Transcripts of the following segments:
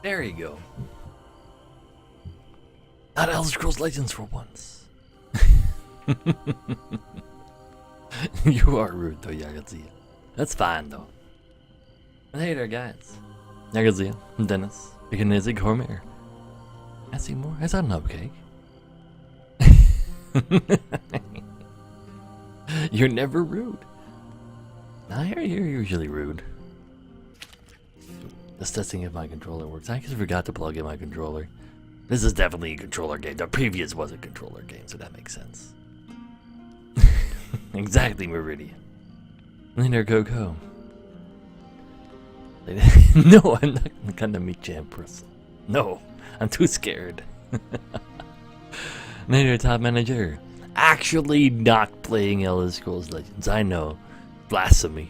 There you go. Not Elder Scrolls Legends for once. You are rude though, Yagazia. That's fine though. And hey there, guys. Yagazia, Dennis, Ikanizig, Hormir. I see more. Is that an upcake? You're never rude. I hear you're usually rude. Just testing if my controller works. I just forgot to plug in my controller. This is definitely a controller game. The previous was a controller game, so that makes sense. Exactly, Meridian. Later, Coco. No, I'm not gonna meet you in person. No, I'm too scared. Later, Top Manager. Actually not playing Elder Scrolls Legends. I know. Blasphemy.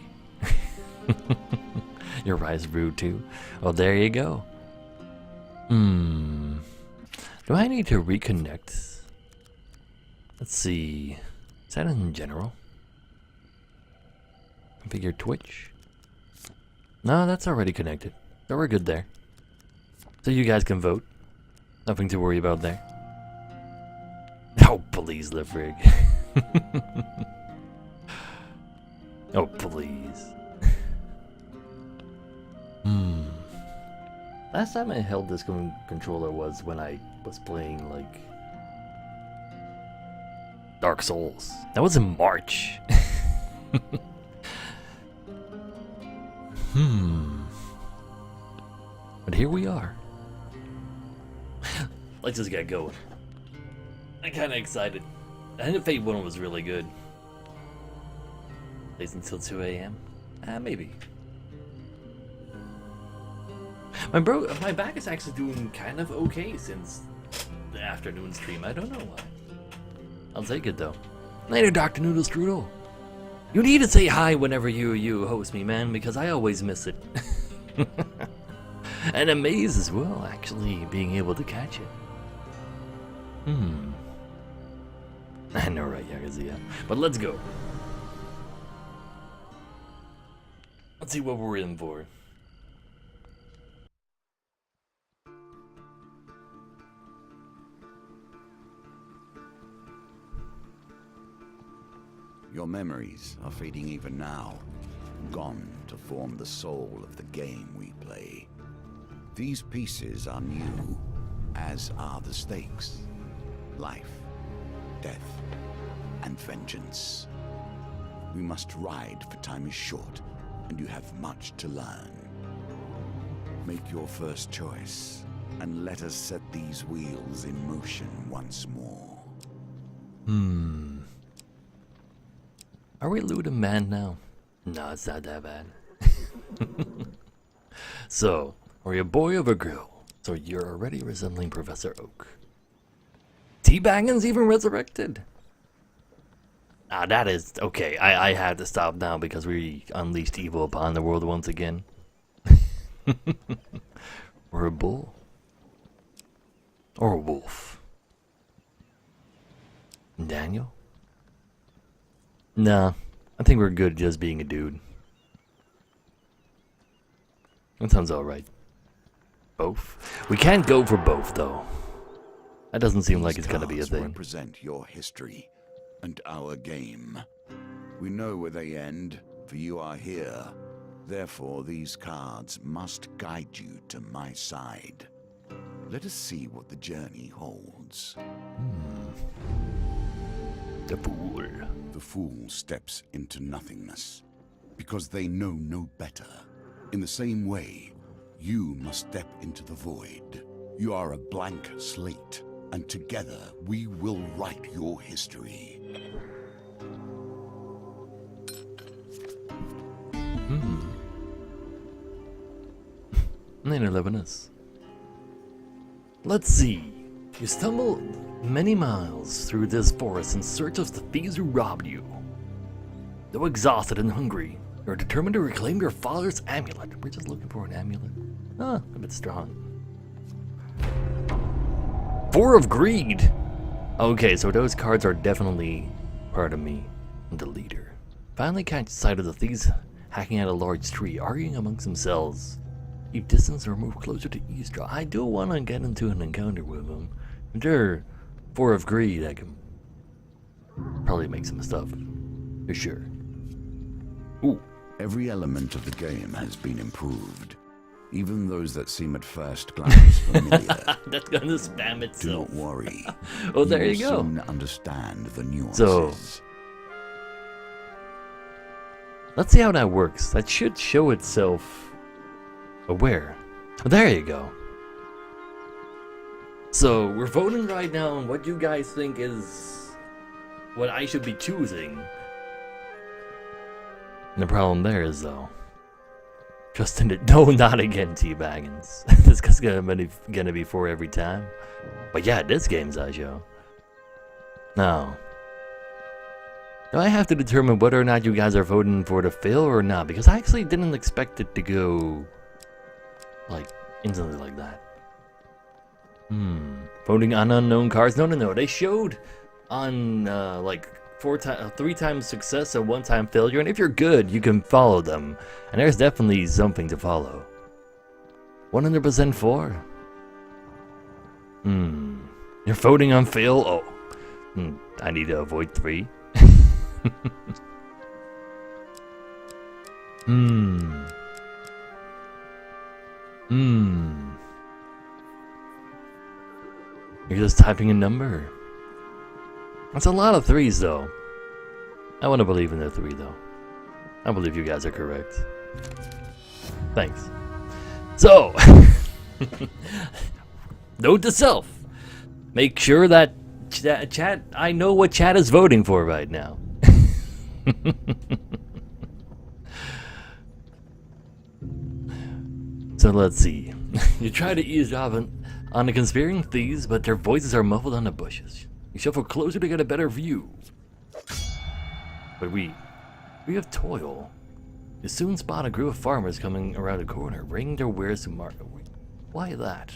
Your eyes rude too. Well, there you go. Do I need to reconnect? Let's see. Is that in general? Configure Twitch? No, that's already connected. So we're good there. So you guys can vote. Nothing to worry about there. Oh, please, Livrig. Oh, please. Last time I held this controller was when I was playing, like, Dark Souls. That was in March. But here we are. Let's just get going. I'm kinda excited. I think Fate 1 was really good. Plays until 2 a.m. Maybe. My back is actually doing kind of okay since the afternoon stream. I don't know why. I'll take it though. Later, Dr. Noodle Strudel. You need to say hi whenever you host me, man, because I always miss it. And Amaze as well, actually, being able to catch it. I know, right, Yagazia? But let's go. Let's see what we're in for. Your memories are fading even now, gone to form the soul of the game we play. These pieces are new, as are the stakes. Life, death, and vengeance. We must ride, for time is short, and you have much to learn. Make your first choice, and let us set these wheels in motion once more. Are we looting man now? No, it's not that bad. So, are you a boy of a girl? So you're already resembling Professor Oak. Teabaggin's even resurrected. That is okay. I had to stop now because we unleashed evil upon the world once again. Or a bull. Or a wolf. Daniel? Nah, I think we're good just being a dude. That sounds alright. Both? We can't go for both, though. That doesn't seem like it's gonna be a thing. Represent your history and our game. We know where they end, for you are here. Therefore, these cards must guide you to my side. Let us see what the journey holds. The fool. The fool steps into nothingness, because they know no better. In the same way, you must step into the void. You are a blank slate, and together we will write your history. Later, Lebanese. Let's see. You stumble many miles through this forest in search of the thieves who robbed you. Though exhausted and hungry, you're determined to reclaim your father's amulet. We're just looking for an amulet. A bit strong. 4 of Greed! Okay, so those cards are definitely part of me, the leader. Finally catch sight of the thieves hacking at a large tree, arguing amongst themselves. Keep distance or move closer to eavesdrop. I do want to get into an encounter with him. If they're 4 of greed, I can probably make some stuff. For sure. Ooh. Every element of the game has been improved. Even those that seem at first glance familiar. That's gonna spam Do itself. not worry. Oh, there you will go. soon understand the nuances. So, let's see how that works. That should show itself aware. Oh, there you go. So, we're voting right now on what you guys think is what I should be choosing. And the problem there is, though, Justin, no, not again, T-Baggins. This guy's gonna be 4 every time. But yeah, this game's I show. Now, do I have to determine whether or not you guys are voting for the fail or not? Because I actually didn't expect it to go, like, instantly like that. Voting on unknown cards? No. They showed on, like, 3 times success and 1 time failure, and if you're good, you can follow them. And there's definitely something to follow. 100% for? You're voting on fail? Oh. I need to avoid 3. You're just typing a number. That's a lot of 3s, though. I want to believe in the 3, though. I believe you guys are correct. Thanks. So, note to self. Make sure that chat, I know what chat is voting for right now. So let's see. You try to eavesdrop on the conspiring thieves, but their voices are muffled on the bushes. You shuffle closer to get a better view. But we have toil. You soon spot a group of farmers coming around a corner, bringing their wares to market. Why that?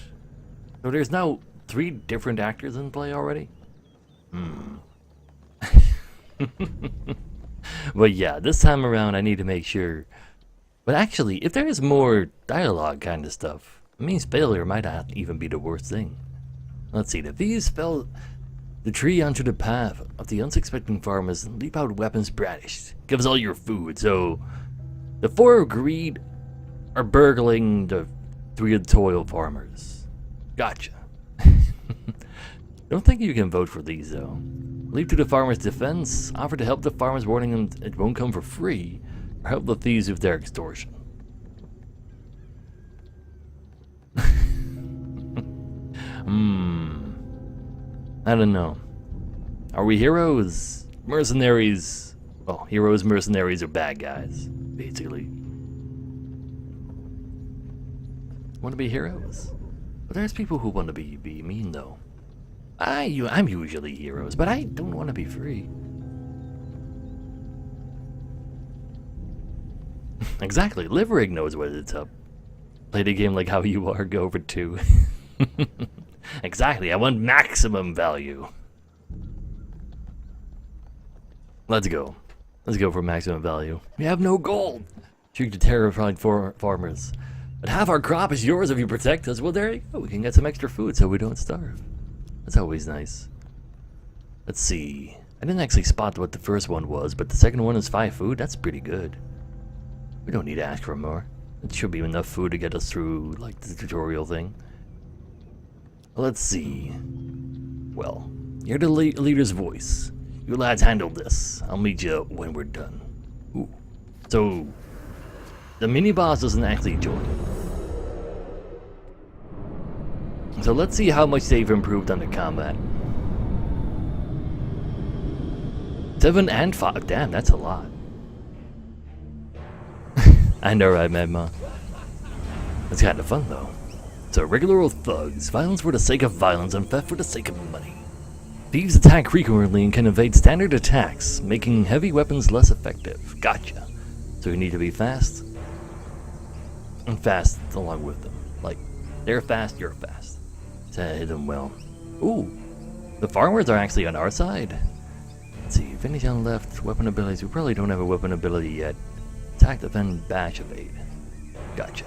So there's now 3 different actors in play already? But yeah, this time around I need to make sure. But actually, if there is more dialogue kind of stuff, it means failure might not even be the worst thing. Let's see, the thieves fell the tree onto the path of the unsuspecting farmers and leap out weapons brandished. Give us all your food. So, the 4 of greed are burgling the 3 of toil farmers. Gotcha. Don't think you can vote for these, though. Leap to the farmers' defense, offer to help the farmers, warning them it won't come for free, or help the thieves with their extortion. I don't know. Are we heroes? Mercenaries? Well, heroes, mercenaries, or bad guys, basically. Want to be heroes? But there's people who want to be mean, though. I'm usually heroes, but I don't want to be free. Exactly, Liverig knows what it's up. Play the game like how you are, go for 2. Exactly, I want maximum value. Let's go. Let's go for maximum value. We have no gold. Shoot the terrified farmers. But half our crop is yours if you protect us. Well, there you go. We can get some extra food so we don't starve. That's always nice. Let's see. I didn't actually spot what the first one was, but the second one is 5 food. That's pretty good. We don't need to ask for more. It should be enough food to get us through, like, the tutorial thing. Let's see. Well, you're the leader's voice. You lads handle this. I'll meet you when we're done. Ooh. So, the mini-boss doesn't actually join. So let's see how much they've improved on the combat. 7 and 5. Damn, that's a lot. I know, right, Magma? It's kind of fun, though. So, regular old thugs, violence for the sake of violence and theft for the sake of money. Thieves attack frequently and can evade standard attacks, making heavy weapons less effective. Gotcha. So you need to be fast. And fast along with them. Like, they're fast, you're fast. To hit them well. Ooh, the farmers are actually on our side. Let's see, finish on the left, weapon abilities. We probably don't have a weapon ability yet. Attack, defend, bash, evade. Gotcha.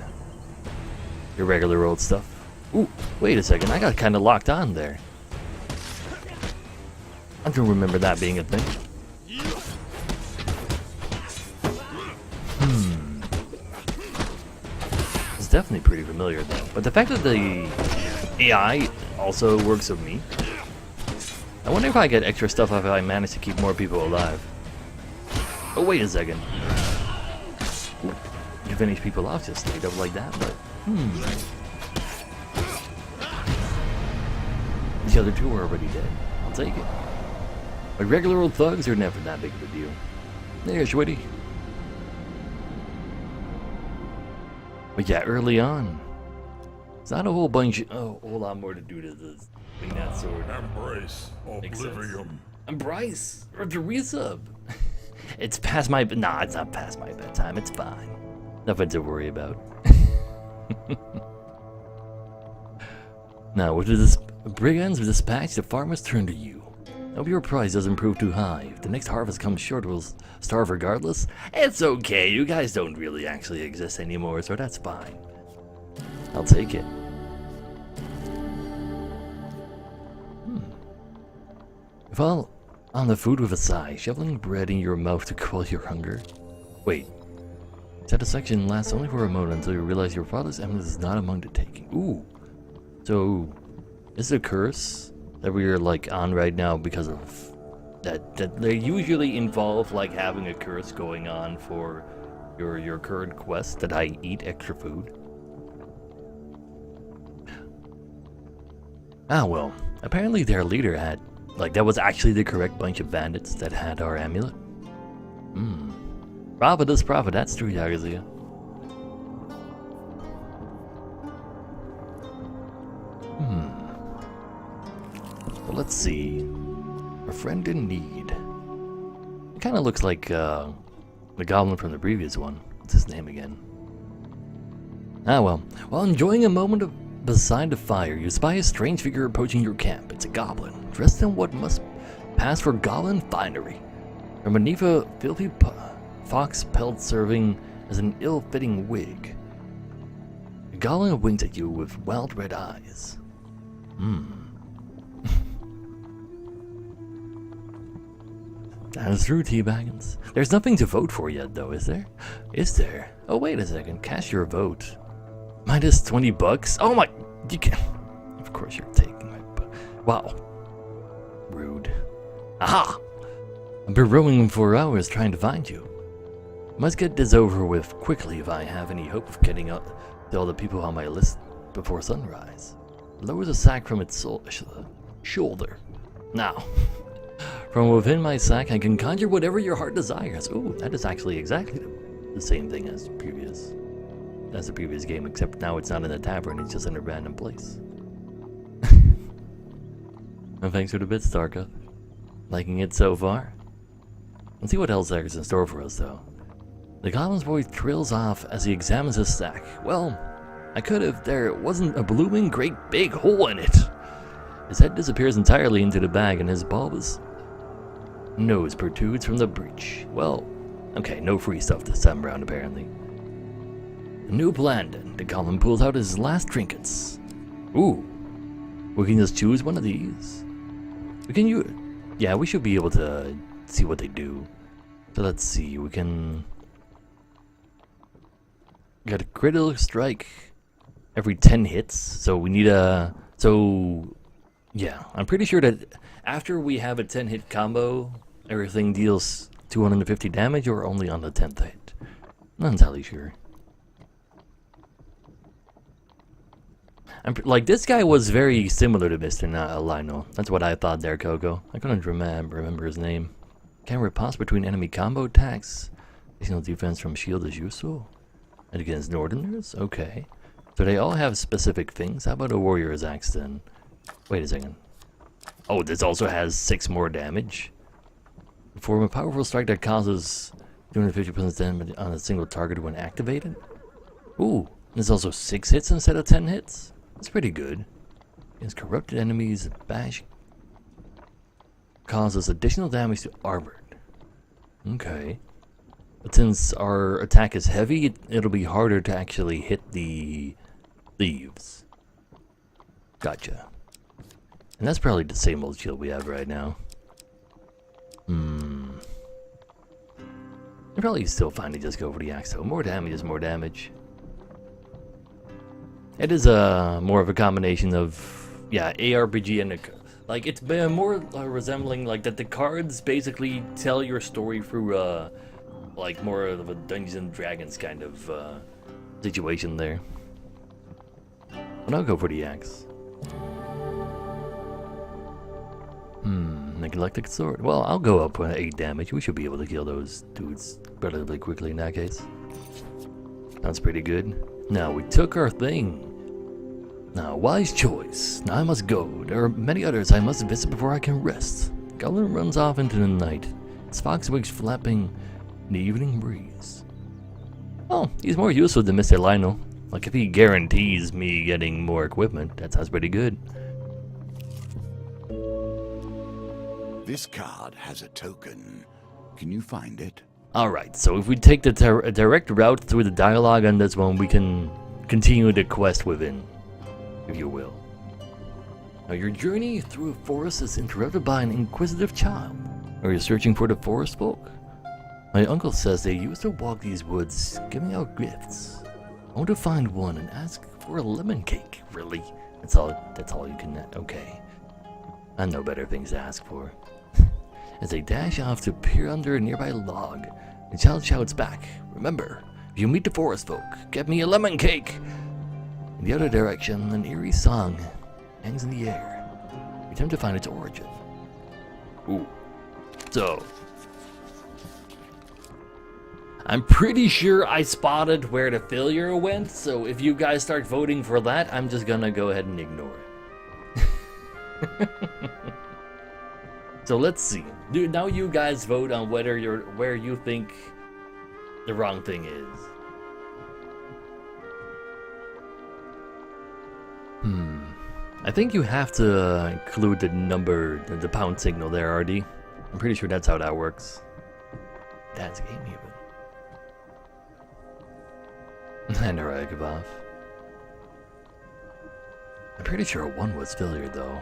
your regular old stuff. Ooh, wait a second, I got kind of locked on there. I don't remember that being a thing. It's definitely pretty familiar though. But the fact that the AI also works with me, I wonder if I get extra stuff if I manage to keep more people alive. Oh, wait a second. Ooh, you finish people off just straight up like that, but the other two are already dead. I'll take it. But regular old thugs are never that big of a deal. There, Schwitty. But yeah, early on, it's not a whole bunch. Oh, a whole lot more to do to this thing that sword. Embrace oblivion. Embrace or the resub. It's past my. Nah, it's not past my bedtime. It's fine. Nothing to worry about. Now, with this brigands dispatch, the farmers turn to you. Hope your price doesn't prove too high. If the next harvest comes short, we'll starve regardless. It's okay, you guys don't really actually exist anymore, so that's fine. I'll take it. Well, on the food with a sigh, shoveling bread in your mouth to quell your hunger. Wait. Satisfaction lasts only for a moment until you realize your father's eminence is not among the taking. Ooh. So, is it a curse that we are like on right now because of that they usually involve like having a curse going on for your current quest that I eat extra food? Ah well, apparently their leader had like that was actually the correct bunch of bandits that had our amulet. Prophet is prophet, that's true, Yagazia. But let's see. A friend in need. It kind of looks like the goblin from the previous one. What's his name again? Ah well. While enjoying a moment beside the fire, you spy a strange figure approaching your camp. It's a goblin, dressed in what must pass for goblin finery. From beneath a filthy fox pelt serving as an ill-fitting wig. The goblin winks at you with wild red eyes. That is true, Teabaggins. There's nothing to vote for yet, though, is there? Is there? Oh, wait a second. Cast your vote. Minus 20 bucks? Oh my... You can... Of course you're taking my... Wow. Rude. Aha! I've been roaming for hours trying to find you. Must get this over with quickly if I have any hope of getting up to all the people on my list before sunrise. Lowers a sack from its shoulder. Now... From within my sack, I can conjure whatever your heart desires. Ooh, that is actually exactly the same thing as the previous game, except now it's not in a tavern, it's just in a random place. And thanks for the bits, Starka. Liking it so far? Let's see what else there is in store for us, though. The goblin's voice trills off as he examines his sack. Well, I could if there wasn't a blooming great big hole in it. His head disappears entirely into the bag and his bulbous nose protrudes from the breech. Well, okay, no free stuff this time around, apparently. A new plan, then. The goblin pulls out his last trinkets. Ooh. We can just choose one of these. We can use... Yeah, we should be able to see what they do. So let's see, we can... Got a critical strike every 10 hits, so we need a... So... Yeah, I'm pretty sure that after we have a 10-hit combo, everything deals 250 damage, or only on the 10th hit. Not entirely sure. Like, this guy was very similar to Mr. Lionel. That's what I thought there, Coco. I couldn't remember his name. Can riposte between enemy combo attacks. Additional defense from shield is useful. And against northerners? Okay. So they all have specific things. How about a warrior's axe then? Wait a second. Oh, this also has 6 more damage. Perform a powerful strike that causes 250% damage on a single target when activated. Ooh, there's also 6 hits instead of 10 hits. That's pretty good. Against corrupted enemies, bash causes additional damage to armored. Okay. But since our attack is heavy, it'll be harder to actually hit the thieves. Gotcha. And that's probably the same old shield we have right now. I'd probably still fine to just go for the axe though. More damage is more damage. It is more of a combination of, yeah, ARPG and like it's been more resembling like that the cards basically tell your story through like more of a Dungeons and Dragons kind of situation there. But I'll go for the axe. Neglected sword. Well, I'll go up with 8 damage. We should be able to kill those dudes relatively quickly in that case. That's pretty good. Now, we took our thing. Now, wise choice. Now I must go. There are many others I must visit before I can rest. Goblin runs off into the night. His foxwigs flapping in the evening breeze. Oh, he's more useful than Mr. Lionel. Like if he guarantees me getting more equipment, that sounds pretty good. This card has a token. Can you find it? Alright, so if we take the direct route through the dialogue on this one, we can continue the quest within, if you will. Now your journey through a forest is interrupted by an inquisitive child. Are you searching for the forest folk? My uncle says they used to walk these woods, giving out gifts. I want to find one and ask for a lemon cake. Really? That's all you can... Okay. I know better things to ask for. As they dash off to peer under a nearby log, the child shouts back, "Remember, if you meet the forest folk, get me a lemon cake!" In the other direction, an eerie song hangs in the air. We attempt to find its origin. Ooh. So, I'm pretty sure I spotted where the failure went, so if you guys start voting for that, I'm just gonna go ahead and ignore it. So let's see. Now you guys vote on where you think the wrong thing is. I think you have to include the number, the pound signal there, RD. I'm pretty sure that's how that works. That's a game even. And alright, give off. I'm pretty sure one was failure though.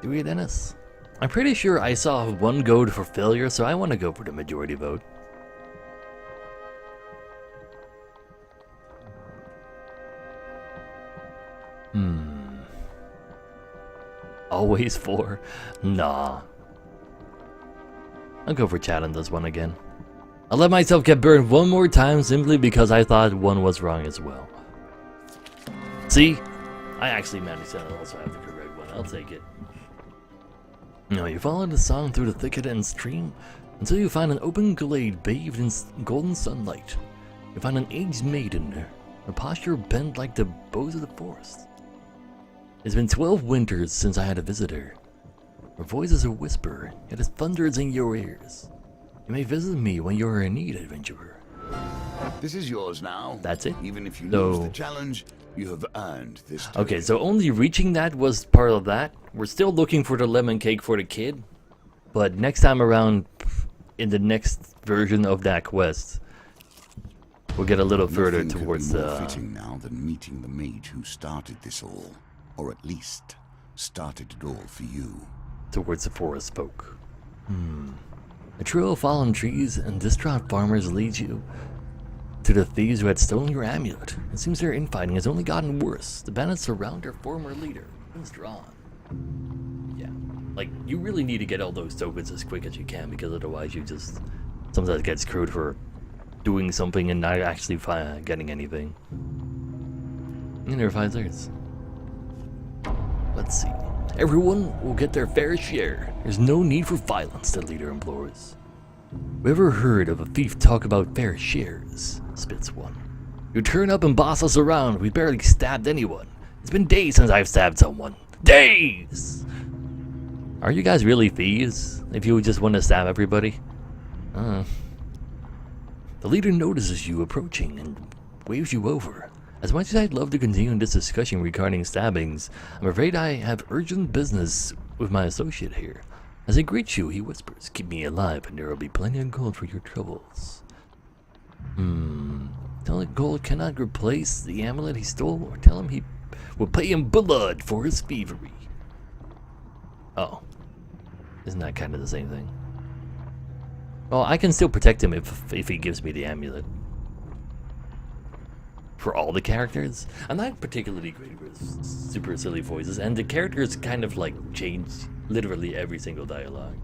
Do we, Dennis? I'm pretty sure I saw one go for failure, so I want to go for the majority vote. Always 4? Nah. I'll go for chat on this one again. I'll let myself get burned one more time simply because I thought one was wrong as well. See? I actually managed to also have the correct one. I'll take it. Now you follow the song through the thicket and stream until you find an open glade bathed in golden sunlight. You find an aged maiden, her posture bent like the boughs of the forest. It's been 12 winters since I had a visitor. Her voice is a whisper, yet it thunders in your ears. You may visit me when you are in need, adventurer. This is yours now. That's it? Even if you lose the challenge, you have earned this token. Okay, so only reaching that was part of that. We're still looking for the lemon cake for the kid. But next time around, in the next version of that quest, we'll get a little further towards the... fitting now than meeting the mage who started this all. Or at least, started it all for you. Towards the forest folk. A trail of fallen trees and distraught farmers leads you to the thieves who had stolen your amulet. It seems their infighting has only gotten worse. The bandits surround their former leader. He's drawn. Yeah. Like, you really need to get all those tokens as quick as you can, because otherwise you just sometimes get screwed for doing something and not actually getting anything. You never find theirs. Let's see. Everyone will get their fair share. There's no need for violence, the leader implores. We ever heard of a thief talk about fair shares? Spits one. You turn up and boss us around. We barely stabbed anyone. It's been days since I've stabbed someone. Days! Are you guys really thieves? If you just want to stab everybody? The leader notices you approaching and waves you over. As much as I'd love to continue this discussion regarding stabbings, I'm afraid I have urgent business with my associate here. As he greets you, he whispers, "Keep me alive and there will be plenty of gold for your troubles." Tell him Gold cannot replace the amulet he stole, or tell him he will pay him blood for his thievery. Oh. Isn't that kind of the same thing? Well, I can still protect him if he gives me the amulet. For all the characters, I'm not particularly great with super silly voices, and the characters kind of like change literally every single dialogue.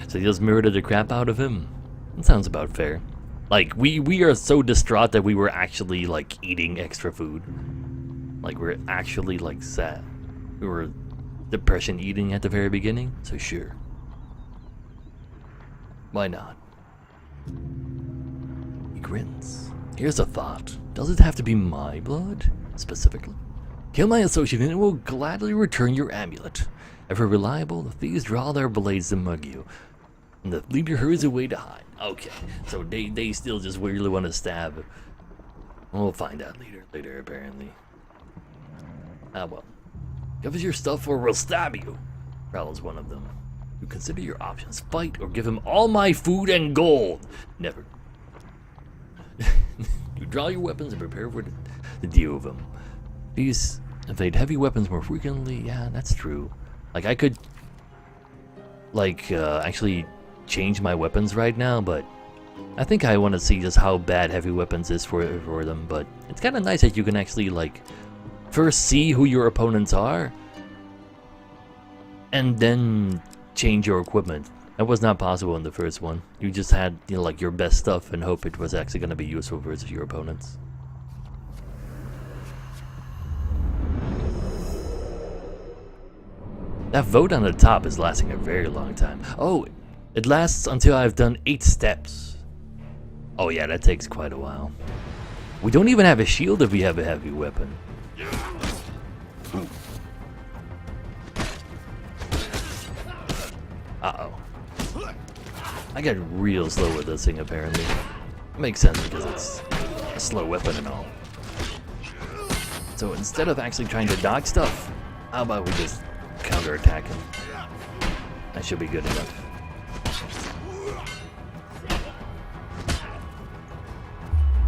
So you just murdered the crap out of him? That sounds about fair. Like, we are so distraught that we were actually, like, eating extra food. Like, we're actually, like, sad. We were depression eating at the very beginning, so sure. Why not? He grins. Here's a thought. Does it have to be my blood, specifically? Kill my associate and it will gladly return your amulet. Ever reliable, the thieves draw their blades to mug you. And the leader hurries away to hide. Okay, so they still just really want to stab. We'll find out later apparently. Ah well. Give us your stuff or we'll stab you, growls one of them. You consider your options. Fight or give him all my food and gold. Never. You draw your weapons and prepare for the deal with them. These evade heavy weapons more frequently. Yeah, that's true. Like I could actually change my weapons right now, but I think I want to see just how bad heavy weapons is for them. But it's kind of nice that you can actually like first see who your opponents are and then change your equipment. That was not possible in the first one. You just had, you know, like your best stuff and hope it was actually going to be useful versus your opponents. That vote on the top is lasting a very long time. Oh, it lasts until I've done 8 steps. Oh yeah, that takes quite a while. We don't even have a shield if we have a heavy weapon. Ooh. Uh-oh. I got real slow with this thing apparently. Makes sense because it's a slow weapon and all. So instead of actually trying to dodge stuff, how about we just counterattack him? That should be good enough.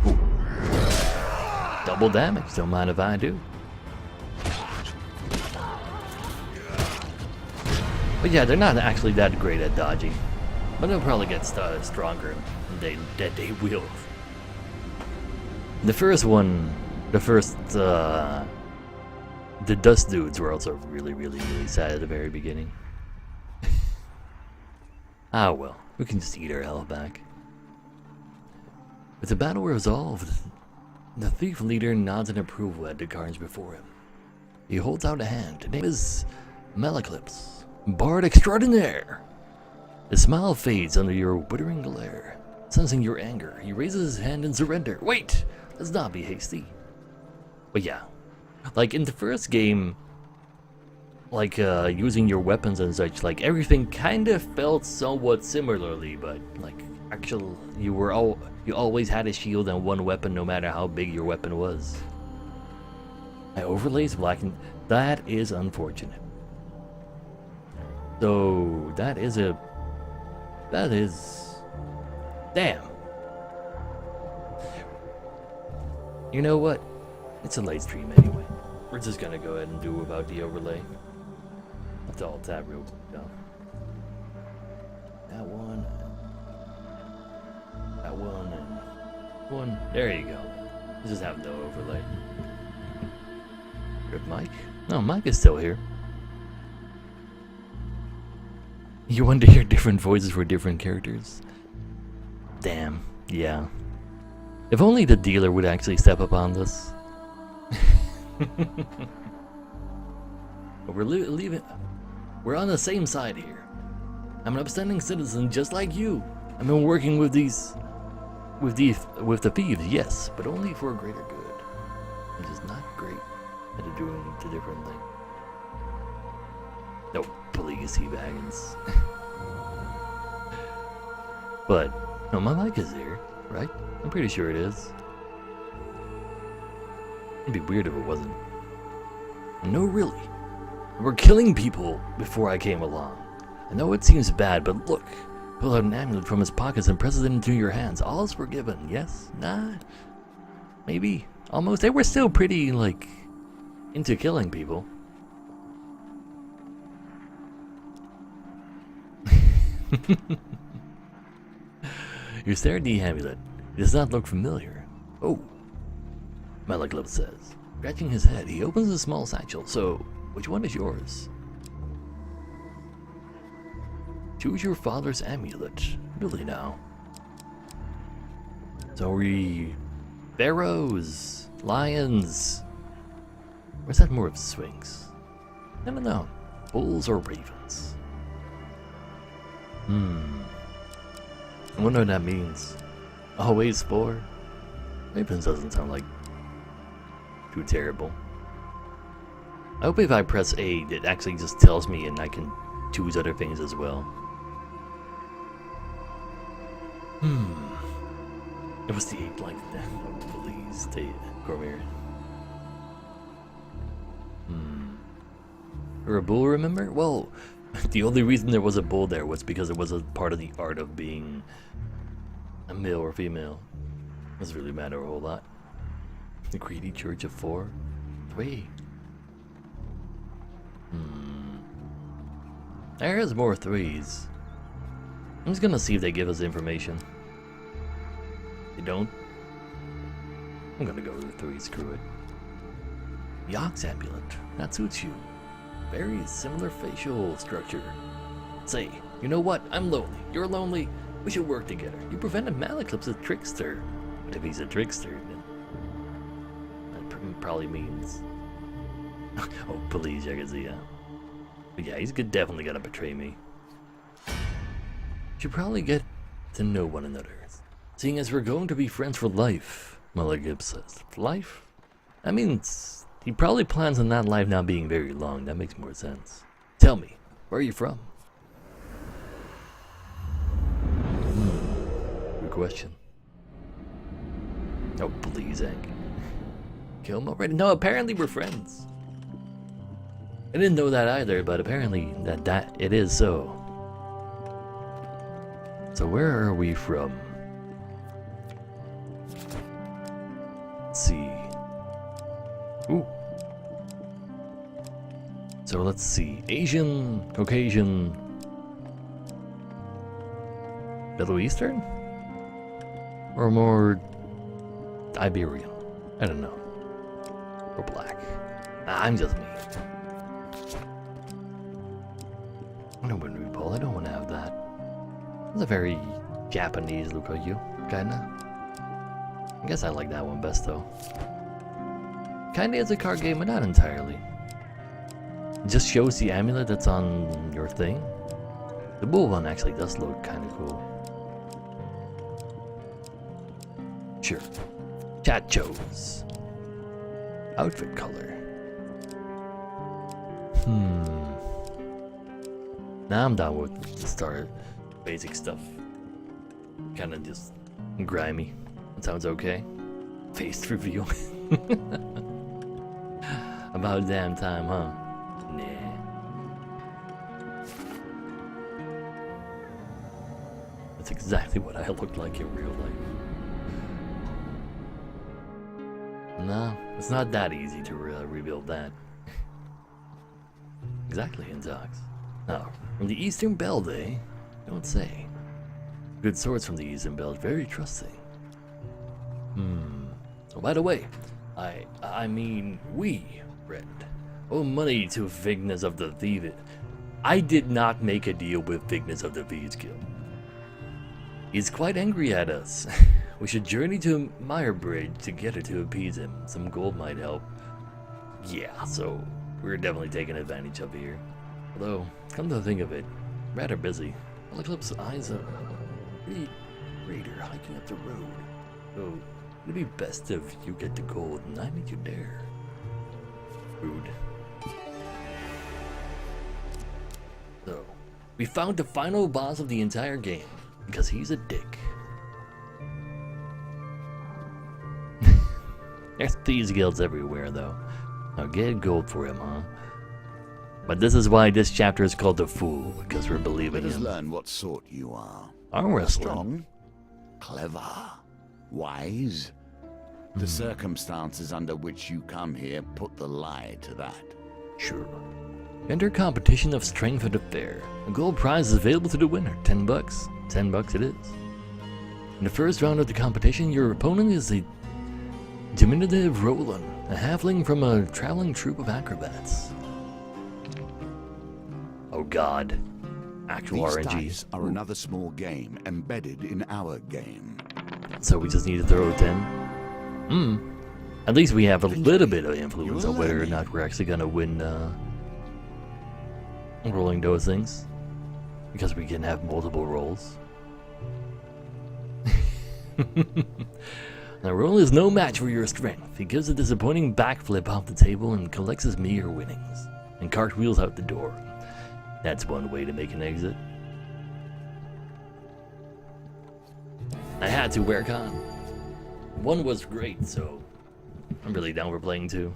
Ooh. Double damage, don't mind if I do. But yeah, they're not actually that great at dodging. But they'll probably get stronger than they will. The first one, the dust dudes were also really sad at the very beginning. Ah well, we can just eat our health back. With the battle resolved, the thief leader nods in approval at the cards before him. He holds out a hand. His name is Malaclips, Bard Extraordinaire. His smile fades under your withering glare. Sensing your anger, he raises his hand in surrender. Wait! Let's not be hasty. But yeah, like in the first game, like using your weapons and such, like everything kind of felt somewhat similarly, but like actually you always had a shield and one weapon no matter how big your weapon was. My overlays blackened. That is unfortunate. So that is damn. You know what? It's a light stream anyway. We're just gonna go ahead and do about the overlay. Have to alt tab real quick though. That one. That one and one. There you go. We'll just have no overlay. Good Mike? No, Mike is still here. You want to hear different voices for different characters? Damn, yeah. If only the dealer would actually step up on this. But we're on the same side here. I'm an upstanding citizen just like you. I've been working with the thieves, yes, but only for a greater good. I'm just not great at doing the different thing. No, please, Teabaggins. But no, my mic is here, right? I'm pretty sure it is. It'd be weird if it wasn't. No, really. were killing people before I came along. I know it seems bad, but look. Pull out an amulet from his pockets and press it into your hands. All is forgiven. Yes? Nah? Maybe? Almost? They were still pretty, like, into killing people. You stare at the amulet. It does not look familiar. Oh. Malaclip says. Scratching his head, he opens a small satchel. So, which one is yours? Choose your father's amulet. Really now. So we... Pharaohs. Lions. Where's that more of Sphinx? I don't know. Bulls or ravens? I wonder what that means. Always 4? Ravens doesn't sound like too terrible. I hope if I press A, it actually just tells me and I can choose other things as well. It was the 8 like that. Oh, please, Cormier. Or a bull, remember? Well, the only reason there was a bull there was because it was a part of the art of being a male or female. Doesn't really matter a whole lot. The greedy church of 4? 3? There's more 3s. I'm just gonna see if they give us information. They don't. I'm gonna go with 3, screw it. The ox amulet. That suits you. Very similar facial structure. Say, you know what? I'm lonely. You're lonely. We should work together. You prevented Malaclip's a trickster. But if he's a trickster, then that probably means... oh, please, I can see that. But yeah, he's definitely gonna betray me. Should probably get to know one another. Seeing as we're going to be friends for life, Malaclip says. Life? That means he probably plans on that life not being very long. That makes more sense. Tell me, where are you from? Good question. Oh, please, Hank. Kill him already? No, apparently we're friends. I didn't know that either, but apparently that it is so. So where are we from? Let's see. Ooh. So let's see. Asian, Caucasian, Middle Eastern? Or more Iberian? I don't know. Or black. I'm just me. I don't want to be Paul. I don't want to have that. It's a very Japanese look like you, kinda. I guess I like that one best though. Kinda is a card game, but not entirely. It just shows the amulet that's on your thing. The bull one actually does look kinda cool. Sure. Chat chose. Outfit color. Now I'm down with the start basic stuff. Kinda just grimy. That sounds okay. Face reveal. About damn time, huh? Nah. That's exactly what I look like in real life. No, it's not that easy to rebuild that. Exactly, Intox. Now, from the Eastern Belt, eh? Don't say. Good swords from the Eastern Belt, very trusting. Oh, by the way, I mean, we, friend, owe money to Vignes of the Thieves. I did not make a deal with Vignes of the Thieves Guild. He's quite angry at us. We should journey to Meyerbridge together to appease him. Some gold might help. Yeah, so we're definitely taking advantage of here. Although, come to think of it, rather busy. Malaclip's eyes are pretty raider hiking up the road. So it'd be best if you get the gold and I meet you there. Rude. So, we found the final boss of the entire game, because he's a dick. There's thieves guilds everywhere though. Now get gold for him, huh? But this is why this chapter is called The Fool, because we're believing Let us him. learn what sort you are. Arm wrestling. Strong, clever, wise. The circumstances under which you come here put the lie to that. Sure. Enter competition of strength at a fair. A gold prize is available to the winner. $10. $10 it is. In the first round of the competition, your opponent is a diminutive Roland, a halfling from a traveling troupe of acrobats. Oh god. Actual These RNG. dice are another small game embedded in our game. So we just need to throw it in. At least we have a little bit of influence on whether or not we're actually gonna win rolling those things. Because we can have multiple rolls. Now roll is no match for your strength. He gives a disappointing backflip off the table and collects his meager winnings. And cartwheels out the door. That's one way to make an exit. I had to wear con. One was great, so I'm really down for playing two.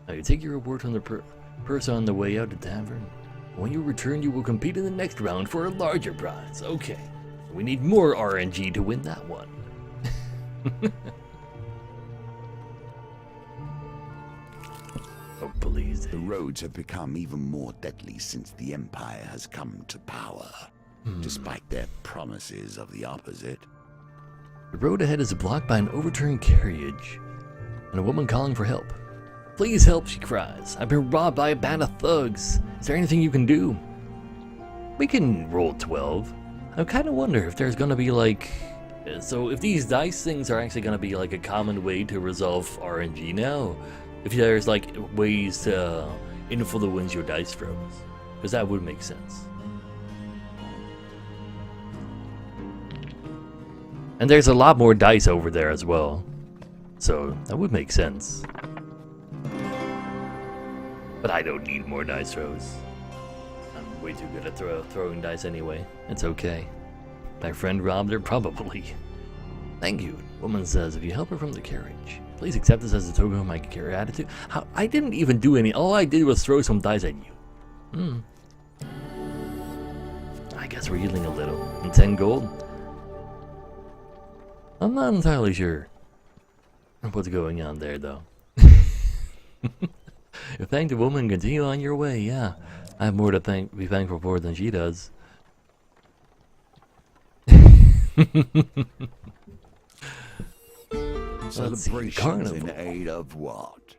Now you take your reward from the purse on the way out of the tavern. When you return, you will compete in the next round for a larger prize. Okay, we need more RNG to win that one. Oh, please. The roads have become even more deadly since the Empire has come to power, despite their promises of the opposite. The road ahead is blocked by an overturned carriage and a woman calling for help. Please help, she cries. I've been robbed by a band of thugs. Is there anything you can do? We can roll 12. I kind of wonder if there's gonna be like... So if these dice things are actually gonna be like a common way to resolve RNG now. If there's like ways to influence your dice throws. Because that would make sense. And there's a lot more dice over there as well. So that would make sense. But I don't need more dice throws. I'm way too good at throwing dice anyway. It's okay. My friend robbed her? Probably. Thank you. Woman says, if you help her from the carriage, please accept this as a token of my gratitude. How? I didn't even do any. All I did was throw some dice at you. I guess we're healing a little. And 10 gold? I'm not entirely sure what's going on there, though. You thank the woman, continue on your way, yeah. I have more to be thankful for than she does. Celebrations in aid of what?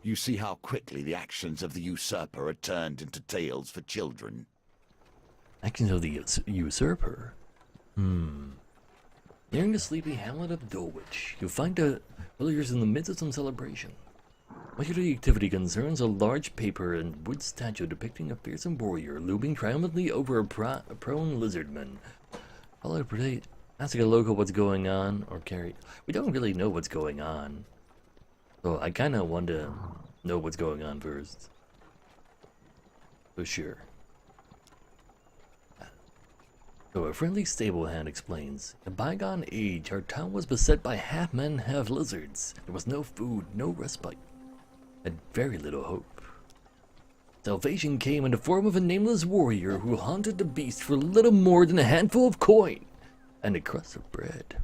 You see how quickly the actions of the usurper are turned into tales for children. Actions of the usurper? Nearing the sleepy hamlet of Dulwich, you find the villagers in the midst of some celebration. Much of the activity concerns a large paper and wood statue depicting a fearsome warrior looming triumphantly over a prone lizardman. Follow the asking a local what's going on, or carry. We don't really know what's going on. So I kinda want to know what's going on first. For sure. So a friendly stable hand explains, in a bygone age, our town was beset by half-men, half-lizards. There was no food, no respite, and very little hope. Salvation came in the form of a nameless warrior who haunted the beast for little more than a handful of coin and a crust of bread.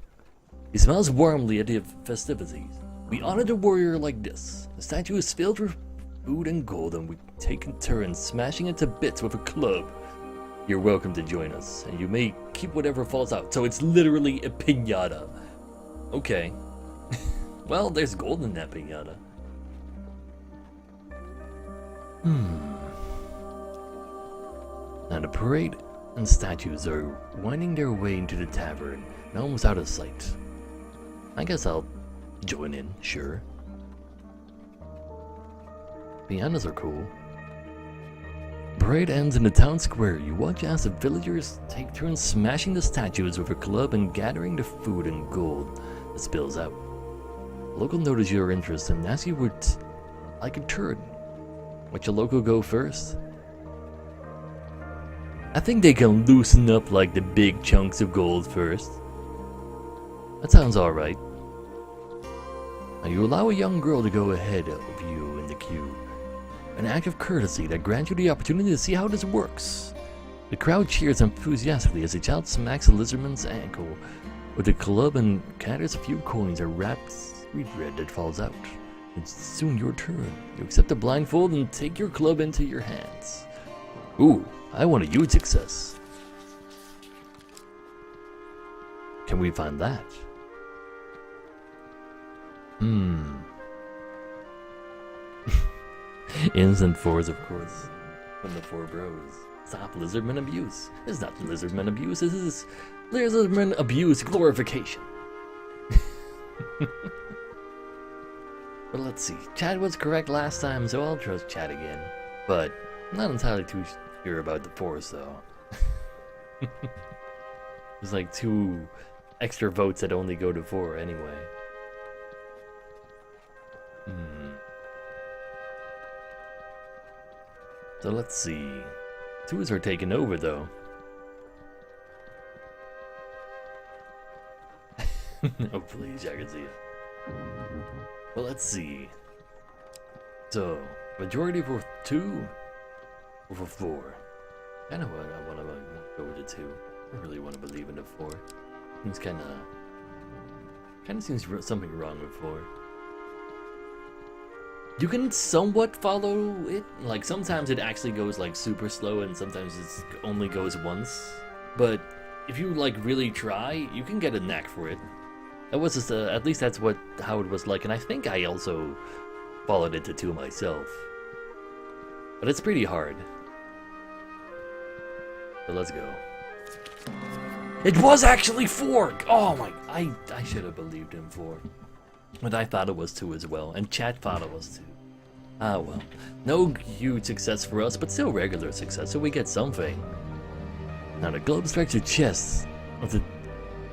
He smiles warmly at the festivities. We honor the warrior like this. The statue is filled with food and gold, and we take in turns smashing it to bits with a club. You're welcome to join us, and you may keep whatever falls out. So it's literally a piñata. Okay. Well, there's gold in that piñata. Now the parade and statues are winding their way into the tavern, and almost out of sight. I guess I'll join in, sure. Pianos are cool. Parade ends in the town square. You watch as the villagers take turns smashing the statues with a club and gathering the food and gold that spills out. Local notice your interest and ask you would like a turn. Would your local go first? I think they can loosen up like the big chunks of gold first. That sounds alright. Now you allow a young girl to go ahead of you in the queue. an act of courtesy that grants you the opportunity to see how this works. The crowd cheers enthusiastically as a child smacks a lizardman's ankle with a club and gathers a few coins or wrapped sweetbread that falls out. It's soon your turn. You accept the blindfold and take your club into your hands. Ooh, I want a huge success. Can we find that? Instant fours, of course. From the four bros. Stop lizardman abuse. This is not lizardman abuse, this is lizardman abuse glorification. But let's see. Chad was correct last time, so I'll trust Chad again. But I'm not entirely too sure about the fours, though. There's like 2 extra votes that only go to 4 anyway. So let's see. 2s are taking over, though. Oh, please, I can see it. Well, let's see. So, majority for 2 or for 4? Kind of what I want to go with the 2. I don't really want to believe in the 4. Seems kind of seems something wrong with 4. You can somewhat follow it. Like sometimes it actually goes like super slow, and sometimes it only goes once. But if you like really try, you can get a knack for it. That was just at least that's how it was like, and I think I also followed it to 2 myself. But it's pretty hard. So let's go. It was actually 4! Oh my, I should have believed him 4. But I thought it was 2 as well, and chat thought it was 2. Ah well, no huge success for us, but still regular success, so we get something. Now the globe strikes your chest with a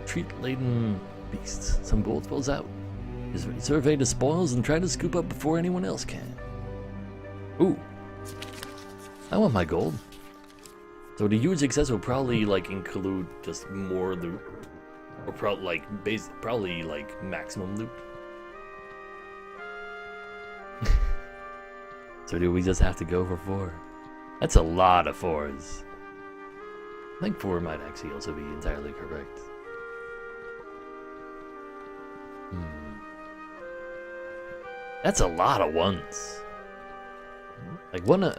treat-laden beast. Some gold falls out. Survey the spoils and try to scoop up before anyone else can. Ooh, I want my gold. So the huge success will probably like include just more loot, or probably like maximum loot. So do we just have to go for 4? That's a lot of 4s. I think 4 might actually also be entirely correct. That's a lot of 1s.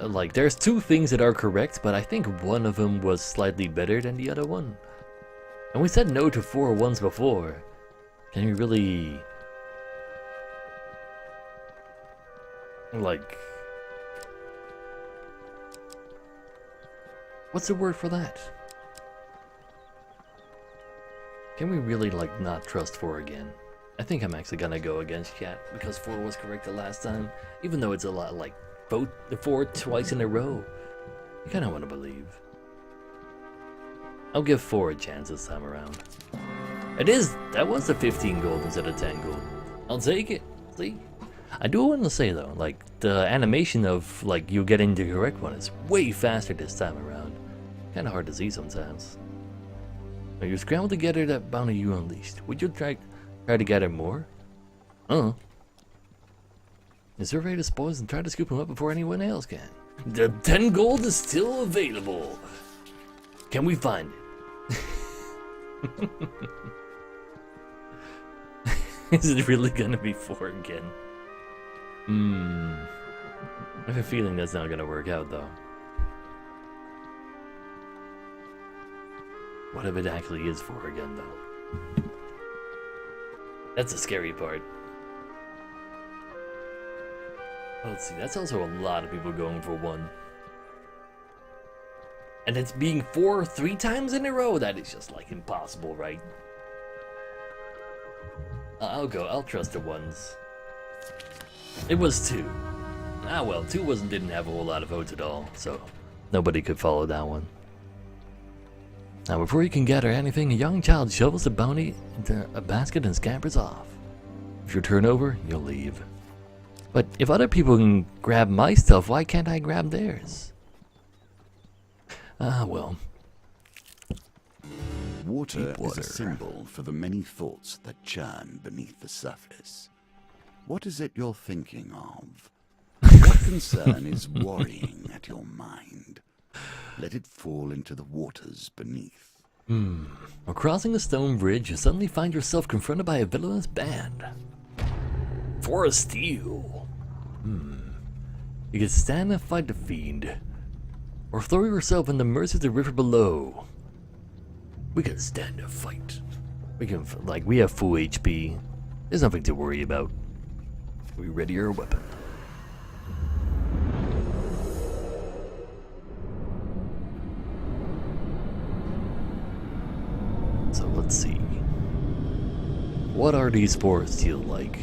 Like there's 2 things that are correct, but I think one of them was slightly better than the other one. And we said no to 4 1s before. Can you really like, what's the word for that? Can we really like not trust 4 again? I think I'm actually gonna go against chat because 4 was correct the last time, even though it's a lot like vote the 4 twice in a row. I kinda wanna believe. I'll give 4 a chance this time around. That was a 15 gold instead of 10 gold. I'll take it. See? I do want to say though, like the animation of like you getting the correct one is way faster this time around. Kinda hard to see sometimes. Now you scramble to gather that bounty you unleashed. Would you try to gather more? You survey the spoils and try to scoop them up before anyone else can. The 10 gold is still available. Can we find it? Is it really gonna be 4 again? I have a feeling that's not gonna work out though. What if it actually is 4 again though? That's the scary part. Let's see, that's also a lot of people going for 1. And it's being 4 3 times in a row, that is just like impossible, right? I'll trust the 1s. It was 2. Ah well, 2 didn't have a whole lot of votes at all, so nobody could follow that one. Now before you can gather anything, a young child shovels the bounty into a basket and scampers off. If you turn over, you'll leave. But if other people can grab my stuff, why can't I grab theirs? Ah well. Water is a symbol for the many thoughts that churn beneath the surface. What is it you're thinking of? What concern is worrying at your mind. Let it fall into the waters beneath. While crossing a stone bridge, you suddenly find yourself confronted by a villainous band. For a steal. You can stand and fight the fiend, or throw yourself in the mercy of the river below. We can stand and fight. We have full HP. There's nothing to worry about. We ready your weapon. So let's see. What are these forests feel like?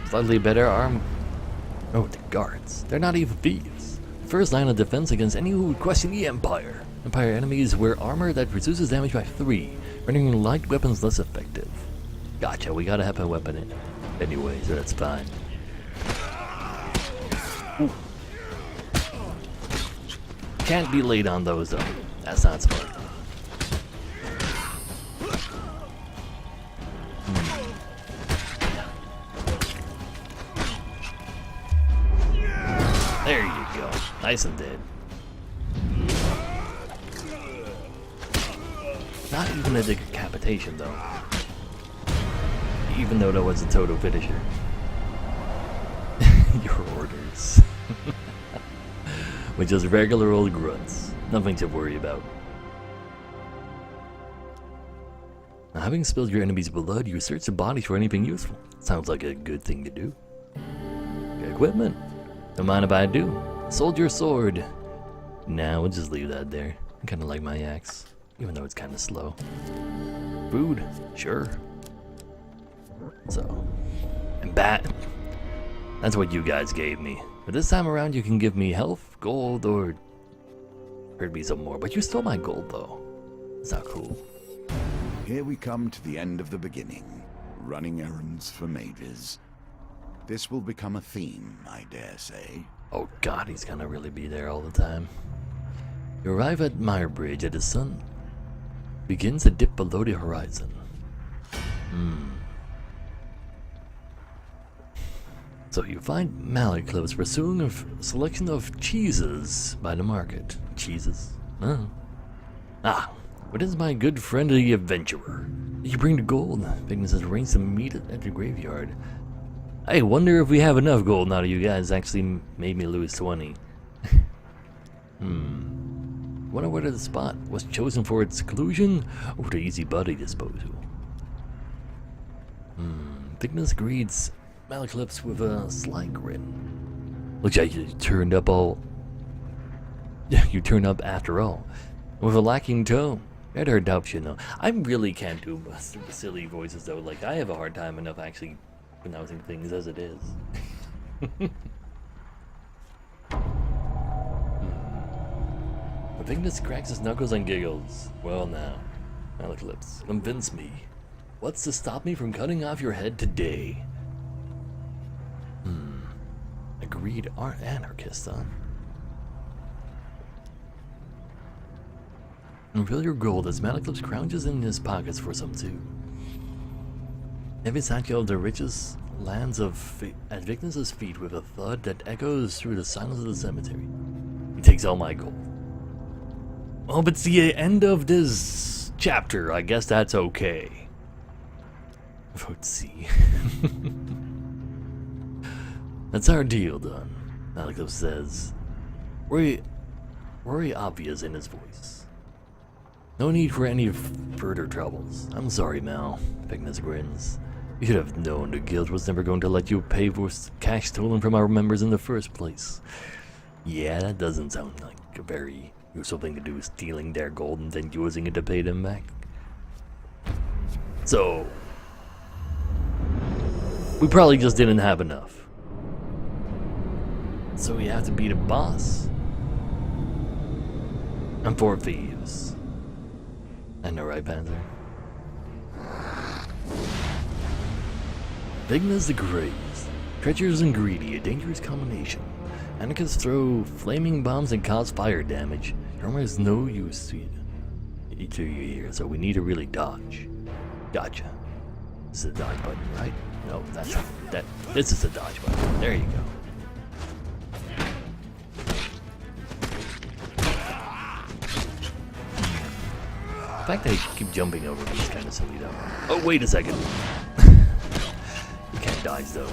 Slightly better arm. Oh, the guards. They're not even thieves. First line of defense against any who would question the Empire. Empire enemies wear armor that reduces damage by 3, rendering light weapons less effective. Gotcha, we gotta have a weapon in anyway, so that's fine. Ooh. Can't be late on those though. That's not smart. There you go. Nice and dead. Not even a decapitation though. Even though that was a total finisher. Your orders. With just regular old grunts. Nothing to worry about. Now, having spilled your enemy's blood, you search the bodies for anything useful. Sounds like a good thing to do. Equipment. Don't mind if I do. Soldier sword. Nah, we'll just leave that there. I kinda like my axe, even though it's kinda slow. Food, sure. So, and bat. That's what you guys gave me. But this time around you can give me health, gold, or hurt me some more. But you stole my gold though. It's not cool. Here we come to the end of the beginning. Running errands for mages. This will become a theme, I dare say. Oh god, he's gonna really be there all the time. You arrive at Mire Bridge as the sun begins to dip below the horizon. So you find Mallard Cliffs pursuing a selection of cheeses by the market. Cheeses? Oh. Ah, what is my good friend the adventurer? You bring the gold. Vignes has arranged to meet at the graveyard. I wonder if we have enough gold now that you guys actually made me lose 20. Wonder whether the spot was chosen for its seclusion or the easy body disposal. Vignes greets Malaclips with a sly grin. Looks like you turned up after all. With a lacking tone. Better doubt you know. I really can't do silly voices though. Like, I have a hard time enough actually pronouncing things as it is. But Vignes cracks his knuckles and giggles. Well now, Malaclips, convince me. What's to stop me from cutting off your head today? Agreed anarchist, huh? Reveal your gold as Malaclips crouches in his pockets for some too. Heavy satchel of the richest lands at Vignes' feet with a thud that echoes through the silence of the cemetery. He takes all my gold. Oh, but it's the end of this chapter. I guess that's okay. Let's see. That's our deal done, Malaclips says. Worry obvious in his voice. No need for any further troubles. I'm sorry, Mal. Vignes grins. You should have known the guild was never going to let you pay for cash stolen from our members in the first place. Yeah, that doesn't sound like a very useful thing to do, stealing their gold and then using it to pay them back. So, we probably just didn't have enough. So we have to beat a boss. And 4 thieves. I know, right, Panther? Vignes the Great. Treacherous and greedy, a dangerous combination. Anarchists throw flaming bombs and cause fire damage. Your armor is no use to you here, so we need to really dodge. Gotcha. This is the dodge button, right? No, that's not that. This is a dodge button. There you go. The fact that I keep jumping over me is kind of silly though. Oh, wait a second. You can't dodge those.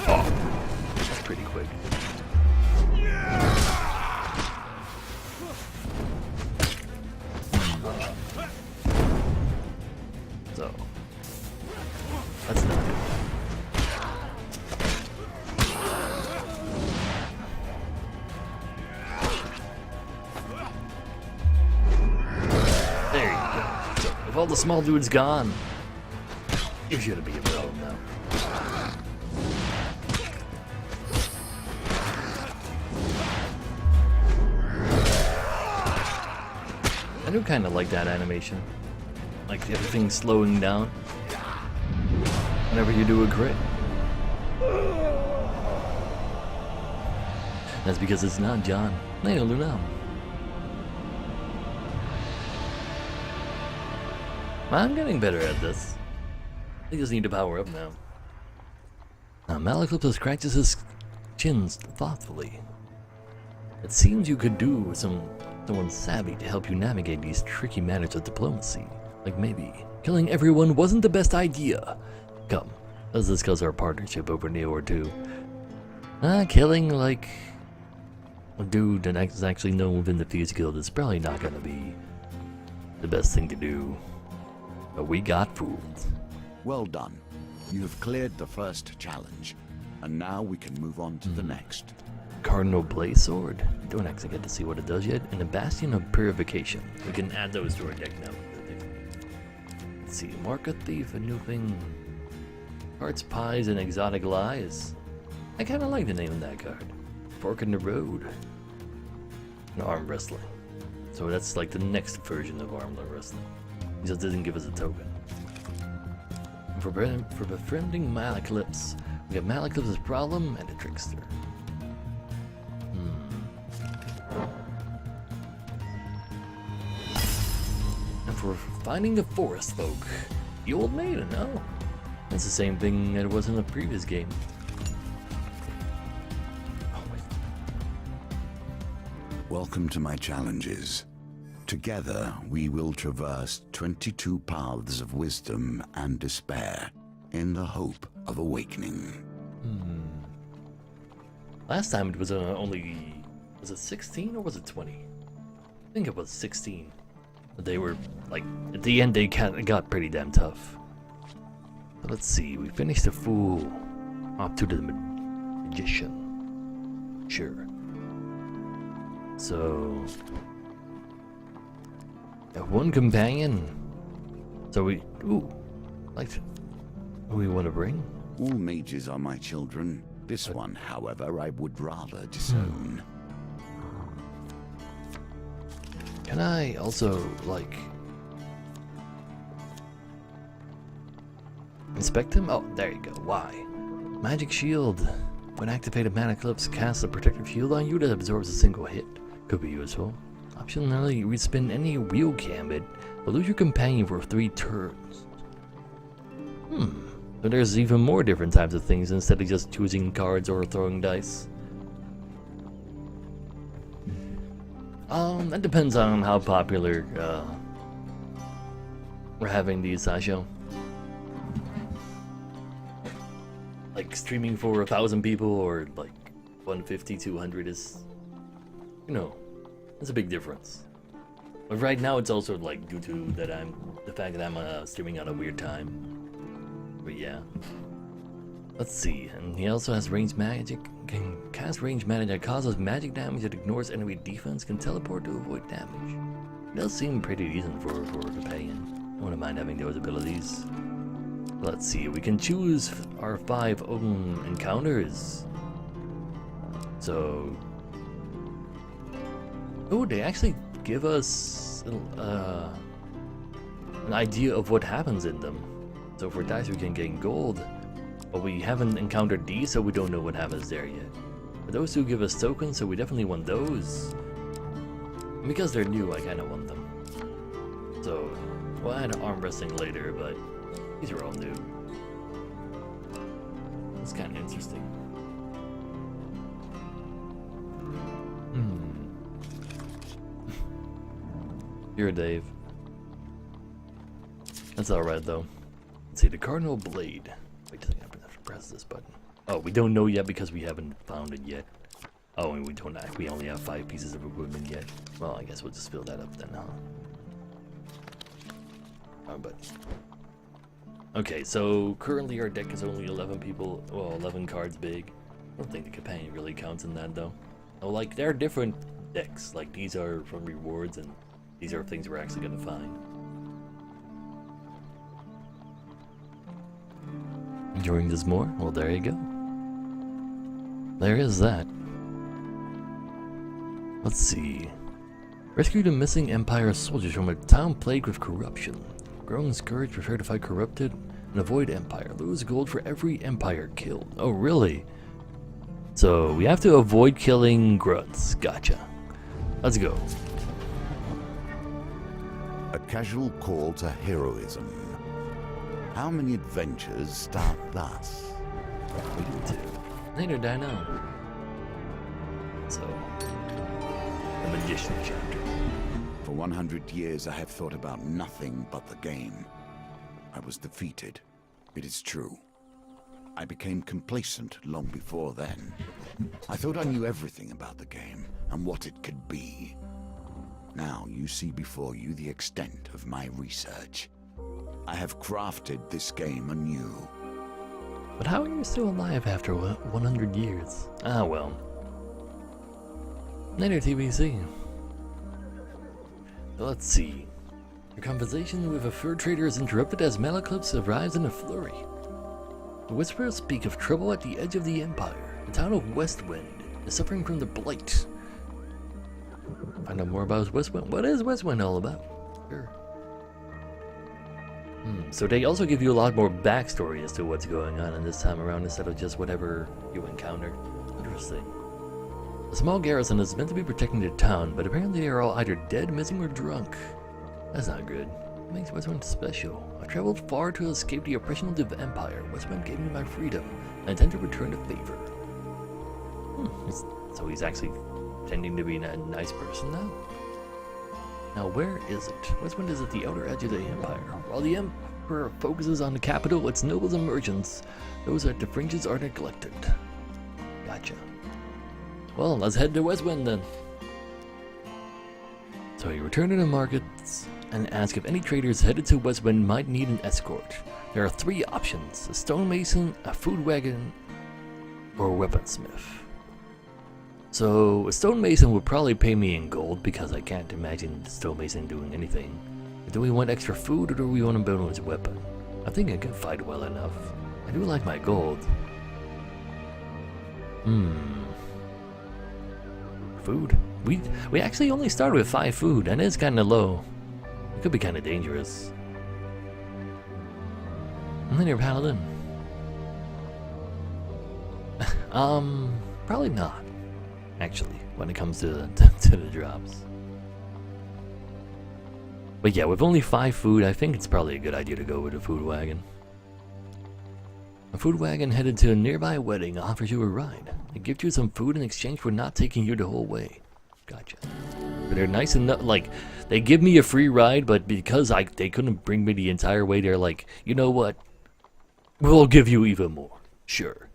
Oh, that's pretty quick. So, that's not good. There you go. So, if all the small dudes gone, you're gonna be a problem now. I do kind of like that animation. Like everything slowing down whenever you do a crit. That's because it's not John. No, Luna. I'm getting better at this. I just need to power up now. Malaclyptus scratches his chin thoughtfully. It seems you could do with someone savvy to help you navigate these tricky matters of diplomacy. Like maybe killing everyone wasn't the best idea. Come, let's discuss our partnership over Neo or two. Killing like a dude that is actually known within the Fuse Guild is probably not gonna be the best thing to do. But we got fooled. Well done. You have cleared the first challenge, and now we can move on to the next. Cardinal Blaze Sword. Don't actually get to see what it does yet. And a Bastion of Purification. We can add those to our deck now. Let's see. Market Thief, a new thing. Hearts, Pies, and Exotic Lies. I kind of like the name of that card. Fork in the Road. And Arm Wrestling. So that's like the next version of Arm Wrestling. He just didn't give us a token. For befriending Malaclyptus, we have Malaclyptus' Problem and a Trickster. And for finding the Forest Folk, the Old Maiden, no. That's the same thing that it was in the previous game. Oh, wait. Welcome to my challenges. Together, we will traverse 22 paths of wisdom and despair in the hope of awakening. Last time it was only... Was it 16 or was it 20? I think it was 16. But they were, like, at the end they got pretty damn tough. But let's see, we finished the Fool. Up to the Magician. Sure. So... Have one companion. So we... Ooh. Like... Who we want to bring? All mages are my children. This one, however, I would rather disown. Can I also, like... Inspect him? Oh, there you go. Why? Magic Shield. When activated, Malaclyptus casts a protective shield on you that absorbs a single hit. Could be useful. Optionally, we spin any wheel gambit, but lose your companion for 3 turns. But there's even more different types of things instead of just choosing cards or throwing dice. That depends on how popular we're having these, Sasho. Like streaming for 1,000 people or like 150, 200 is, you know, it's a big difference. But right now it's also like due to the fact that I'm streaming at a weird time. But yeah. Let's see, and he also has ranged magic. Can cast ranged magic that causes magic damage that ignores enemy defense, can teleport to avoid damage. It does seem pretty decent for a companion. I wouldn't mind having those abilities. Let's see, we can choose our 5 own encounters. So... Oh, they actually give us an idea of what happens in them. So for dice we can gain gold, but we haven't encountered these, so we don't know what happens there yet. But those two give us tokens, so we definitely want those. And because they're new, I kind of want them. So we'll add arm wrestling later, but these are all new. It's kind of interesting. Here, Dave. That's alright, though. Let's see, the Cardinal Blade. Wait a second, I have to press this button. Oh, we don't know yet because we haven't found it yet. Oh, and we only have 5 pieces of equipment yet. Well, I guess we'll just fill that up then, huh? Oh, but... Okay, so currently our deck is only 11 people, well, 11 cards big. I don't think the companion really counts in that, though. Oh, like, there are different decks. Like, these are from rewards, and these are things we're actually gonna find. Enjoying this more? Well, there you go. There is that. Let's see. Rescue the missing Empire soldiers from a town plagued with corruption. Growing scourge, prepare to fight corrupted and avoid Empire. Lose gold for every Empire killed. Oh, really? So, we have to avoid killing grunts. Gotcha. Let's go. A casual call to heroism. How many adventures start thus? We do too. Later, Dino. So, the Magician chapter. For 100 years I have thought about nothing but the game. I was defeated. It is true. I became complacent long before then. I thought I knew everything about the game and what it could be. Now you see before you the extent of my research. I have crafted this game anew. But how are you still alive after 100 years? Ah, well. Later, TBC. Let's see. Your conversation with a fur trader is interrupted as Malaclips arrives in a flurry. The Whisperers speak of trouble at the edge of the Empire. The town of Westwind is suffering from the Blight. Find out more about Westwind. What is Westwind all about? Sure. So they also give you a lot more backstory as to what's going on in this time around instead of just whatever you encounter. Interesting. A small garrison is meant to be protecting the town, but apparently they are all either dead, missing, or drunk. That's not good. What makes Westwind special? I traveled far to escape the oppression of the Empire. Westwind gave me my freedom. I intend to return the favor. So he's actually tending to be a nice person now? Now where is it? Westwind is at the outer edge of the Empire. While the Emperor focuses on the capital, its nobles and merchants, those at the fringes are neglected. Gotcha. Well, let's head to Westwind then. So you return to the markets and ask if any traders headed to Westwind might need an escort. There are 3 options: a stonemason, a food wagon, or a weaponsmith. So a stonemason would probably pay me in gold because I can't imagine the stonemason doing anything. But do we want extra food or do we want to build his weapon? I think I can fight well enough. I do like my gold. Food? We actually only started with 5 food, and it's kinda low. It could be kinda dangerous. And then you're paladin. Probably not. Actually, when it comes to the drops. But yeah, with only 5 food, I think it's probably a good idea to go with a food wagon. A food wagon headed to a nearby wedding offers you a ride. They give you some food in exchange for not taking you the whole way. Gotcha. But they're nice enough, like, they give me a free ride, but because they couldn't bring me the entire way, they're like, you know what? We'll give you even more. Sure.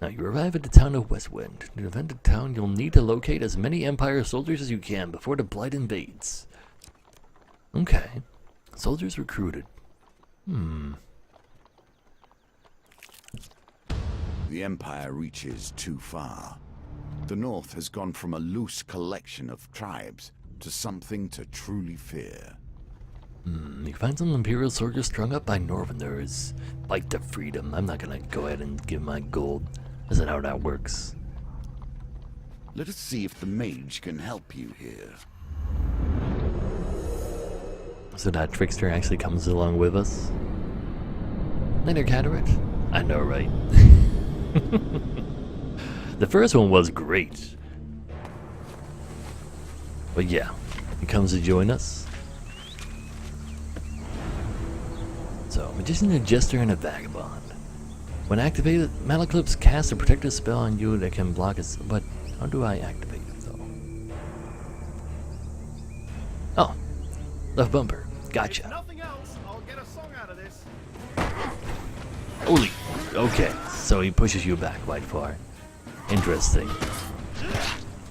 Now you arrive at the town of Westwind. To defend the town, you'll need to locate as many Empire soldiers as you can before the Blight invades. Okay. Soldiers recruited. The Empire reaches too far. The North has gone from a loose collection of tribes to something to truly fear. You find some Imperial soldiers strung up by Northerners. Fight to freedom. I'm not gonna go ahead and give my gold. Isn't how that works. Let us see if the mage can help you here. So that trickster actually comes along with us. Later, Cataract. I know, right? The first one was great. But yeah, he comes to join us. So, Magician, a Jester, and a Vagabond. When activated, Malaclips casts a protective spell on you that can block it. But how do I activate it though? Oh, left bumper. Gotcha. Nothing else. I'll get a song out of this. Holy. Okay, so he pushes you back quite far. Interesting.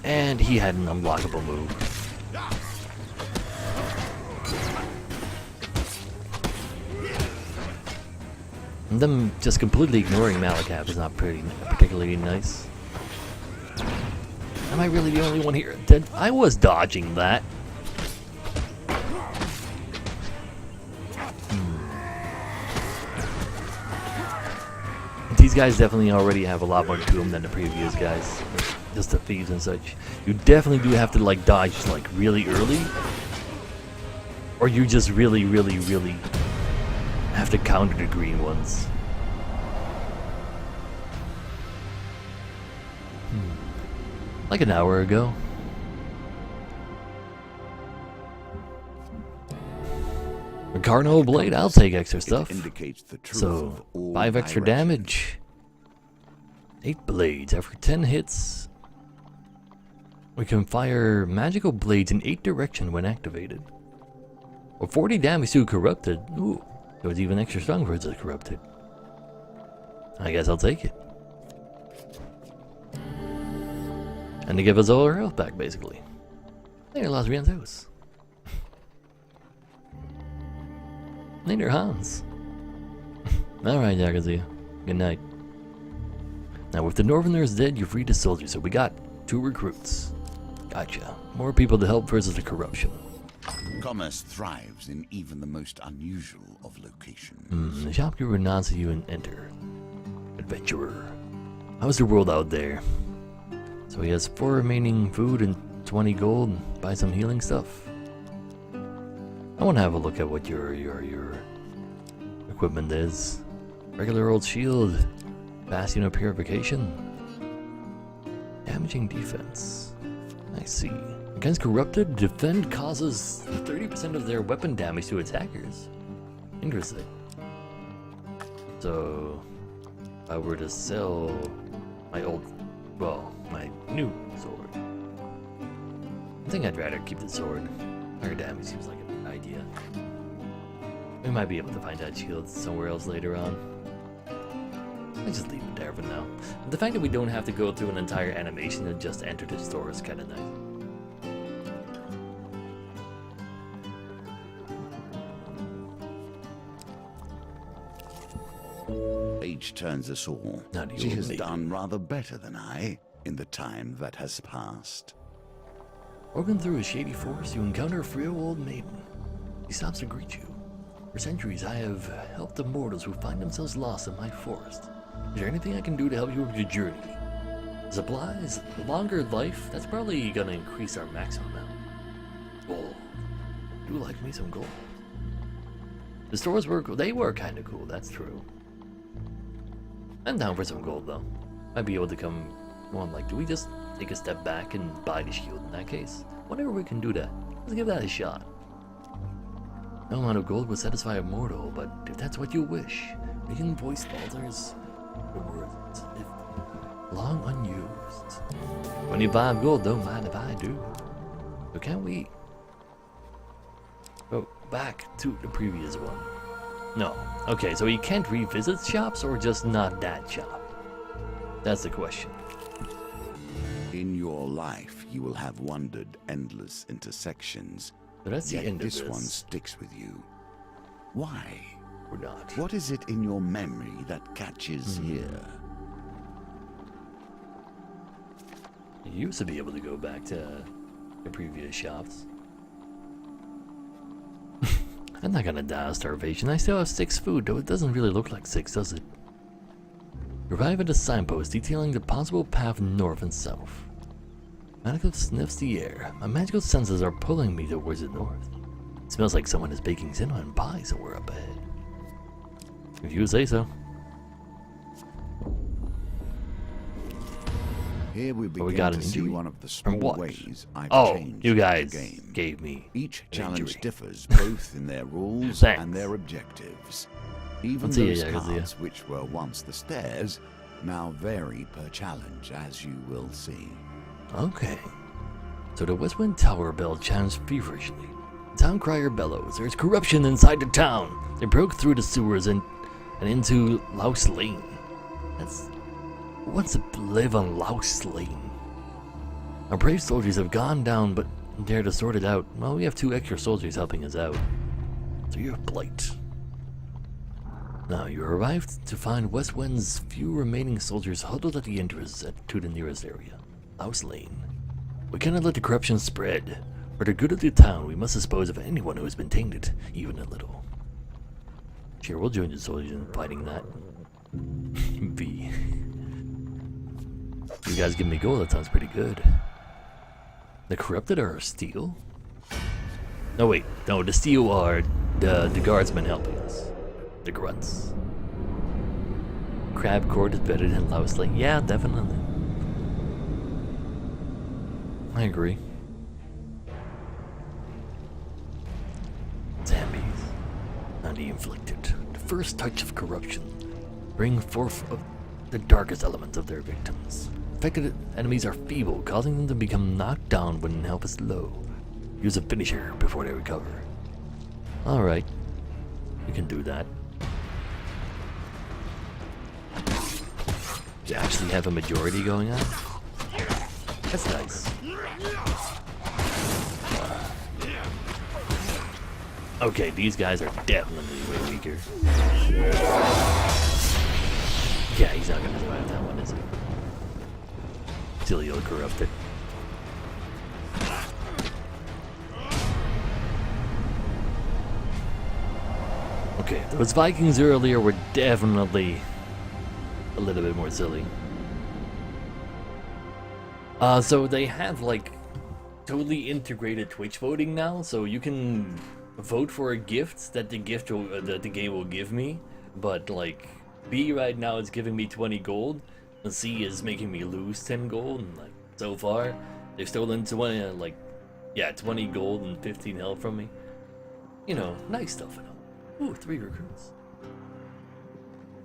And he had an unblockable move. And them just completely ignoring Malacap is not particularly nice. Am I really the only one here? I was dodging that. These guys definitely already have a lot more to them than the previous guys. Just the thieves and such. You definitely do have to like dodge like really early. Or you just really have to counter the green ones. Like an hour ago. A Cardinal Blade, I'll take extra stuff. Indicates the truth So, of all 5 extra directions. damage. 8 blades. After 10 hits, we can fire magical blades in 8 directions when activated. Or 40 damage to Corrupted. Ooh, so it's even extra strong versus Corrupted. I guess I'll take it. And they give us all our health back, basically. Later, Los Vientos. Later, Hans. Alright, Yakuza. Good night. Now, with the Northerners dead, you freed the soldiers, so we got 2 recruits. Gotcha. More people to help versus the corruption. Commerce thrives in even the most unusual of locations. The shopkeeper nods to you and enter. Adventurer. How's the world out there? So he has 4 remaining food and 20 gold. Buy some healing stuff. I want to have a look at what your equipment is. Regular old shield. Bastion of Purification. Damaging defense. I see. Against Corrupted, defend causes 30% of their weapon damage to attackers. Interesting. So, if I were to sell my old, well, my new sword, I think I'd rather keep the sword. Higher damage seems like an idea. We might be able to find that shield somewhere else later on. Let's just leave it there for now. The fact that we don't have to go through an entire animation and just enter the store is kind of nice. Age turns us all. Not the She old has lady. done rather better than I in the time that has passed. Walking through a shady forest, you encounter a frail old maiden. She stops to greet you. For centuries, I have helped the mortals who find themselves lost in my forest. Is there anything I can do to help you with your journey? Supplies, longer life, that's probably gonna increase our maximum amount. Gold. Do like me some gold. The stores were cool. They were kinda cool, that's true. I'm down for some gold though. Might be able to come on, like, do we just take a step back and buy the shield in that case? Whatever we can do that. Let's give that a shot. No amount of gold would satisfy a mortal, but if that's what you wish, we can voice Balder's words if long unused. 25 gold, don't mind if I do. So can we go back to the previous one? No. Okay, so you can't revisit shops or just not that shop? That's the question. In your life, you will have wandered endless intersections. So that's the Yet end of this this. one sticks with you. Why? Or not. What is it in your memory that catches here? You used to be able to go back to the previous shops. I'm not gonna die of starvation. I still have 6 food, though it doesn't really look like 6, does it? Arrive at a signpost detailing the possible path north and south. Magical sniffs the air. My magical senses are pulling me towards the north. It smells like someone is baking cinnamon pie somewhere up ahead. If you say so. Here we we begin got to an see injury? one of the From small what? ways I've Oh, changed you the guys game. gave me Each an challenge injury. differs both in their rules Thanks. and their objectives. Even Let's see, those yeah, I can see it. paths which were once the stairs now vary per challenge, as you will see. Okay. So the Westwind Tower bell chimes feverishly. The town crier bellows. There's corruption inside the town. They broke through the sewers and into Louse Lane. That's... Who wants to live on Louse Lane? Our brave soldiers have gone down, but dare to sort it out. Well, we have 2 extra soldiers helping us out. So you're Blight. Now, you arrived to find Westwind's few remaining soldiers huddled at the entrance to the nearest area, Louse Lane. We cannot let the corruption spread. For the good of the town, we must dispose of anyone who has been tainted, even a little. Sure, we'll join the soldiers in fighting that. V. You guys give me gold, that sounds pretty good. The corrupted are steel? No, wait. No, the steel are the guardsmen helping us. The grunts. Crab Court is better than Louse Lane. Yeah, definitely. I agree. Zombies. Not the inflicted. The first touch of corruption. Bring forth the darkest elements of their victims. Affected enemies are feeble, causing them to become knocked down when help is low. Use a finisher before they recover. Alright. You can do that. You actually have a majority going on? That's nice. Okay, these guys are definitely way weaker. Yeah, he's not gonna survive that one, is he? Silly old corrupted. Okay, those Vikings earlier were definitely a little bit more silly. So they have like totally integrated Twitch voting now, so you can vote for a gift that the game will give me, but like B right now is giving me 20 gold, and C is making me lose 10 gold, and like so far they've stolen 20 20 gold and 15 health from me. You know, nice stuff and all. Ooh, 3 recruits.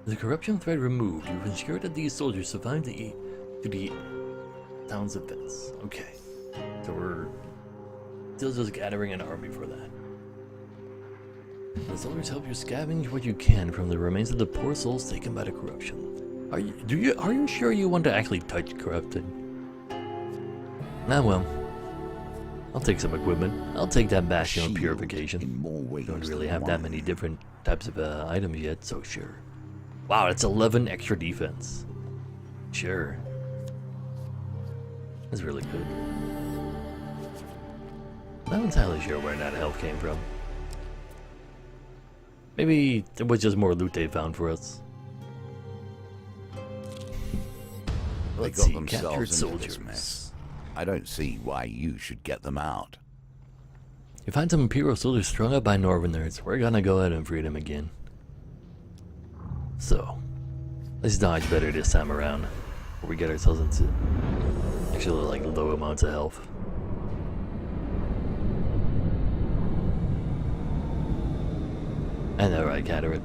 The corruption threat removed, you've ensured that these soldiers survive to the town's events. Okay, so we're still just gathering an army for that. The soldiers help you scavenge what you can from the remains of the poor souls taken by the corruption. Are you sure you want to actually touch corrupted? Ah well. I'll take some equipment. I'll take that Bastion of Purification. In more ways Don't really than have that one. many different types of items yet, so sure. Wow, that's 11 extra defense. Sure. That's really good. Not entirely sure where that health came from. Maybe it was just more loot they found for us. They Let's got see, captured themselves into this soldiers. mess. I don't see why you should get them out. You find some Imperial soldiers strung up by Northerners. We're gonna go ahead and free them again. So, let's dodge better this time around, before we get ourselves into actually like low amounts of health. I know, right, Catarit?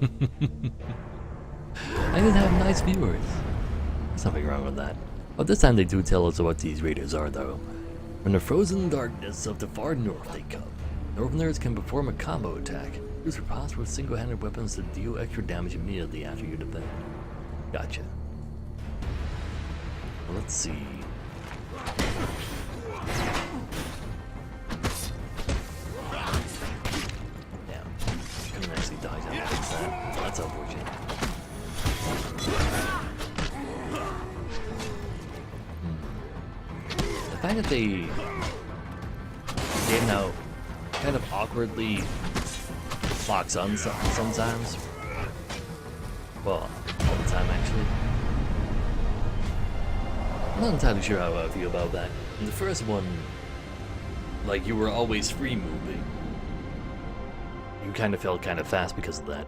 I didn't have nice viewers. There's nothing wrong with that. But this time they do tell us what these raiders are, though. From the frozen darkness of the far north they come. Northerners can perform a combo attack. Use riposte with single-handed weapons to deal extra damage immediately after you defend. Gotcha. Well, let's see. Damn. Couldn't actually dodge out against that. That's unfortunate. The fact that they now kind of awkwardly locks on sometimes. Well, all the time actually. I'm not entirely sure how I feel about that. In the first one, like you were always free moving. You kind of felt kind of fast because of that.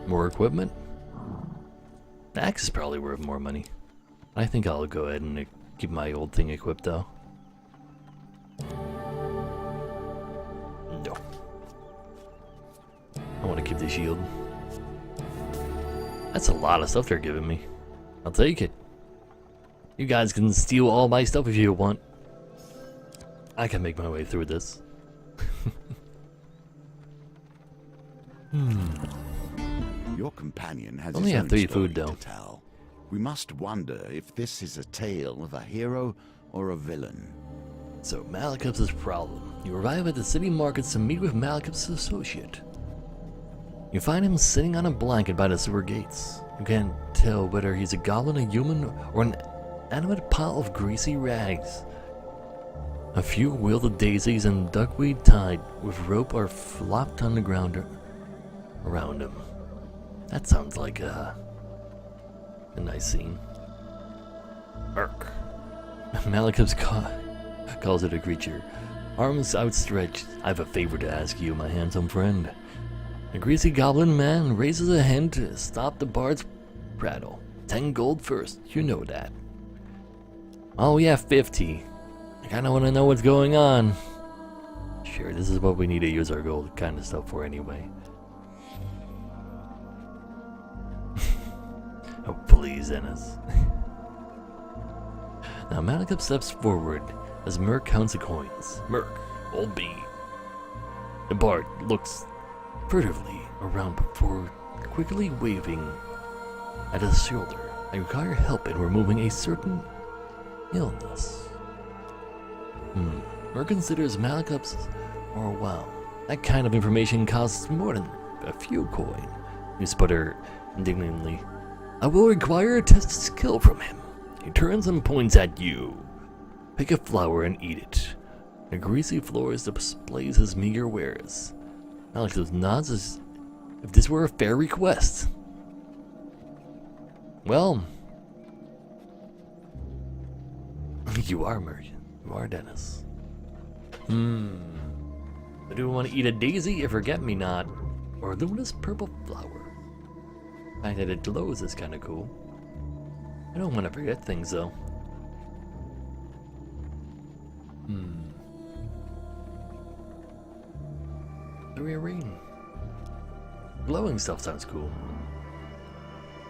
More equipment? The axe is probably worth more money. I think I'll go ahead and keep my old thing equipped though. No. Holy shield. That's a lot of stuff they're giving me. I'll take it. You guys can steal all my stuff if you want. I can make my way through this. Your companion has Only his have own 3 story food, though. to tell. We must wonder if this is a tale of a hero or a villain. So, Malekith's problem. You arrive at the city markets to meet with Malekith's associate. You find him sitting on a blanket by the sewer gates. You can't tell whether he's a goblin, a human, or an animate pile of greasy rags. A few wilted daisies and duckweed tied with rope are flopped on the ground around him. That sounds like a nice scene. Ark. Malekith's calls it a creature. Arms outstretched. I have a favor to ask you, my handsome friend. The greasy goblin man raises a hand to stop the bard's prattle. 10 gold first, you know that. Oh yeah, 50. I kinda wanna know what's going on. Sure, this is what we need to use our gold kind of stuff for anyway. Oh please, Ennis. Now Malekith steps forward as Merc counts the coins. Merc, old B. The bard looks furtively around before quickly waving at his shoulder. I require help in removing a certain illness. Merc considers Malekith's, or wow, that kind of information costs more than a few coin. You sputter indignantly. I will require a test of skill from him. He turns and points at you. Pick a flower and eat it. The greasy florist displays his meager wares. Malekith nods as if this were a fair request. Well, you are merchant. You are Dennis. Do we want to eat a daisy, a forget-me-not, or a luminous purple flower? The fact that it glows is kind of cool. I don't want to forget things though. Rain. Glowing stuff sounds cool.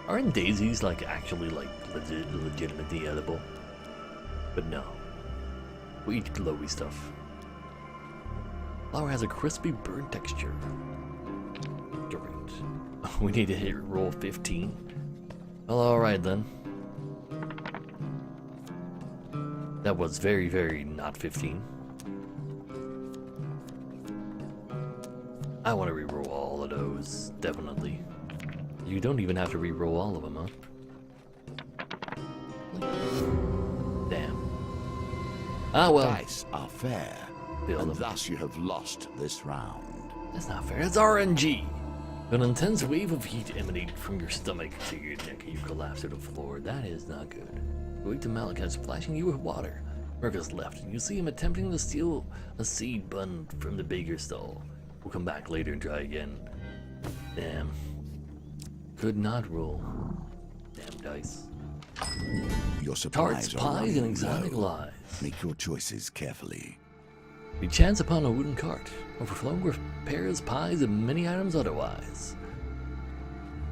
Aren't daisies like actually like legitimately edible? But no. We eat glowy stuff. Flower has a crispy burnt texture. Great. We need to hit roll 15. Well, alright then. That was very, very not 15. I want to reroll all of those, definitely. You don't even have to reroll all of them, huh? Damn. Ah well. Dice are fair, and thus you have lost this round. That's not fair. It's RNG. An intense wave of heat emanated from your stomach to your neck and you collapse to the floor. That is not good. Wait till Malekith splashing you with water. Mercus left, and you see him attempting to steal a seed bun from the baker's stall. We'll come back later and try again. Damn. Could not roll. Damn dice. Your supplies Tarts, are pies, running and exotic low. lies. Make your choices carefully. We chance upon a wooden cart, overflowing with pears, pies, and many items otherwise.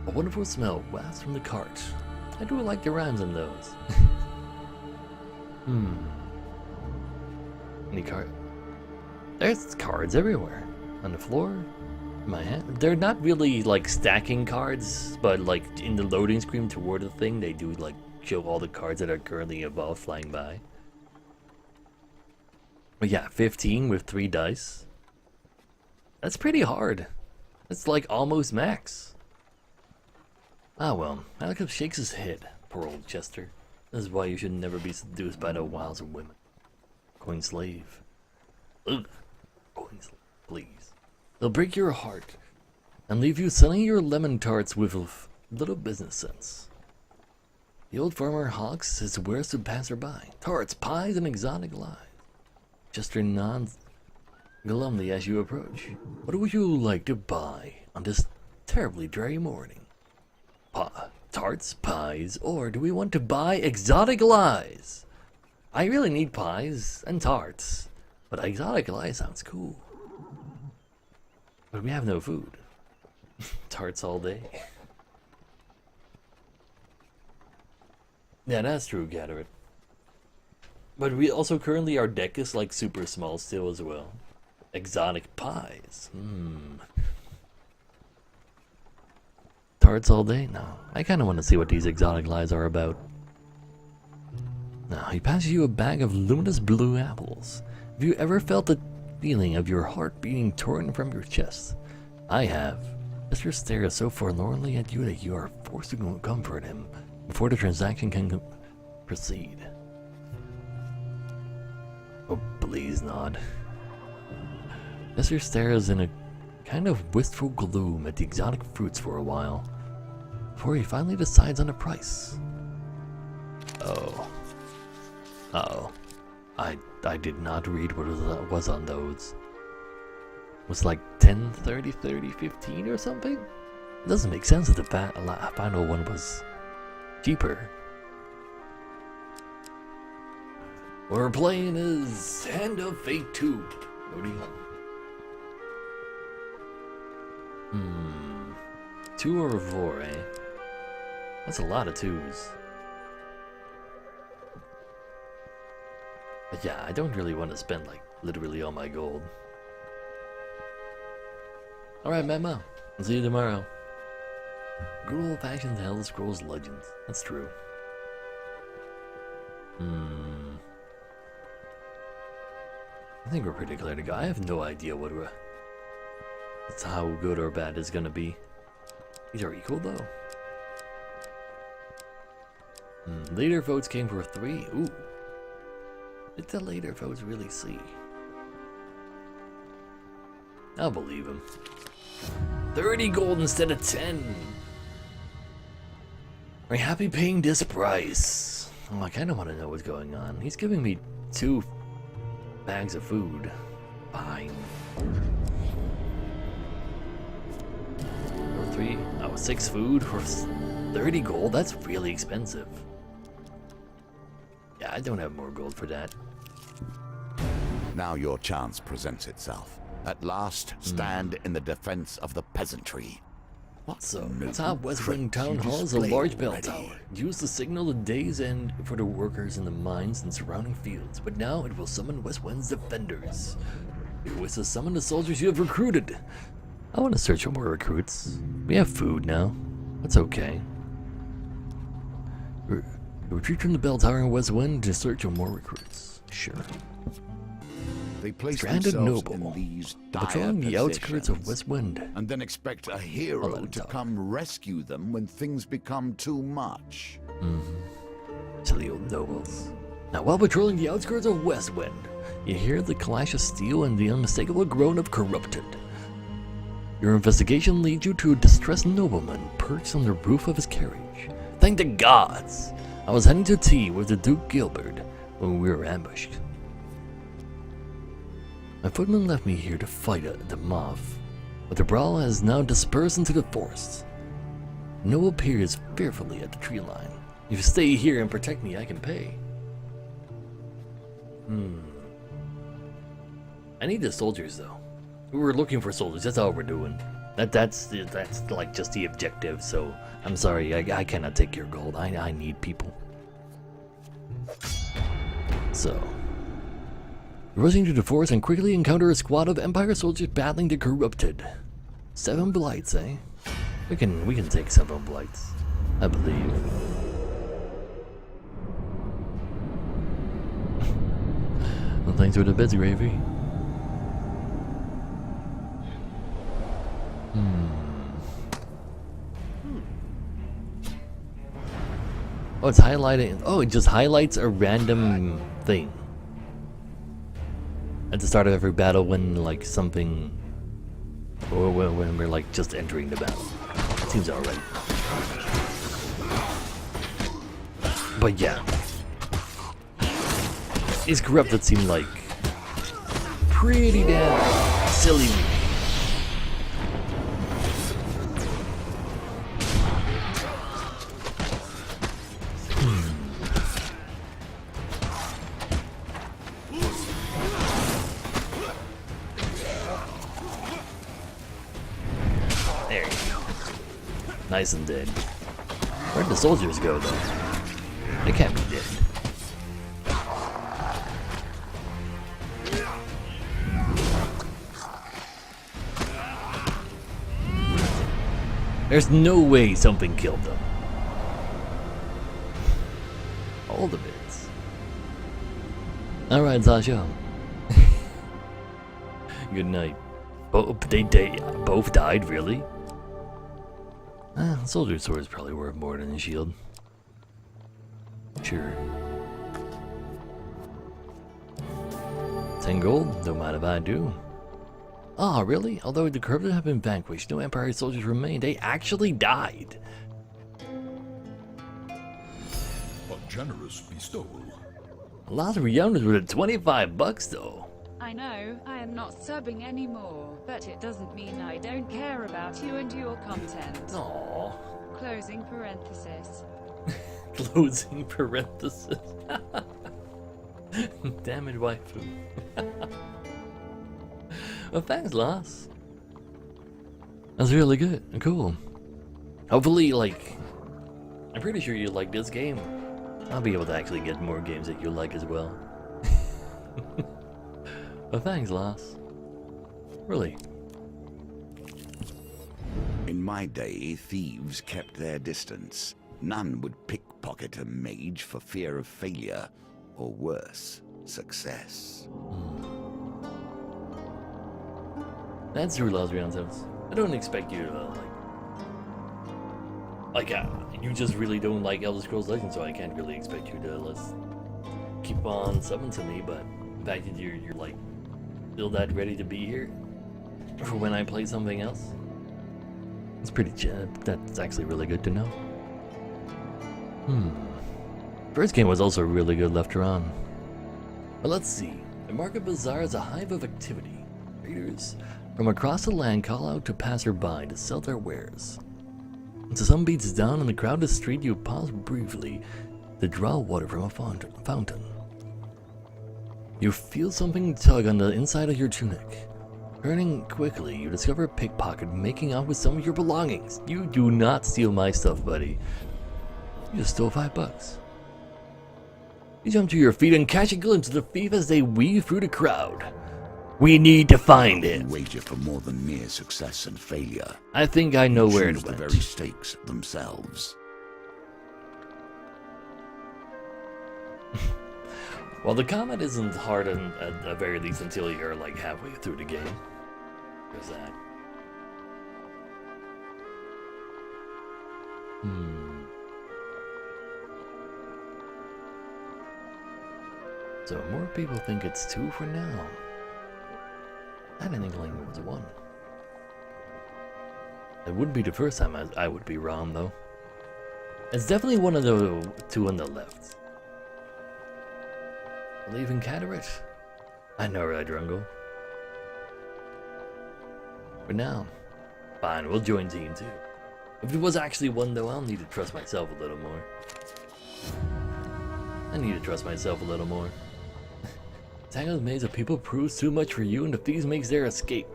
A wonderful smell wafts from the cart. I do like the rhymes in those. Any card? There's cards everywhere. On the floor, in my hand. They're not really like stacking cards, but like in the loading screen toward the thing, they do like show all the cards that are currently involved flying by. But yeah, 15 with 3 dice. That's pretty hard. It's like almost max. Ah well, Malekith shakes his head. Poor old Chester. This is why you should never be seduced by the wiles of women. Coin slave. Ugh. Coin slave, please. They'll break your heart and leave you selling your lemon tarts with little business sense. The old farmer hawks his wares to passerby. Tarts, pies, and exotic lies. Chester nods glumly as you approach. What would you like to buy on this terribly dreary morning? Tarts, pies, or do we want to buy exotic lies? I really need pies and tarts, but exotic lies sounds cool. But we have no food. Tarts all day. Yeah, that's true, Gatorade. But we also currently, our deck is like super small still as well. Exotic pies. Tarts all day? No. I kind of want to see what these exotic lies are about. Now, he passes you a bag of luminous blue apples. Have you ever felt the feeling of your heart being torn from your chest? I have. Mr. stares so forlornly at you that you are forced to comfort him before the transaction can proceed. Oh, please, nod. Mr. stares in a kind of wistful gloom at the exotic fruits for a while, before he finally decides on a price. Oh. Uh-oh. I did not read what was on those. It was like 10, 30, 30, 15 or something? It doesn't make sense that the final one was cheaper. What we're playing is Hand of Fate 2. Loading. 2 or 4, eh? That's a lot of 2s. But yeah, I don't really want to spend like literally all my gold. Alright, Memo. I'll see you tomorrow. Good old-fashioned Elder Scrolls Legends. That's true. I think we're pretty clear to go. I have no idea what that's how good or bad it's gonna be. These are equal though. Later votes came for 3. Ooh. Did the later votes really see? I'll believe him. 30 gold instead of 10. Are you happy paying this price? Oh, I kind of want to know what's going on. He's giving me 2 bags of food. Fine. 3. Oh, 6 food for 30 gold? That's really expensive. Yeah, I don't have more gold for that. Now your chance presents itself. At last, stand in the defense of the peasantry. What So, noble top West Wing trait Town you Hall is a display large bell already. tower. Use the signal the day's end for the workers in the mines and surrounding fields, but now it will summon West Wind's defenders. It was to summon the soldiers you have recruited. I want to search for more recruits. We have food now. That's okay. Retreat from the bell tower in West Wind to search for more recruits. Sure. They place Stranded themselves noble. in these dire Patrolling the outskirts of positions, West Wind. and then expect a I'll hero let him to talk. come rescue them when things become too much. Silly old nobles. Now, while patrolling the outskirts of West Wind, you hear the clash of steel and the unmistakable groan of corrupted. Your investigation leads you to a distressed nobleman perched on the roof of his carriage. Thank the gods! I was heading to tea with the Duke Gilbert when we were ambushed. My footman left me here to fight the mob, but the brawl has now dispersed into the forest. The noble peers fearfully at the tree line. If you stay here and protect me, I can pay. I need the soldiers though. We're looking for soldiers, that's all we're doing. That's like just the objective, so I'm sorry, I cannot take your gold. I need people. So, rushing to the forest and quickly encounter a squad of Empire soldiers battling the corrupted. 7 blights, eh? We can take 7 blights, I believe. Well, thanks for the bits, Gravy. Oh, it's highlighting. Oh, it just highlights a random thing at the start of every battle when like something, or when we're like just entering the battle. Seems alright. But yeah, these corrupted seem like pretty damn silly. There you go. Nice and dead. Where'd the soldiers go, though? They can't be dead. There's no way something killed them. All the bits. Alright, Sasha. Good night. They both died, really? Soldier sword is probably worth more than a shield. Sure. 10 gold? Don't mind if I do. Ah, really? Although the corrupted have been vanquished, no Empire soldiers remain. They actually died. A generous bestowal. A lot of reunions were at 25 bucks, though. I know, I am not subbing anymore, but it doesn't mean I don't care about you and your content. Aww. Closing parenthesis. Closing parenthesis. Damn it, waifu. Well, thanks, Loss. That's really good. Cool. Hopefully, like, I'm pretty sure you like this game. I'll be able to actually get more games that you like as well. Well, thanks, Loss. Really. In my day, thieves kept their distance. None would pickpocket a mage for fear of failure, or worse, success. That's true, Lasrian Sense. I don't expect you to, you just really don't like Elder Scrolls Legends, so I can't really expect you to, keep on subbing to me, but the fact that you're like, still that ready to be here for when I play something else, it's pretty that's actually really good to know. First game was also really good left on. But let's see. The Market Bazaar is a hive of activity. Traders from across the land call out to passerby to sell their wares. As the sun beats down on the crowded street, you pause briefly to draw water from a fountain. You feel something tug on the inside of your tunic. Turning quickly, you discover a pickpocket making out with some of your belongings. You do not steal my stuff, buddy. You just stole $5. You jump to your feet and catch a glimpse of the thief as they weave through the crowd. We need to find it. Wager for more than mere success and failure. I think I know where it Choose went. the very stakes themselves. Well, the combat isn't hard at the very least until you're like halfway through the game. There's that. So more people think it's 2 for now. I had an inkling it was 1. It wouldn't be the first time I would be wrong, though. It's definitely one of the 2 on the left. Leaving Cataract? I know, right, Drungle? But now, fine, we'll join team 2. If it was actually 1, though, I'll need to trust myself a little more. I need to trust myself a little more. Tangled maze of people proves too much for you, and the thieves makes their escape.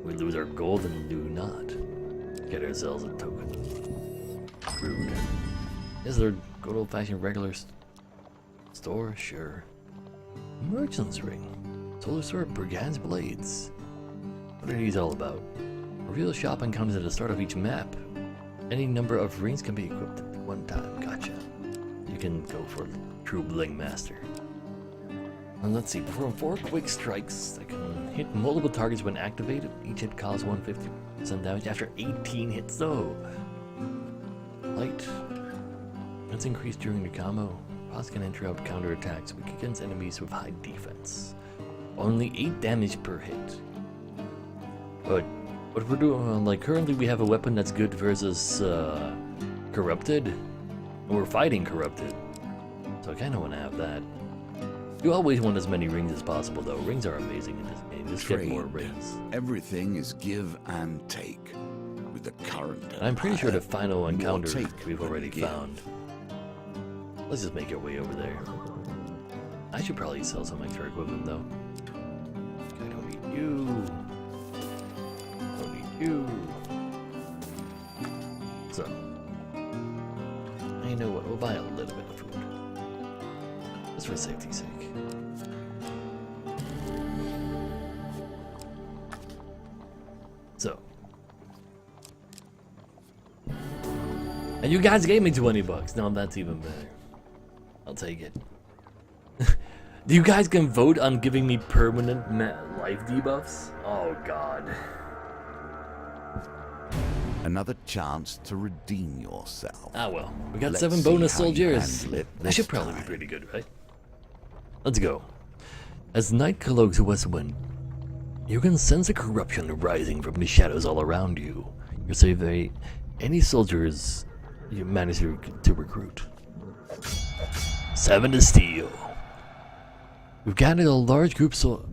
We lose our gold and do not get ourselves a token. Rude. Is there a good old-fashioned regular store? Sure. Merchant's ring. Solar sword, brigand's blades. What are these all about? Reveal shop encounters at the start of each map. Any number of rings can be equipped at one time. Gotcha. You can go for true bling master. And let's see, perform 4 quick strikes that can hit multiple targets when activated. Each hit causes 150% damage after 18 hits though. Light. Let's increase during the combo. Boss can interrupt counterattacks weak against enemies with high defense. Only 8 damage per hit. But what we're doing, like currently we have a weapon that's good versus corrupted. And we're fighting corrupted. So I kinda wanna have that. You always want as many rings as possible, though. Rings are amazing in this game. Just get more rings. Everything is give and take. With the current I'm pretty sure the empire, final more encounter take we've than already give. found. Let's just make our way over there. I should probably sell some extra equipment, though. I don't need you. Don't need you. So, you know what? We'll buy a little bit of food. Just for safety's sake. So. And you guys gave me 20 bucks. No, that's even better. I'll take it. Do you guys can vote on giving me permanent life debuffs? Oh god. Another chance to redeem yourself. Ah well, we got Let's 7 see bonus how you soldiers. handle it That this should probably be time. pretty good, right? Let's go. As night cloaks westwind, you can sense the corruption rising from the shadows all around you. You survey any soldiers you manage to recruit. 7 to steal. We've gathered a large group of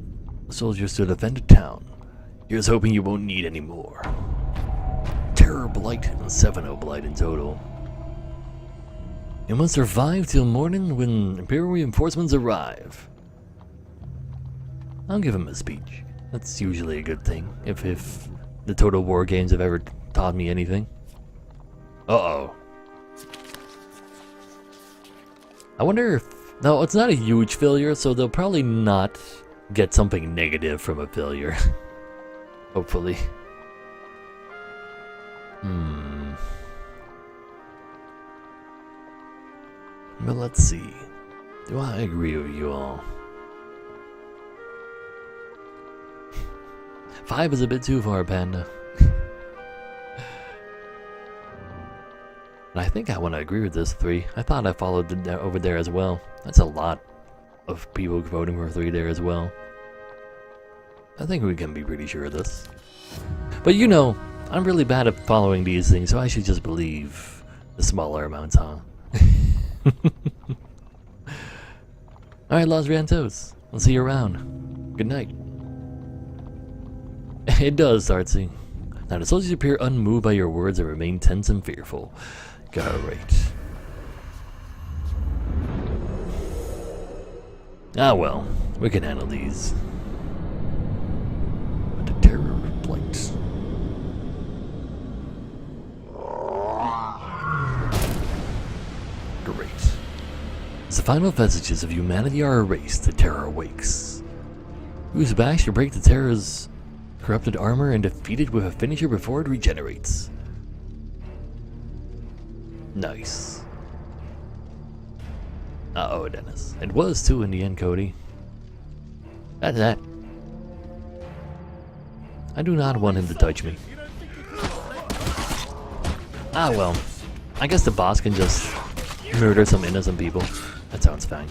soldiers to defend the town. Here's hoping you won't need any more. Terror Blight and 7-0 Blight in total. You must survive till morning when Imperial reinforcements arrive. I'll give him a speech. That's usually a good thing, if the Total War games have ever taught me anything. Uh-oh. I wonder if... No, it's not a huge failure, so they'll probably not get something negative from a failure. Hopefully. But let's see. Do I agree with you all? 5 is a bit too far, Panda. And I think I want to agree with this 3. I thought I followed over there as well. That's a lot of people voting for 3 there as well. I think we can be pretty sure of this. But you know, I'm really bad at following these things, so I should just believe the smaller amounts, huh? Alright, Los Rantos. I'll see you around. Good night. It does, Artsy. Now the soldiers appear unmoved by your words and remain tense and fearful. Great. Ah well, we can handle these. But the terror blight. Great. As the final vestiges of humanity are erased, the terror awakes. Who's back should break the terror's corrupted armor and defeat it with a finisher before it regenerates. Nice. Uh-oh, Dennis. It was 2 in the end, Cody. That's that. I do not want him to touch me. Ah, well. I guess the boss can just murder some innocent people. That sounds fine.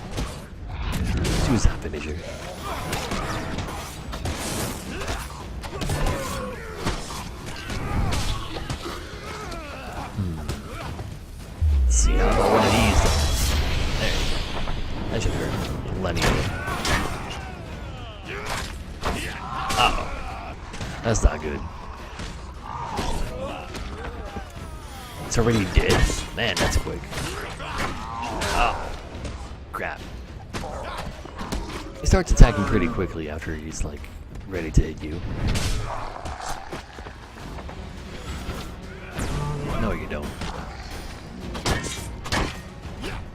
Choose that finisher. Let's see, how about one of these? There. That should hurt plenty of them. Uh-oh. That's not good. It's already dead? Man, that's quick. Oh. Crap. He starts attacking pretty quickly after he's, like, ready to hit you. No, you don't.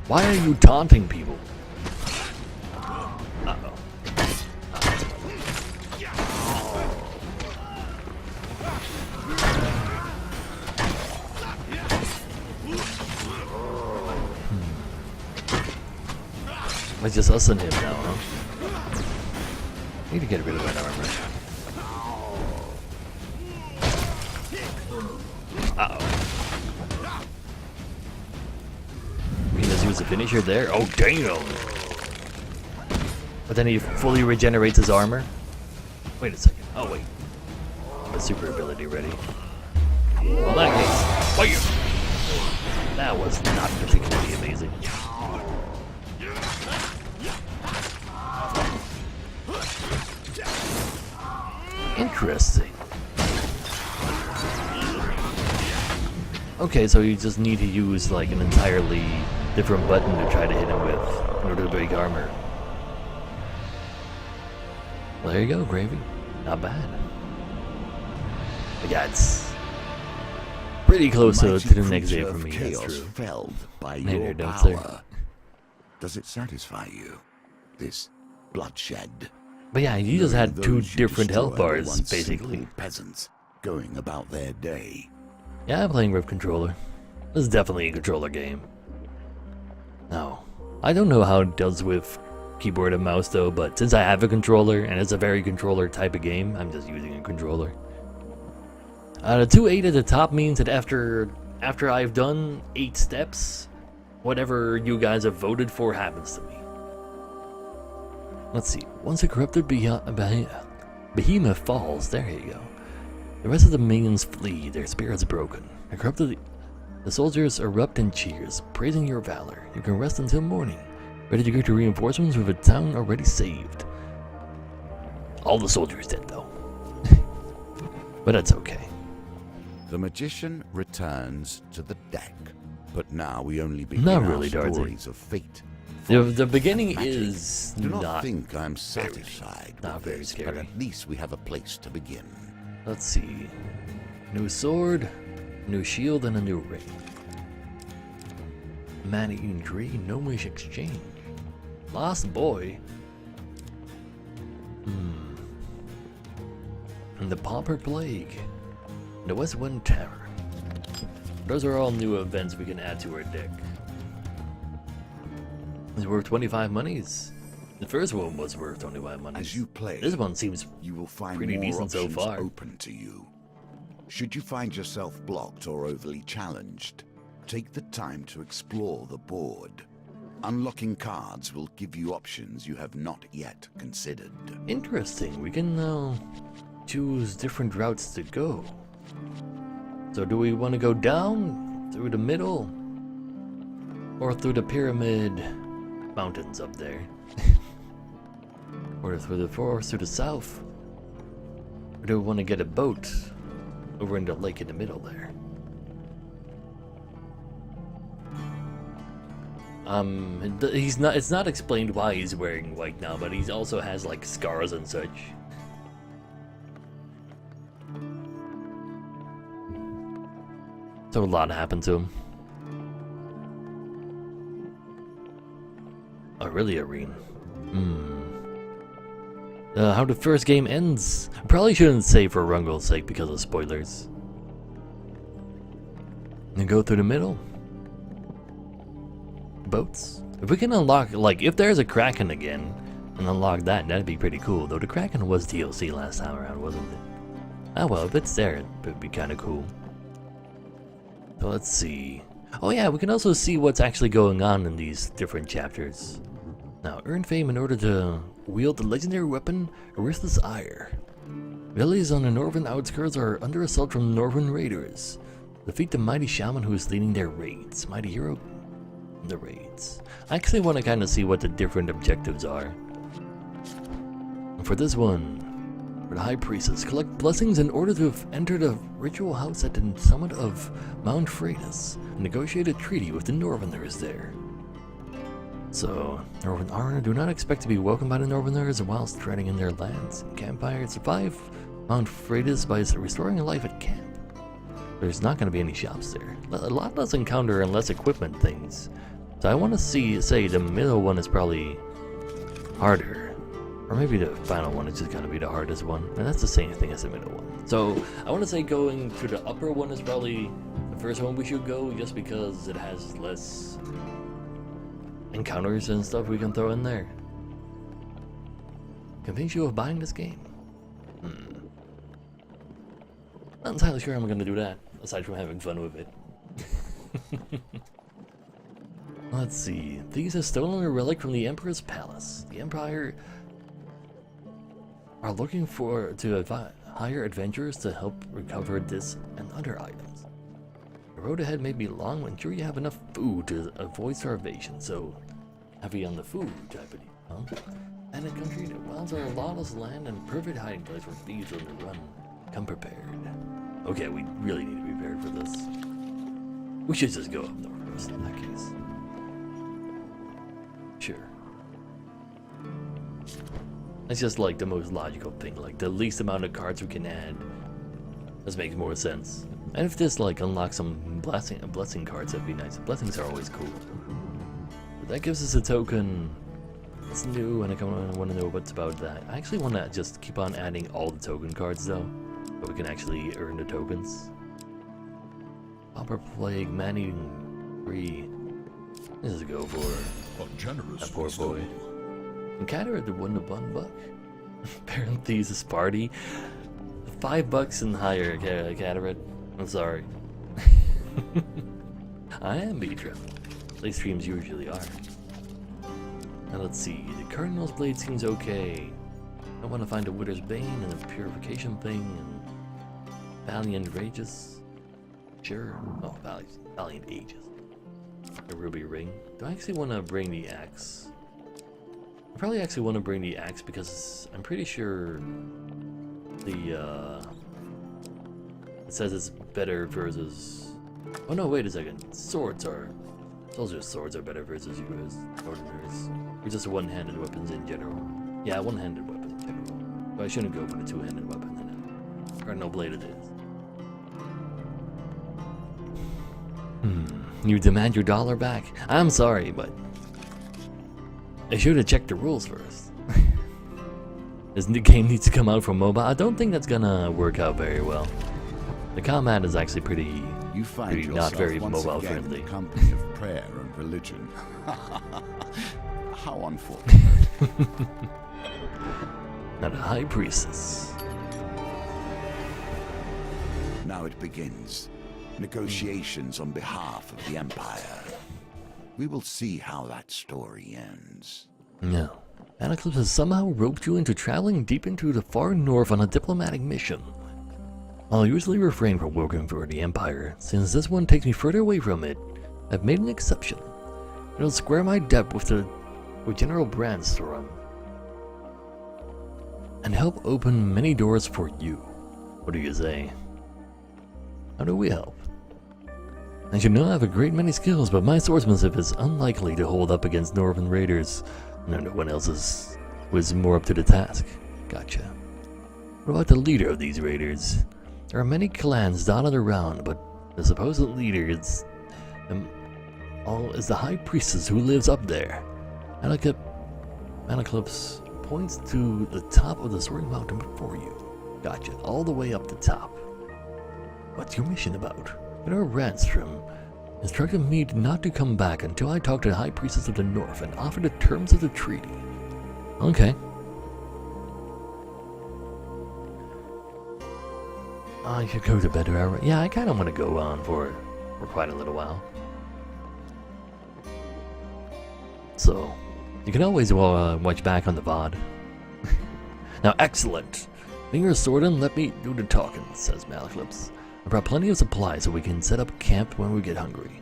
Why are you taunting people? Uh-oh. It's just us and him now, huh? Need to get rid of that armor. Uh-oh. We can just use the finisher there? Oh, damn! But then he fully regenerates his armor? Wait a second. Oh, wait. The super ability ready. Well, in that case, fire! That was not particularly amazing. Interesting. Okay, so you just need to use like an entirely different button to try to hit him with in order to break armor. Well, there you go, Gravy. Not bad. But yeah, Pretty close to Mighty the next day creature for of me, that's chaos true. felled by Made your it, don't say. power. Does it satisfy you? This bloodshed? But yeah, you just Knowing had two those you different health destroyed were bars, once basically. simple peasants going about their day. Yeah, I'm playing with controller. This is definitely a controller game. Now, I don't know how it does with keyboard and mouse though, but since I have a controller and it's a very controller type of game, I'm just using a controller. The 2-8 at the top means that after I've done 8 steps, whatever you guys have voted for happens to me. Let's see. Once a corrupted behemoth falls, there you go. The rest of the minions flee, their spirits broken. The soldiers erupt in cheers, praising your valor. You can rest until morning, ready to go to reinforcements with a town already saved. All the soldiers dead though. But that's okay. The magician returns to the deck, but now we only begin Not our really, Dorothy. stories of fate. The beginning Magic. is Do not not. think I'm satisfied not with very this, scary. but at least we have a place to begin. Let's see. New sword, new shield, and a new ring. Man-eating tree, gnomish exchange. Lost boy. And the pauper plague. The West Wind Terror. Those are all new events we can add to our deck. It's worth 25 monies. The first one was worth 25 monies. As you play, This one seems you will find pretty more decent so options far. open to you. Should you find yourself blocked or overly challenged, take the time to explore the board. Unlocking cards will give you options you have not yet considered. interesting. We can now choose different routes to go. So do we want to go down, through the middle, or through the pyramid mountains up there? Or through the forest to the south? Or do we want to get a boat over in the lake in the middle there? It's not explained why he's wearing white now, but he also has like scars and such. So a lot happened to him. Aureliarine. How the first game ends. I probably shouldn't say for Rungle's sake because of spoilers. And go through the middle. Boats. If we can unlock, like, if there's a Kraken again and unlock that, that'd be pretty cool. Though the Kraken was DLC last time around, wasn't it? Ah well, if it's there, it'd be kind of cool. So let's see. Oh yeah, we can also see what's actually going on in these different chapters. Now, earn fame in order to wield the legendary weapon, Aristus Ire. Villages on the northern outskirts are under assault from northern raiders. Defeat the mighty shaman who is leading their raids. Mighty hero in the raids. I actually want to kind of see what the different objectives are. And for this one, for the High Priestess, collect blessings in order to enter the ritual house at the summit of Mount Freitas and negotiate a treaty with the Northerners there. So, Northern Arna do not expect to be welcomed by the Northerners whilst treading in their lands. Campfire survive Mount Freitas by restoring life at camp. There's not going to be any shops there. A lot less encounter and less equipment things. So I want to say the middle one is probably harder. Or maybe the final one is just going to be the hardest one. And that's the same thing as the middle one. So I want to say going to the upper one is probably the first one we should go, just because it has less encounters and stuff we can throw in there. Convince you of buying this game? Not entirely sure I'm going to do that, aside from having fun with it. Let's see. Thieves have stolen a relic from the Emperor's palace. The Empire are looking to hire adventurers to help recover this and other items. The road ahead may be long, but ensure you have enough food to avoid starvation, so heavy on the food type of deal. And a country that wilds are a lawless land and perfect hiding place for thieves on the run. Come prepared. Okay, we really need to be prepared for this. We should just go up north first in that case. Sure. That's just like the most logical thing, like the least amount of cards we can add. This makes more sense. And if this like unlocks some blessing cards, that'd be nice. Blessings are always cool. But that gives us a token. It's new, and I kind of want to know what's about that. I actually want to just keep on adding all the token cards though, so we can actually earn the tokens. Pauper Plague, Man-Eating 3. This is a go for A generous that poor bestowal. boy. And Cataract won the $1. Parenthesis party. $5 and higher, Cataract. I'm sorry. I am Beatra. Play streams usually are. Now let's see. The Cardinal's Blade seems okay. I want to find a Wither's Bane and a Purification thing and Valiant Rages. Sure. Oh, Valiant Ages. A Ruby Ring. Do I actually want to bring the axe? I probably actually want to bring the axe because I'm pretty sure the it says it's better versus. Oh no! Wait a second. Soldier swords are better versus you as ordinaries. Or just one-handed weapons in general. Yeah, one-handed weapons in general. But I shouldn't go for the two-handed weapon then. Cardinal Blade it is. You demand your $1 back. I'm sorry, but I should have checked the rules first. This new game needs to come out for mobile. I don't think that's gonna work out very well. The combat is actually pretty You find Pretty not yourself very once mobile again friendly. in the company of prayer and religion. How unfortunate. not a high priestess. Now it begins. Negotiations on behalf of the Empire. We will see how that story ends. No. Anaclypse has somehow roped you into traveling deep into the far north on a diplomatic mission. I'll usually refrain from working for the Empire, since this one takes me further away from it. I've made an exception. It'll square my debt with General Brandstorm, and help open many doors for you. What do you say? How do we help? As you know, I have a great many skills, but my swordsmanship is unlikely to hold up against Northern raiders. No one else was more up to the task. Gotcha. What about the leader of these raiders? There are many clans dotted around, but the supposed leader is the High Priestess who lives up there. Anaclypse points to the top of the Soaring Mountain before you. Gotcha, all the way up the top. What's your mission about? General Ranstrom instructed me not to come back until I talk to the High Priestess of the North and offer the terms of the treaty. Okay. I should go to bed hour. Yeah, I kind of want to go on for quite a little while. So, you can always watch back on the VOD. Now, excellent. Bring your sword and let me do the talking, says Malaclypse. I brought plenty of supplies so we can set up camp when we get hungry.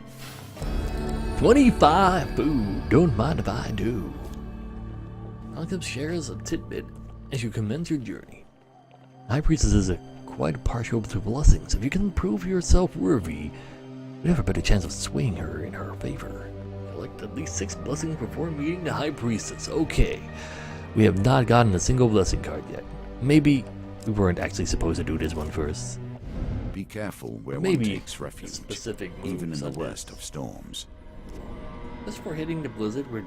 25 food. Don't mind if I do. Malaclypse shares a tidbit as you commence your journey. High Priestess is quite partial to blessings. If you can prove yourself worthy, you have a better chance of swaying her in her favor. Collect at least 6 blessings before meeting the High Priestess. Okay. We have not gotten a single blessing card yet. Maybe we weren't actually supposed to do this one first. Be careful where Maybe one takes refuge, specific even in moves the on worst this. of storms. Just for hitting the blizzard, we're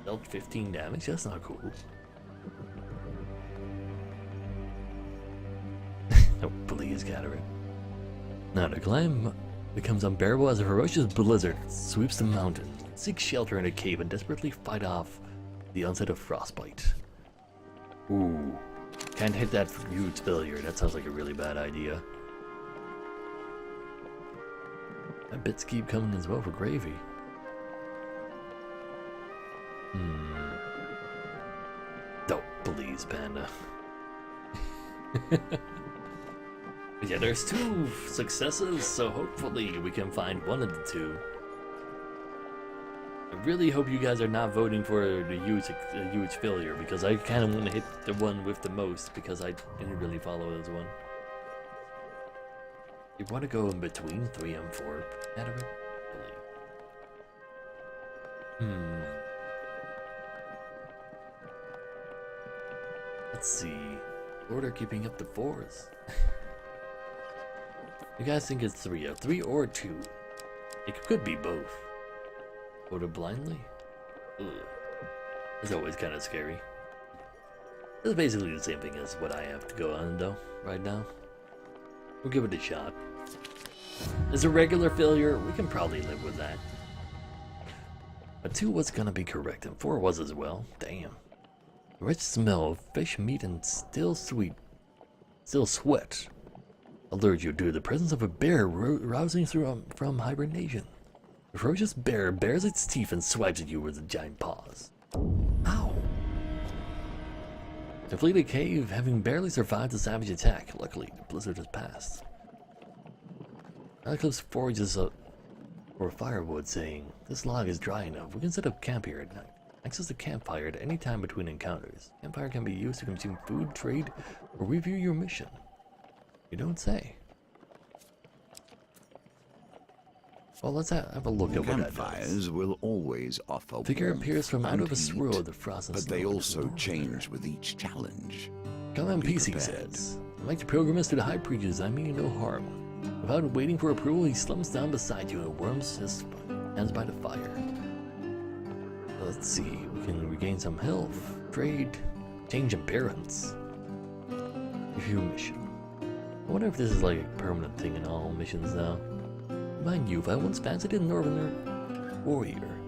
dealt 15 damage. That's not cool. Oh, please, Cataract. Now the climb becomes unbearable as a ferocious blizzard sweeps the mountain. Seek shelter in a cave and desperately fight off the onset of frostbite. Ooh. Can't hit that huge failure. That sounds like a really bad idea. And bits keep coming as well for gravy. Oh, please, Panda. Yeah, there's 2 successes, so hopefully we can find one of the 2. I really hope you guys are not voting for the huge failure, because I kind of want to hit the one with the most, because I didn't really follow this one. You want to go in between 3 and 4, Adam? Let's see. Lord are keeping up the 4s. You guys think it's 3? 3 or 2? It could be both. Voted blindly? Ugh. It's always kind of scary. It's basically the same thing as what I have to go on though, right now. We'll give it a shot. As a regular failure, we can probably live with that. But 2 was gonna be correct, and 4 was as well. Damn. The rich smell of fish, meat, and still sweat alert you to the presence of a bear rousing from hibernation. The ferocious bear bares its teeth and swipes at you with its giant paws. Ow! To flee the cave, having barely survived the savage attack, luckily the blizzard has passed. Eclipse forages up for firewood, saying, "This log is dry enough. We can set up camp here at night. Access the campfire at any time between encounters. Campfire can be used to consume food, trade, or review your mission." You don't say. Well, let's have a look at what that does. Campfires will always offer Figure warmth appears from out of a and swirl heat, of the frost and but snow. they also change with each challenge. Come on, Be PC prepared. says. Like the pilgrimage to the high preachers, I mean no harm. Without waiting for approval, he slumps down beside you and warms his hands by the fire. Let's see, we can regain some health, trade, change appearance. Review mission. I wonder if this is like a permanent thing in all missions now. Mind you, if I once fancied a northerner warrior.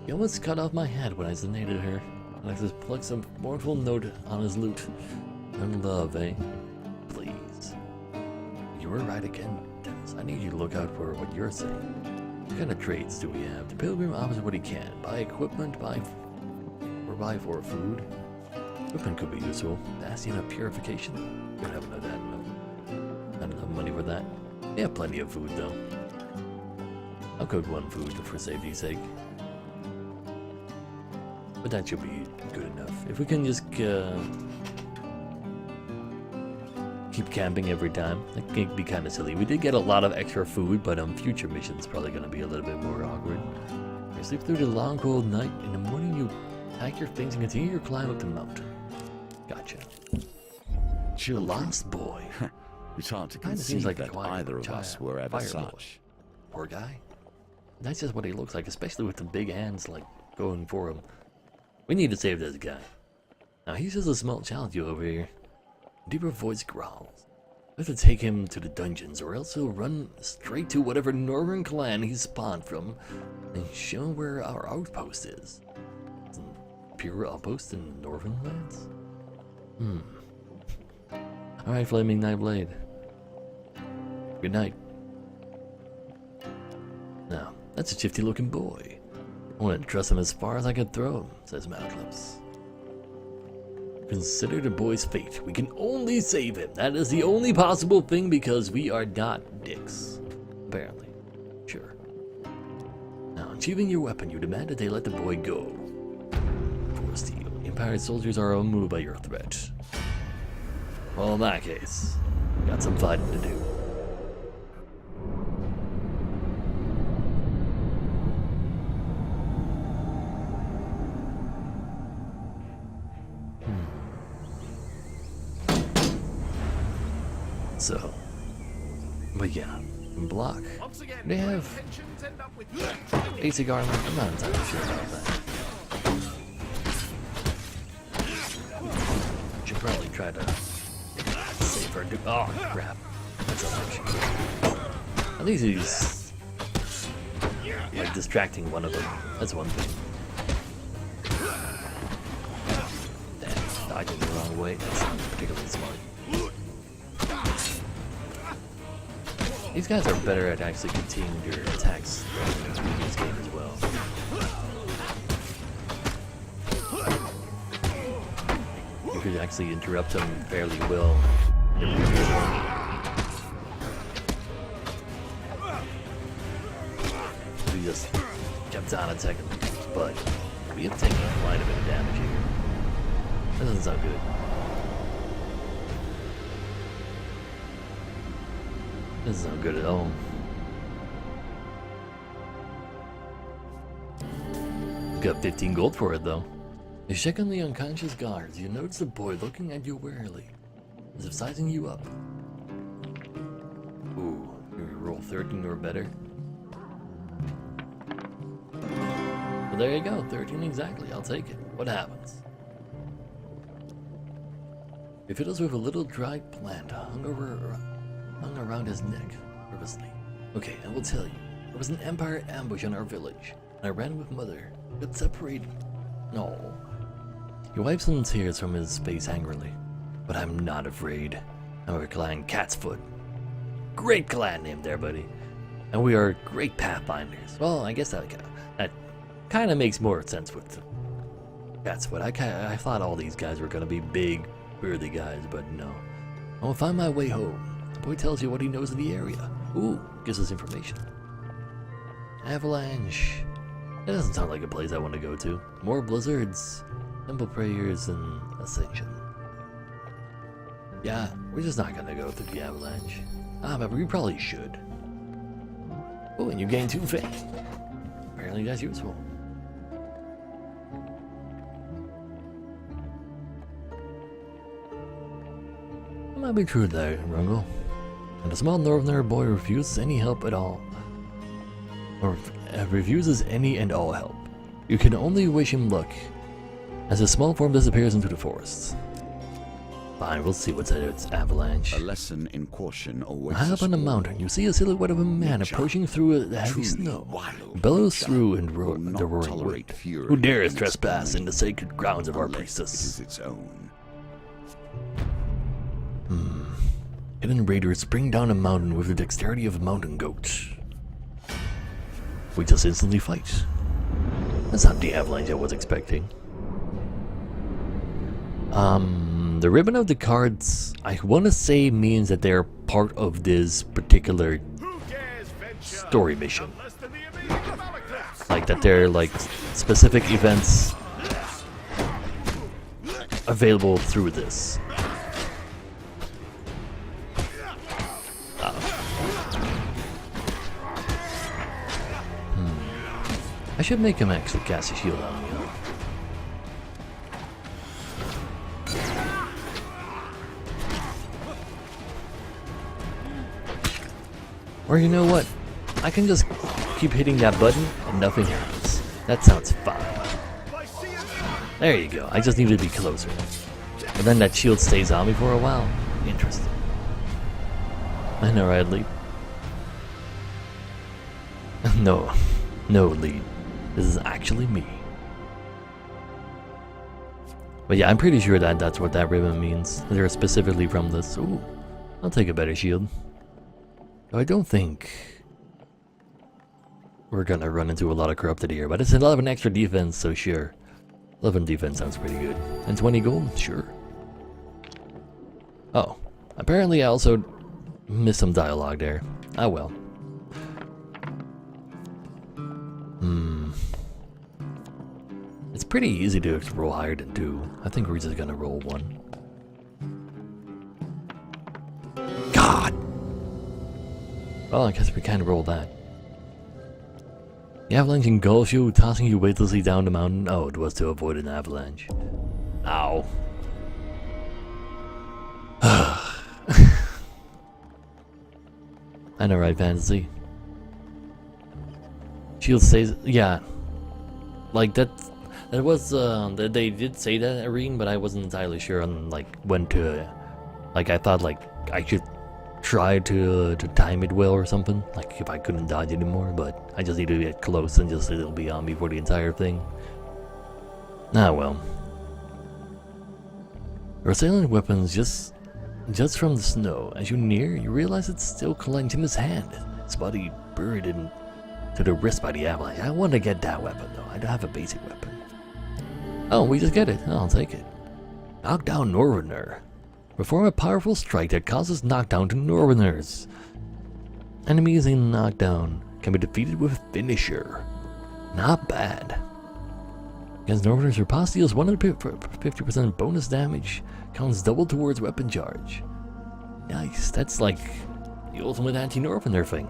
He almost cut off my head when I sedated her. And I just plucked some mournful note on his lute. And love, eh? Please. You were right again, Dennis. I need you to look out for what you're saying. What kind of trades do we have? The pilgrim offers what he can. Buy equipment, buy for food. Equipment could be useful. Bastion of purification. Don't have enough that. Not enough money for that. We have plenty of food though. I'll cook 1 food for safety's sake. But that should be good enough. If we can just keep camping every time, that can be kind of silly. We did get a lot of extra food, but future missions probably going to be a little bit more awkward. You sleep through the long cold night. In the morning you pack your things and continue your climb up the mountain. Gotcha. The Children. lost boy. It's hard to Kinda conceive seems like a that quiet either of child, us were ever fire boy. such. Poor guy. That's just what he looks like, especially with the big hands like going for him. We need to save this guy. Now he's just a small child you over here. Deeper voice growls. We have to take him to the dungeons or else he'll run straight to whatever northern clan he spawned from and show where our outpost is. Pure outpost in northern lands? Alright, Flaming Nightblade. Good night. Now, that's a shifty looking boy. I want to trust him as far as I could throw him, says Malclips. Consider the boy's fate. We can only save him. That is the only possible thing because we are not dicks. Apparently. Sure. Now, achieving your weapon, you demand that they let the boy go. For steel. Empire soldiers are unmoved by your threat. Well, in that case, we got some fighting to do. So, but yeah, in block, Once again, they my have intentions end up with basic armor. I'm not entirely sure about that. Should probably try to save her. Oh crap! That's a much. At least he's like distracting one of them. That's one thing. Damn, dodging the wrong way. That's not particularly smart. These guys are better at actually containing their attacks in this game as well. You could actually interrupt them fairly well. We just kept on attacking, but we have taken quite a bit of damage here. That doesn't sound good. This is not good at all. Got 15 gold for it though. You check on the unconscious guards. You notice the boy looking at you warily, as if sizing you up. Ooh, roll 13 or better. Well, there you go, 13 exactly. I'll take it. What happens? He fiddles with a little dried plant hung around his neck, nervously. Okay, I will tell you. There was an Empire ambush on our village, and I ran with Mother. Got separated. No. He wipes some tears from his face angrily. But I'm not afraid. Our clan Catsfoot. Great clan name there, buddy. And we are great pathfinders. Well, I guess that kind of makes more sense with Catsfoot. I thought all these guys were gonna be big, burly guys, but no. I will find my way home. The boy tells you what he knows of the area. Ooh, gives us information. Avalanche. That doesn't sound like a place I want to go to. More blizzards, temple prayers, and ascension. Yeah, we're just not gonna go through the avalanche. But we probably should. Oh, and you gain 2 faith. Apparently that's useful. That might be true there, Rungle. And the small northerner boy refuses any help at all. Or refuses any and all help. You can only wish him luck, as his small form disappears into the forests. Fine, we'll see what's at its avalanche. A lesson in caution awaits High up us on the all. mountain, you see a silhouette of a man Nature, approaching through the heavy truly snow. wild Bellows nature through and will not the roaring tolerate wind. fury Who dares in its trespass in the domain, sacred grounds of our unless priestess? It is its own. Hidden raiders spring down a mountain with the dexterity of a mountain goat. We just instantly fight. That's not the avalanche I was expecting. The ribbon of the cards, I want to say, means that they're part of this particular Who dares venture story mission. less than the immediate Malekiths? Like that they're like specific events available through this. I should make him actually cast a shield on me. Or you know what? I can just keep hitting that button and nothing happens. That sounds fine. There you go. I just need to be closer. And then that shield stays on me for a while. Interesting. I know, right, Lead? No. No, Lead. This is actually me. But yeah, I'm pretty sure that that's what that ribbon means. They're specifically from this. Ooh, I'll take a better shield. I don't think we're gonna run into a lot of corrupted here, but it's 11 extra defense, so sure. 11 defense sounds pretty good. And 20 gold? Sure. Oh, apparently I also missed some dialogue there. Ah well. It's pretty easy to roll higher than 2. I think we're just gonna roll 1. God! Well, I guess we can't roll that. The avalanche engulfs you, tossing you weightlessly down the mountain. Oh, it was to avoid an avalanche. Ow. I know, right, Fantasy? Shield stays. Yeah. Like, that was, they did say that, Irene, but I wasn't entirely sure on, like, when to, like, I thought, like, I should try to time it well or something, like if I couldn't dodge anymore, but I just need to get close and just it'll be on me for the entire thing. Ah well. Your assailant weapons just from the snow. As you near, you realize it's still clenched in his hand, his body buried in to the wrist by the avalanche. I want to get that weapon though. I don't have a basic weapon. Oh, we just get it. I'll take it. Knock down Northerner. Perform a powerful strike that causes knockdown to Northerners. Enemies in knockdown can be defeated with finisher. Not bad. Against Northerners, your pass deals 150% bonus damage. Counts double towards weapon charge. Nice. That's like the ultimate anti-Northerner thing.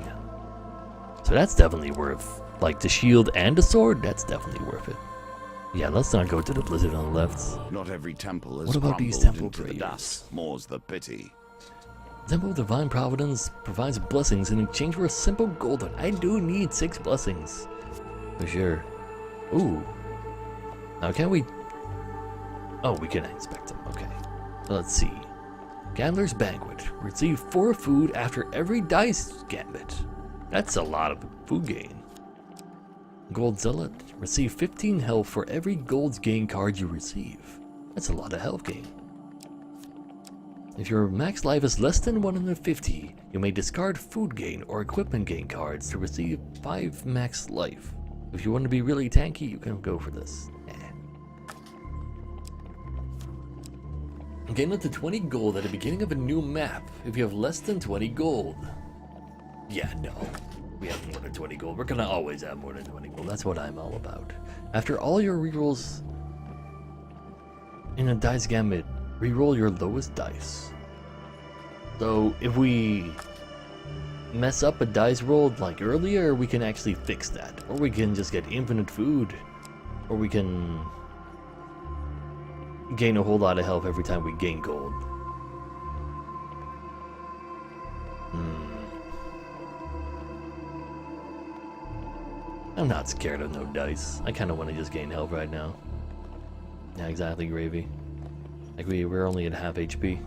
So that's definitely worth, like the shield and the sword, that's definitely worth it. Yeah, let's not go to the blizzard on the left. Not every temple has What about these crumbled temple into the prayers? dust. More's the pity. Temple of Divine Providence provides blessings in exchange for a simple golden. I do need 6 blessings. For sure. Ooh. Now can we... Oh, we can inspect them. Okay. So let's see. Gambler's Banquet. Receive 4 food after every dice gambit. That's a lot of food gain. Gold Zealot. Receive 15 health for every gold gain card you receive. That's a lot of health gain. If your max life is less than 150, you may discard food gain or equipment gain cards to receive 5 max life. If you want to be really tanky, you can go for this. Gain up to 20 gold at the beginning of a new map if you have less than 20 gold. Yeah, no. We have more than 20 gold. We're gonna always have more than 20 gold. That's what I'm all about. After all your rerolls in a dice gambit, reroll your lowest dice. So if we mess up a dice roll like earlier, we can actually fix that. Or we can just get infinite food. Or we can gain a whole lot of health every time we gain gold. I'm not scared of no dice. I kind of want to just gain health right now. Yeah, exactly, Gravy. Like we're only at half HP.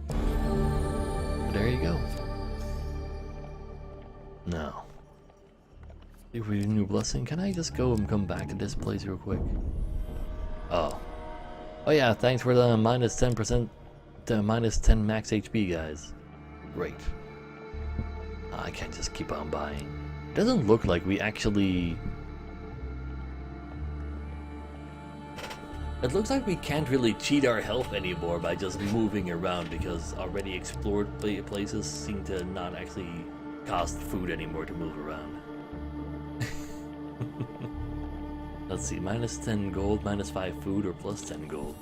But there you go. Now, if we do a new blessing, can I just go and come back to this place real quick? Oh. Oh yeah, thanks for the minus 10% to minus 10 max HP, guys. Great. I can't just keep on buying. Doesn't look like we actually... It looks like we can't really cheat our health anymore by just moving around, because already explored places seem to not actually cost food anymore to move around. Let's see, minus 10 gold, minus 5 food, or plus 10 gold.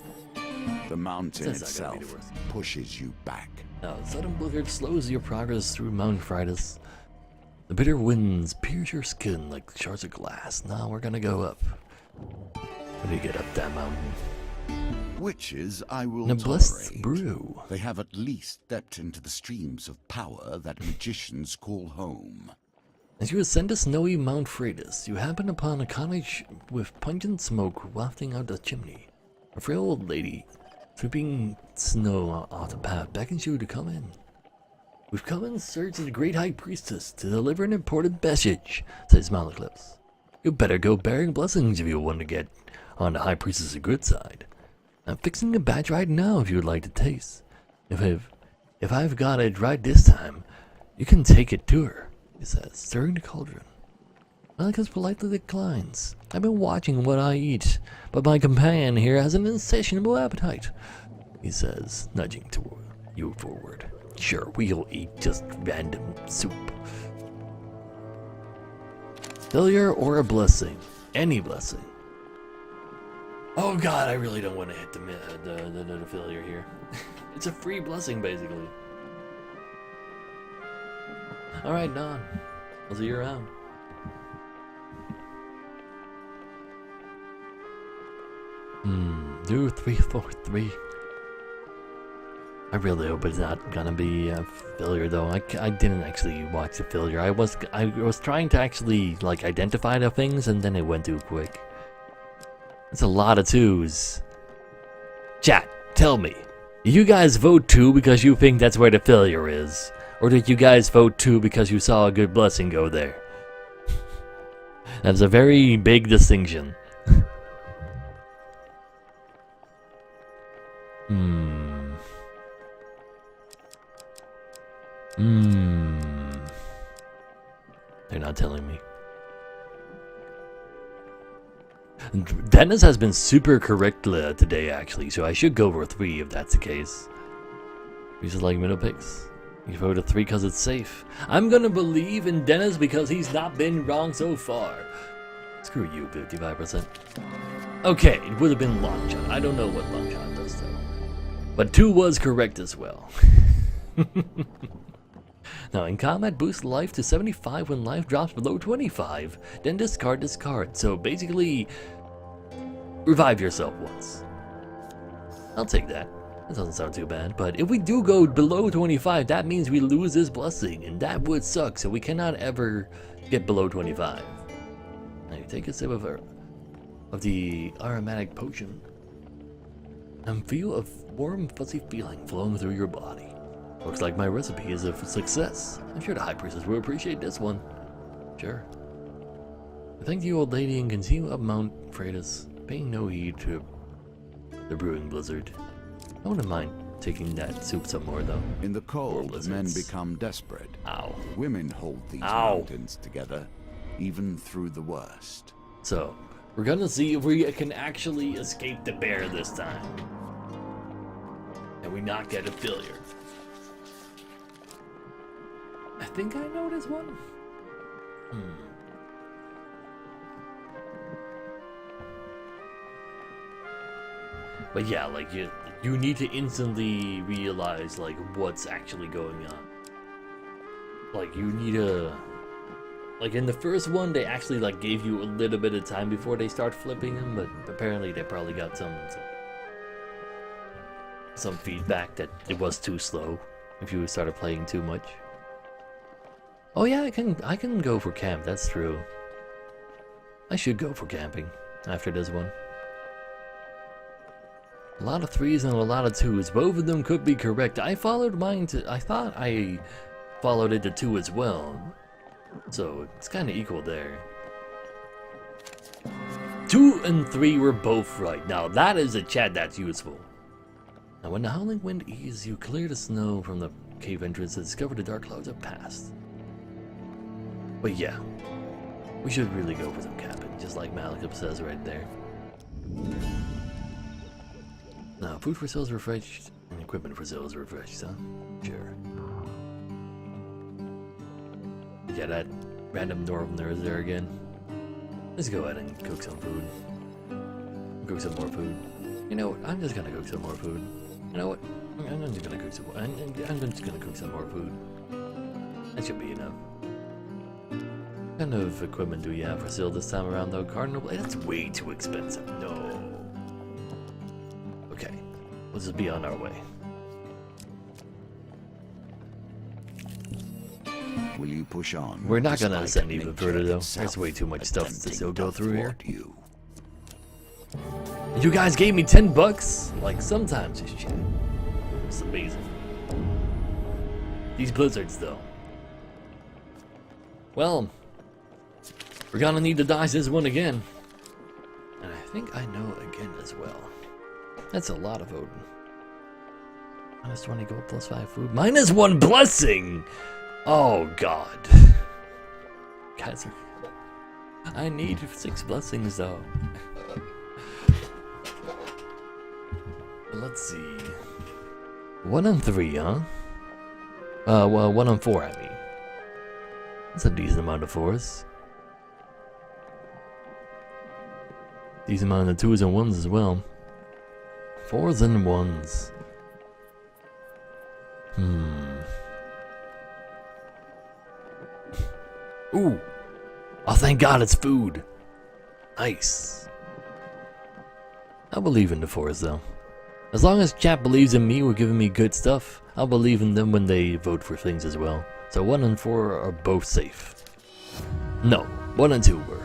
The mountain That's not gonna be the itself worst. pushes you back. Now, sudden blizzard slows your progress through Mount Fridas. The bitter winds pierce your skin like shards of glass. Now we're gonna go up. When you get up that mountain. Witches I will Noblesse tolerate. brew. They have at least stepped into the streams of power that magicians call home. As you ascend the snowy Mount Freitas, you happen upon a cottage with pungent smoke wafting out the chimney. A frail old lady, sweeping snow off the path, beckons you to come in. We've come in search of the great high priestess to deliver an important message, says Malaclips. You better go bearing blessings if you want to get on the high priestess' good side. I'm fixing a batch right now if you would like to taste. If I've got it right this time, you can take it to her, he says, stirring the cauldron. Malaclips politely declines. I've been watching what I eat, but my companion here has an insatiable appetite, he says, nudging toward you forward. Sure, we'll eat just random soup. Failure or a blessing? Any blessing. Oh god, I really don't want to hit the failure here. It's a free blessing, basically. Alright, Don. I'll see you around. Do 3, 4, 3. I really hope it's not gonna be a failure, though. I didn't actually watch the failure. I was trying to actually like identify the things, and then it went too quick. It's a lot of 2s. Chat, tell me, did you guys vote 2 because you think that's where the failure is, or did you guys vote 2 because you saw a good blessing go there? That's a very big distinction. They're not telling me. Dennis has been super correct today, actually, so I should go for 3 if that's the case. He's like middle picks. You voted 3 because it's safe. I'm gonna believe in Dennis because he's not been wrong so far. Screw you, 55%. Okay, it would have been long shot. I don't know what long shot does though. But 2 was correct as well. Now, in combat, boost life to 75 when life drops below 25, then discard this card. So basically, revive yourself once. I'll take that. That doesn't sound too bad, but if we do go below 25, that means we lose this blessing, and that would suck, so we cannot ever get below 25. Now you take a sip of the aromatic potion, and feel a warm, fuzzy feeling flowing through your body. Looks like my recipe is a success. I'm sure the High Priestess will appreciate this one. Sure. I thank the old lady and continue up Mount Freitas, paying no heed to the brewing blizzard. I wouldn't mind taking that soup some more, though. In the cold, men blizzards. become desperate. Ow. Women hold these Ow. mountains together, even through the worst. So, we're gonna see if we can actually escape the bear this time. And we not get a failure. I think I know this one. But yeah, like you need to instantly realize like what's actually going on. Like you need to, like in the first one they actually like gave you a little bit of time before they start flipping them, but apparently they probably got some feedback that it was too slow if you started playing too much. Oh yeah, I can go for camp, that's true. I should go for camping after this one. A lot of 3s and a lot of 2s. Both of them could be correct. I followed mine to... I thought I followed it to 2 as well. So, it's kind of equal there. 2 and 3 were both right. Now, that is a chat that's useful. Now, when the howling wind eases, you clear the snow from the cave entrance and discover the dark clouds have passed. But yeah, we should really go for some camping, just like Malakib says right there. Now, food for sale is refreshed, and equipment for sale is refreshed, huh? Sure. Yeah, that random northerner is there again. Let's go ahead and cook some food. Cook some more food. You know what? I'm just gonna cook some more food. You know what? I'm just gonna cook some more. I'm just gonna cook some more food. That should be enough. What kind of equipment do we have for sale this time around, though? Cardinal blade? That's way too expensive. No. Okay, let's just be on our way. Will you push on? We're not gonna despite ascend even nature further, though. itself There's way too much stuff to attempting still go to through here. thwart you? You guys gave me $10? Like, sometimes this shit. It's amazing. These blizzards, though. Well, we're gonna need to dodge this one again. And I think I know again as well. That's a lot of Odin. Minus 20 gold plus 5 food. Minus 1 blessing! Oh god. Guys, I need 6 blessings though. Let's see. 1 and 3, huh? Well, 1 and 4, I mean. That's a decent amount of 4s. Decent amount of 2s and 1s as well. 4s and 1s. Ooh. Oh, thank God it's food. Nice. I believe in the 4s though. As long as chat believes in me, we're giving me good stuff, I'll believe in them when they vote for things as well. So 1 and 4 are both safe. No, 1 and 2 were.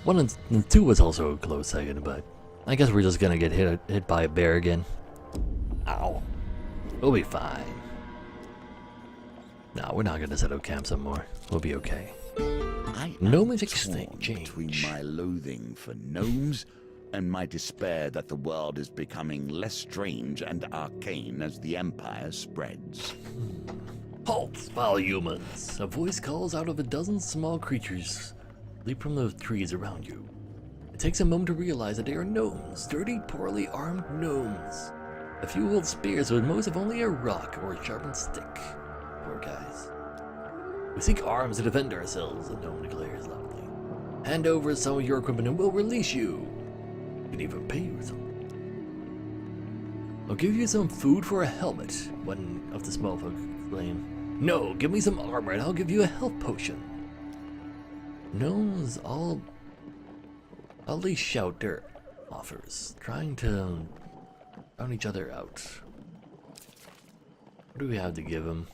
1 and 2 was also a close second, but I guess we're just gonna get hit by a bear again. Ow. We'll be fine. No, we're not gonna set up camp some more. We'll be okay. I Gnomish am torn exchange. between my loathing for gnomes and my despair that the world is becoming less strange and arcane as the Empire spreads. Halt, foul humans! A voice calls out of a dozen small creatures leap from the trees around you. It takes a moment to realize that they are gnomes, sturdy, poorly armed gnomes. A few hold spears, but most have only a rock or a sharpened stick. Poor guys. We seek arms to defend ourselves, the gnome declares loudly. Hand over some of your equipment and we'll release you. We can even pay you something. I'll give you some food for a helmet, one of the small folk exclaimed. No, give me some armor and I'll give you a health potion. Gnomes all at least shout their offers, trying to Found each other out. What do we have to give him?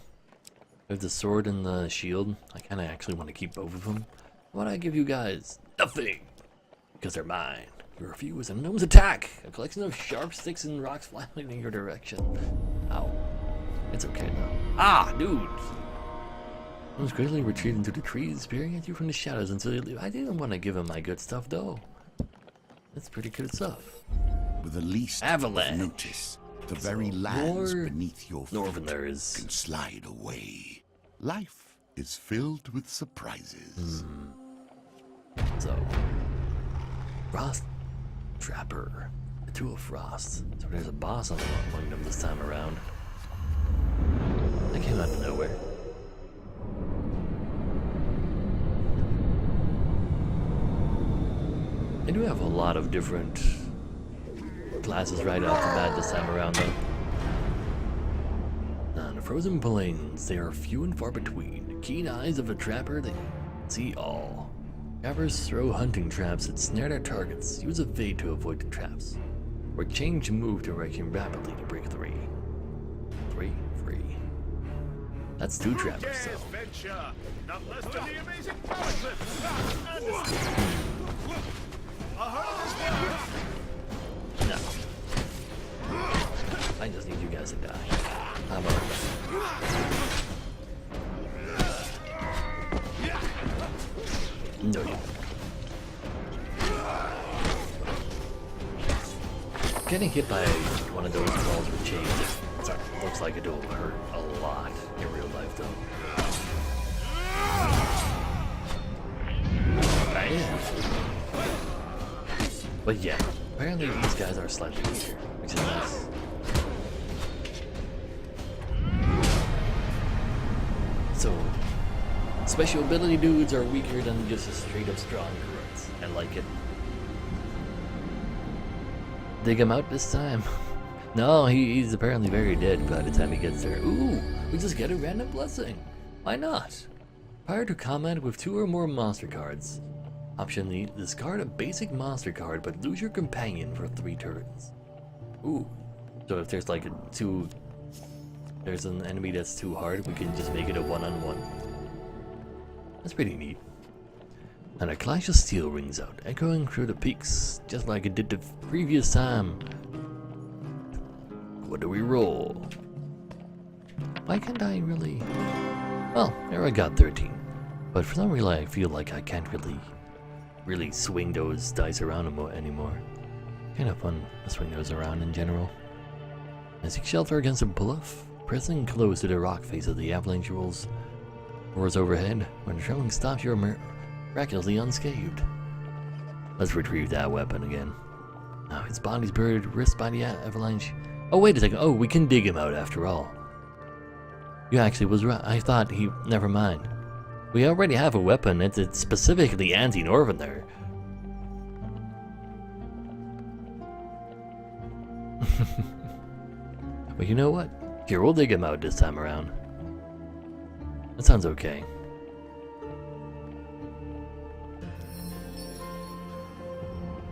We have the sword and the shield. I kind of actually want to keep both of them. What do I give you guys? Nothing! Because they're mine. You refuse a gnome's attack! A collection of sharp sticks and rocks flying in your direction. Ow. It's okay now. Ah, dude! I was greatly retreating to the trees, peering at you from the shadows until you leave. I didn't want to give him my good stuff, though. That's pretty good stuff. With the least Avalanche. of notice, the very lands more beneath your feet Northerners. can slide away. Life is filled with surprises. So, Frost Trapper, the Two of Frost. So there's a boss among them this time around. That came out of nowhere. They do have a lot of different classes right off the bat this time around, though. Now, in the frozen plains, they are few and far between. The keen eyes of a trapper, they see all. Trappers throw hunting traps that snare their targets, use evade to avoid the traps, or change move direction rapidly to break free. Free. That's two trappers, Yes, though. venture. Not less than the amazing power clips. No. I just need you guys to die. How about that? No, you. Getting hit by one of those balls with chains, it looks like it'll hurt a lot in real life, though. Bam. But yeah, apparently these guys are slightly weaker, which is nice. So, special ability dudes are weaker than just a straight up strong grunts. I like it. Dig him out this time. No, he's apparently very dead by the time he gets there. Ooh, we just get a random blessing. Why not? Prior to combat with 2 or more monster cards. Option E, discard a basic monster card but lose your companion for 3 turns. Ooh. So if there's like there's an enemy that's too hard, we can just make it a one-on-one. That's pretty neat. And a clash of steel rings out, echoing through the peaks, just like it did the previous time. What do we roll? Why can't I really... Well, there I got 13. But for some reason I feel like I can't really swing those dice around anymore. Kind of fun to swing those around in general. I seek shelter against a bluff, pressing close to the rock face of the avalanche roars overhead. When the trembling stops, you're miraculously unscathed. Let's retrieve that weapon again. Now his body's buried, wrist by the avalanche. Oh, wait a second. Oh, we can dig him out after all. You actually was right. I thought he... Never mind. We already have a weapon. It's specifically anti-Northern there. But you know what? Here, we'll dig him out this time around. That sounds okay.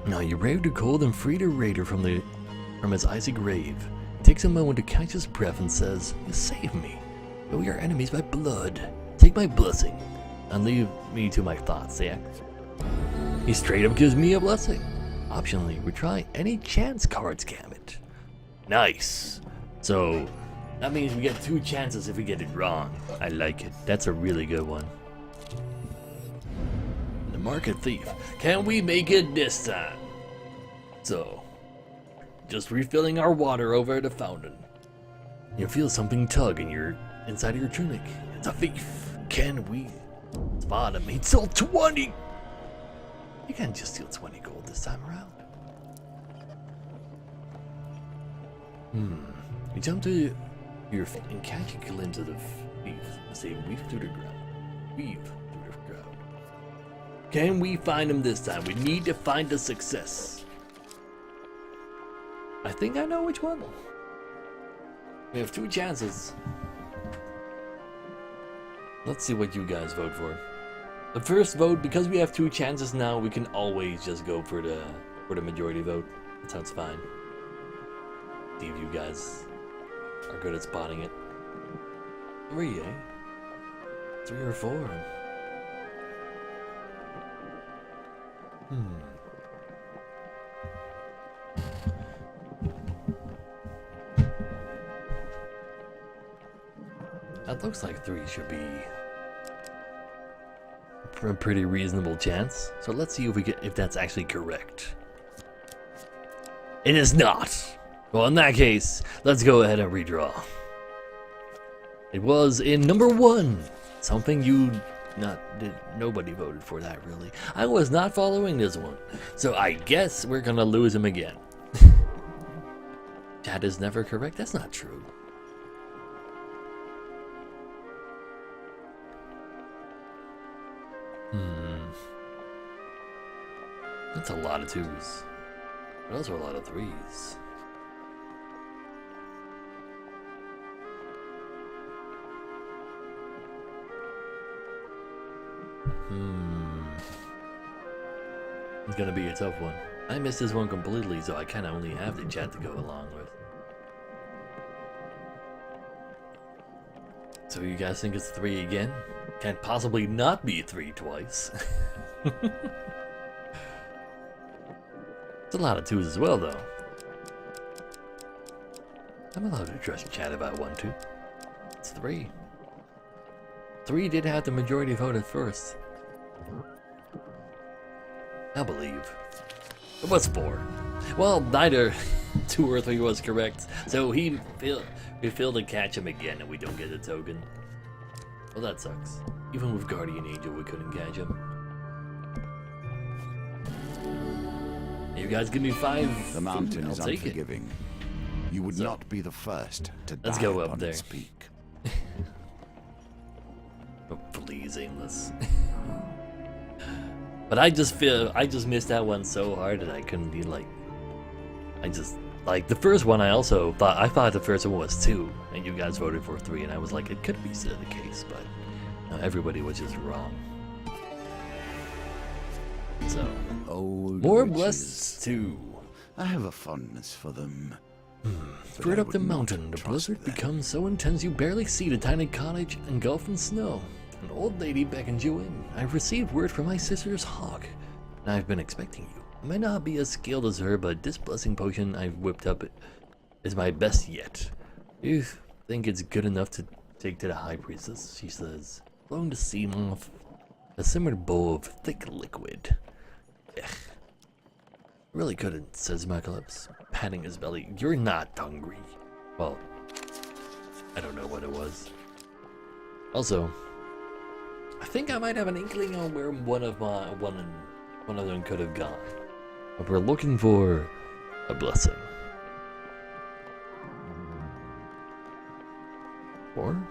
Now you brave the cold and free the raider from his icy grave. He takes a moment to catch his breath and says, "You saved me, but we are enemies by blood. Take my blessing and leave me to my thoughts." Yeah. He straight up gives me a blessing. Optionally, retry any chance cards gamut. Nice. So that means we get 2 chances if we get it wrong. I like it. That's a really good one. The Market Thief. Can we make it this time? So, just refilling our water over at the fountain. You feel something tug inside of your tunic. It's a thief. Can we spot him? He sold 20! You can't just steal 20 gold this time around. You jump to your feet and catch a glimpse of the thief as they weave through the ground. Can we find him this time? We need to find a success. I think I know which one. We have 2 chances. Let's see what you guys vote for. The first vote, because we have 2 chances now, we can always just go for the majority vote. That sounds fine. if you guys are good at spotting it. 3, eh? 3 or 4? That looks like 3 should be a pretty reasonable chance. So let's see if that's actually correct. It is not. Well, in that case, let's go ahead and redraw. It was in number 1. Something nobody voted for that, really. I was not following this one. So I guess we're gonna lose him again. That is never correct. That's not true. That's a lot of 2s. But also a lot of 3s. It's gonna be a tough one. I missed this one completely, so I kinda only have the chat to go along with. So you guys think it's 3 again? Can't possibly not be 3 twice. It's a lot of 2s as well, though. I'm allowed to trust chat if I want to. It's 3. 3 did have the majority vote at first. I believe. It was 4. Well, neither 2 or 3 was correct, so we failed to catch him again and we don't get a token. Well, that sucks. Even with Guardian Angel, we couldn't catch him. You guys give me 5. The mountain is I'll take it. unforgiving. You would not be the first to Let's die go up upon there. its peak. Oh, please, Aimless. But I just missed that one so hard that I couldn't be like. The first one I thought the first one was 2, and you guys voted for 3, and I was like, it could be still the case, but no, everybody was just wrong. So, Old more witches. Blessed 2. I have a fondness for them. Straight I up the would not mountain, the trust blizzard them. becomes so intense you barely see the tiny cottage engulfed in snow. An old lady beckons you in. I've received word from my sister's hawk, and I've been expecting you. I may not be as skilled as her, but this blessing potion I've whipped up is my best yet. You think it's good enough to take to the high priestess? She says, blowing the steam off a simmered bowl of thick liquid. Ugh. Really couldn't, says Michaelops, patting his belly. You're not hungry. Well, I don't know what it was. Also, I think I might have an inkling on where one of them could have gone. But we're looking for a blessing. Or?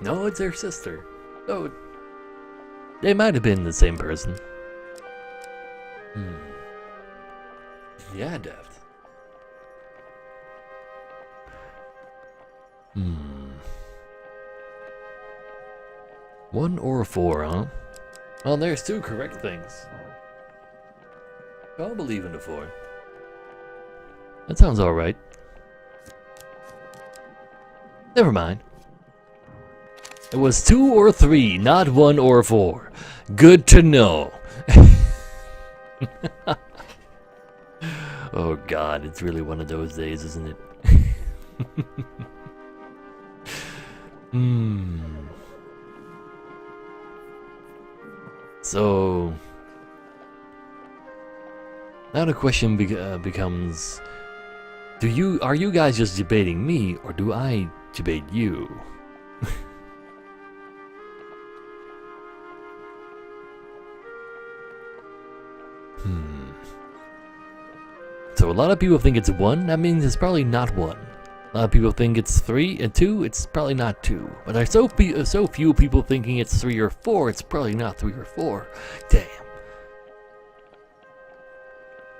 No, it's her sister. Oh, they might have been the same person. Yeah, Deft. 1 or 4, huh? Well, there's 2 correct things. I'll believe in the 4. That sounds alright. Never mind. It was 2 or 3, not 1 or 4. Good to know. Oh god, it's really one of those days, isn't it? So now the question becomes: are you guys just debating me, or do I debate you? So a lot of people think it's 1. That means it's probably not 1. A lot of people think it's 3 and 2. It's probably not 2. But there's so few people thinking it's 3 or 4. It's probably not 3 or 4. Damn.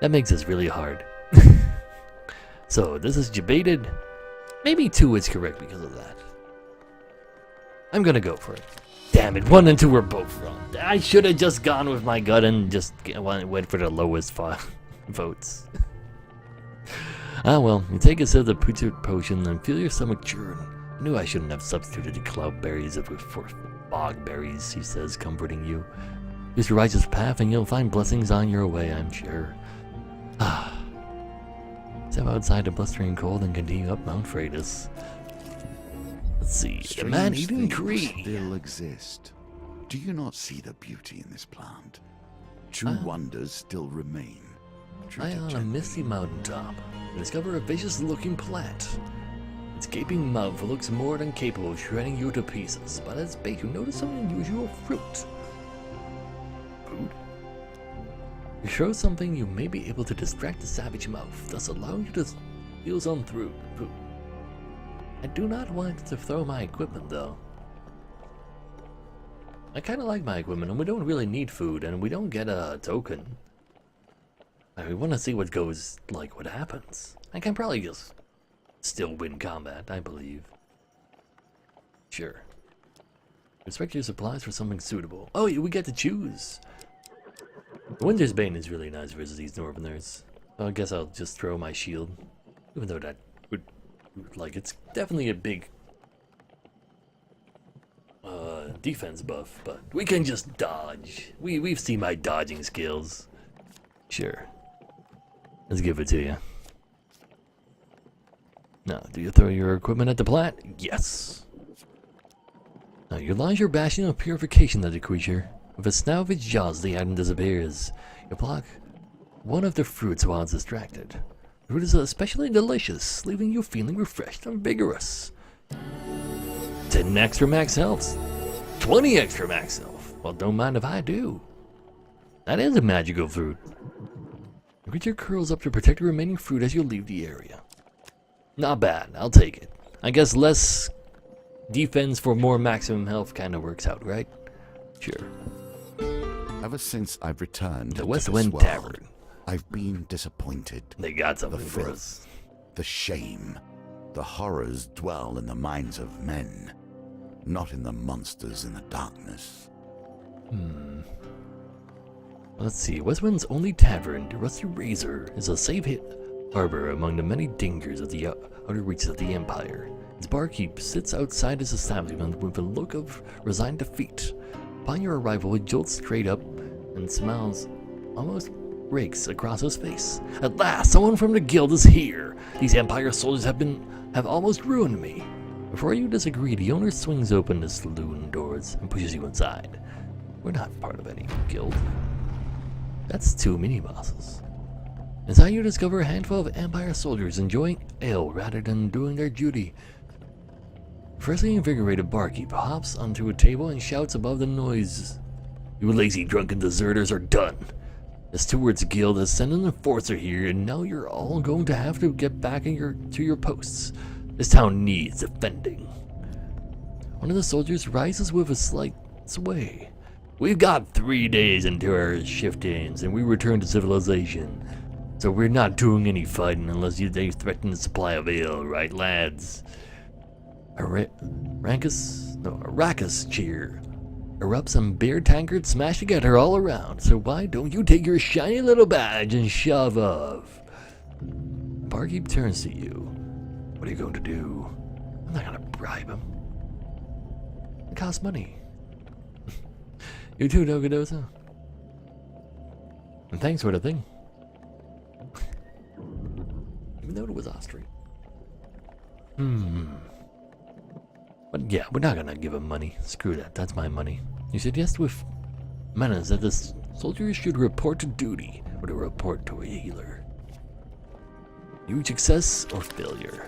That makes this really hard. So this is debated. Maybe 2 is correct because of that. I'm gonna go for it. Damn it! 1 and 2 were both wrong. I should have just gone with my gut and just went for the lowest file. votes. Ah well, you take a sip of the putrid potion and feel your stomach churn. I knew I shouldn't have substituted the cloudberries for bogberries, he says, comforting you. Use your righteous path and you'll find blessings on your way, I'm sure. Ah. Step outside the blustering cold and continue up Mount Freitas. Let's see, the man-eating tree. Still exist. Do you not see the beauty in this plant? True wonders still remain. High on a misty mountaintop, you discover a vicious-looking plant. Its gaping mouth looks more than capable of shredding you to pieces, but as bait you notice some unusual fruit. Food? You show something you may be able to distract the savage mouth, thus allowing you to steal some through food. I do not want to throw my equipment though. I kinda like my equipment and we don't really need food and we don't get a token. We want to see what goes, like what happens. I can probably just still win combat, I believe. Sure. Respect your supplies for something suitable. Oh, we get to choose. Winter's Bane is really nice versus these Northerners. So I guess I'll just throw my shield. Even though that would, like, it's definitely a big defense buff, but we can just dodge. We've seen my dodging skills. Sure. Let's give it to you. Now, do you throw your equipment at the plant? Yes. Now, you launch your bastion of purification at the creature. With a snap of its jaws, the item disappears. You block one of the fruits while it's distracted. The fruit is especially delicious, leaving you feeling refreshed and vigorous. 10 extra max health. 20 extra max health. Well, don't mind if I do. That is a magical fruit. The creature curls up to protect the remaining fruit as you leave the area. Not bad, I'll take it. I guess less defense for more maximum health kind of works out, right? Sure. Ever since I've returned The to West this Wind world, Tavern. I've been disappointed. They got The something for filth, us. the shame, the horrors dwell in the minds of men, not in the monsters in the darkness. Let's see, Westwind's only tavern, the Rusty Razor, is a safe harbor among the many dangers of the outer reaches of the Empire. Its barkeep sits outside his establishment with a look of resigned defeat. Upon your arrival, he jolts straight up and smiles almost rakes across his face. At last, someone from the guild is here. These Empire soldiers have almost ruined me. Before you disagree, the owner swings open the saloon doors and pushes you inside. We're not part of any guild. That's 2 mini-bosses. Inside you discover a handful of Empire soldiers enjoying ale rather than doing their duty. Freshly invigorated barkeep hops onto a table and shouts above the noise. You lazy drunken deserters are done. The Stewards Guild has sent an enforcer here and now you're all going to have to get back to your posts. This town needs defending. One of the soldiers rises with a slight sway. We've got 3 days until our shift ends and we return to civilization. So we're not doing any fighting unless they threaten the supply of ale, right lads? Arrakis cheer. Erupts and beer tankards smash together all around, so why don't you take your shiny little badge and shove off? Barkeep turns to you. What are you going to do? I'm not gonna bribe him. It costs money. You too, Dogadosa. And thanks for the thing. Even though it was Austrian. But yeah, we're not gonna give him money. Screw that, that's my money. You suggest with menace that the soldiers should report to duty or to report to a healer. Huge success or failure.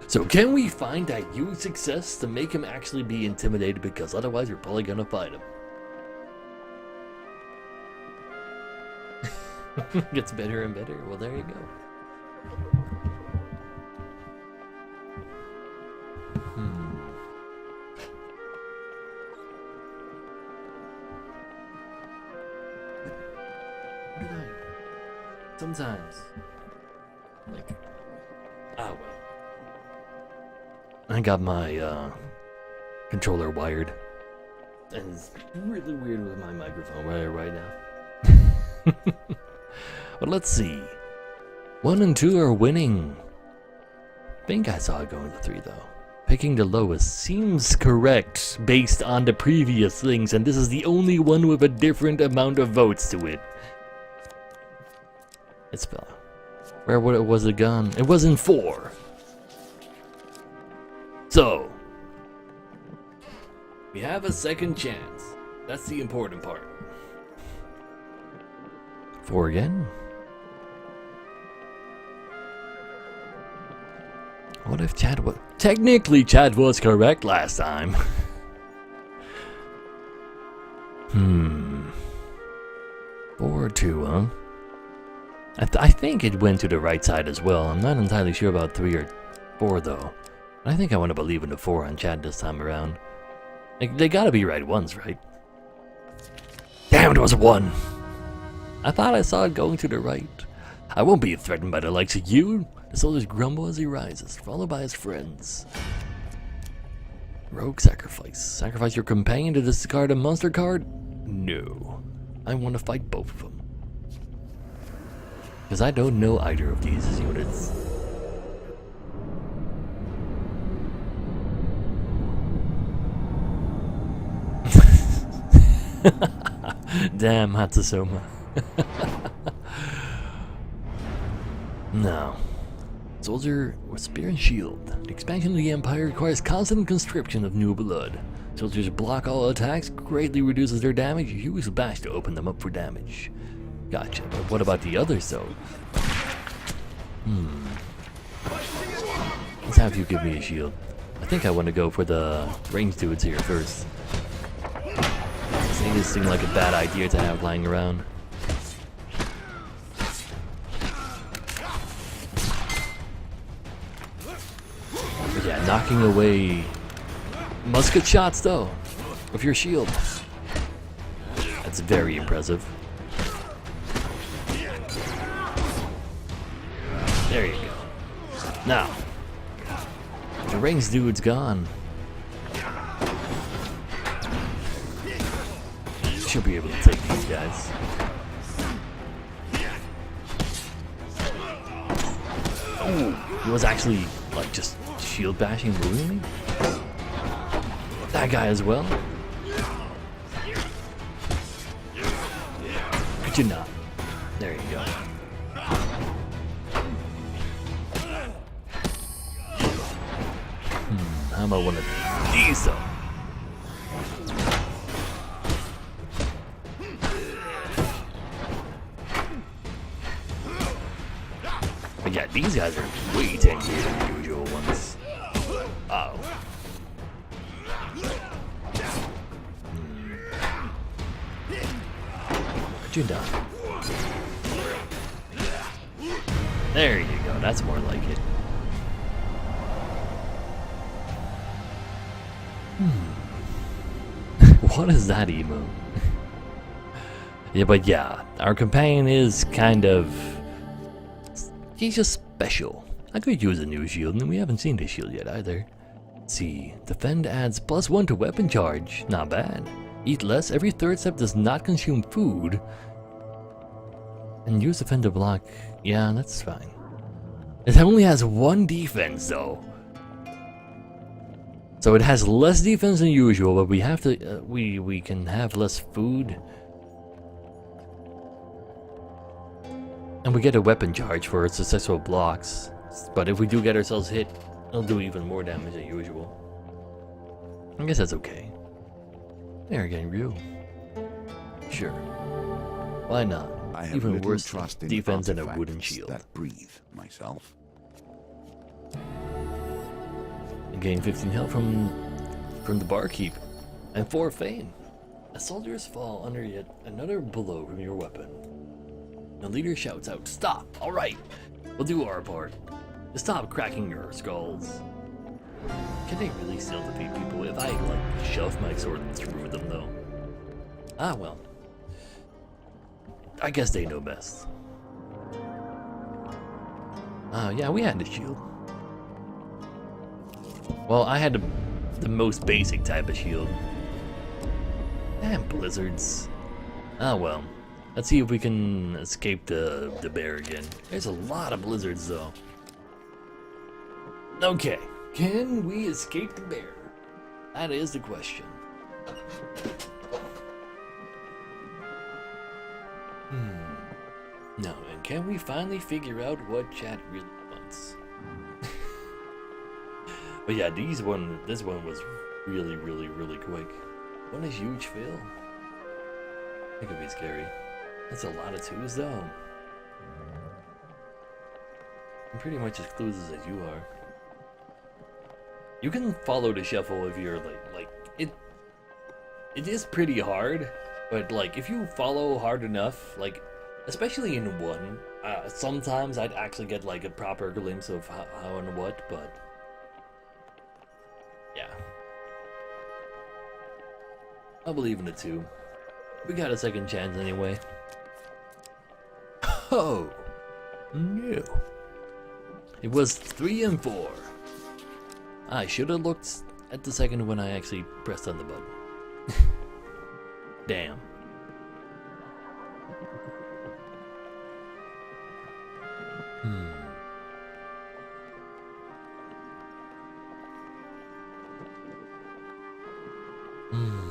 So can we find that huge success to make him actually be intimidated, because otherwise we're probably gonna fight him. Gets better and better. Well, there you go. What did I? Sometimes, like, well. I got my controller wired, and it's really weird with my microphone right now. But let's see. 1 and 2 are winning. I think I saw it going to 3 though. Picking the lowest seems correct based on the previous things, and this is the only one with a different amount of votes to it. It's where was it gone? It was in 4. So we have a second chance. That's the important part. 4 again. What if Chad was... Technically, Chad was correct last time. 4-2, huh? I think it went to the right side as well. I'm not entirely sure about 3 or 4, though. I think I want to believe in the 4 on Chad this time around. Like, they gotta be right ones, right? Damn, it was a 1! I thought I saw it going to the right. I won't be threatened by the likes of you. The soldiers grumble as he rises, followed by his friends. Rogue sacrifice. Sacrifice your companion to discard a monster card? No. I want to fight both of them. Because I don't know either of these units. Damn, Hatsusoma. No. Soldier with spear and shield. The expansion of the Empire requires constant conscription of new blood. Soldiers block all attacks, greatly reduces their damage. Use bash to open them up for damage. Gotcha, but what about the others though? Let's have you give me a shield. I think I want to go for the ranged dudes here first. They just seem like a bad idea to have lying around. But yeah, knocking away musket shots though with your shield. That's very impressive. There you go. Now, the ranged dude's gone. Should be able to take these guys. Ooh, he was actually like just shield bashing, wounding me. That guy as well. Could you not? There you go. How about one of these though? But yeah, these guys are way tankier than the usual ones. Uh-oh. What you done? There you go, that's more like it. What is that emo? Yeah, but yeah, our companion is kind of... He's just special. I could use a new shield, and we haven't seen this shield yet either. Let's see, defend adds +1 to weapon charge. Not bad. Eat less. Every third step does not consume food. And use defend to block. Yeah, that's fine. It only has 1 defense though. So it has less defense than usual, but we have to, we can have less food. And we get a weapon charge for successful blocks. But if we do get ourselves hit, it'll do even more damage than usual. I guess that's okay. There again, Ryu. Sure. Why not? I have Even little worse trust in defense than a wooden artifacts shield. that breathe myself. Gain 15 health from the barkeep, and 4 fame. As soldiers fall under yet another blow from your weapon, the leader shouts out, "Stop! All right, we'll do our part. Stop cracking your skulls." Can they really still defeat people if I like shove my sword through them though? Ah well. I guess they know best. Yeah, we had the shield. Well, I had the most basic type of shield. Damn blizzards. Ah well. Let's see if we can escape the bear again. There's a lot of blizzards though. Okay, can we escape the bear? That is the question. No, and can we finally figure out what chat really wants? But yeah, this one was really quick. One is huge fail. That could be scary. That's a lot of twos though. I'm pretty much as clueless as you are. You can follow the shuffle if you're like it is pretty hard, but like if you follow hard enough, like especially in one, sometimes I'd actually get like a proper glimpse of how and what, but yeah. I'll believe in the two. We got a second chance anyway. Oh no. It was 3 and 4. I should have looked at the second when I actually pressed on the button. Damn.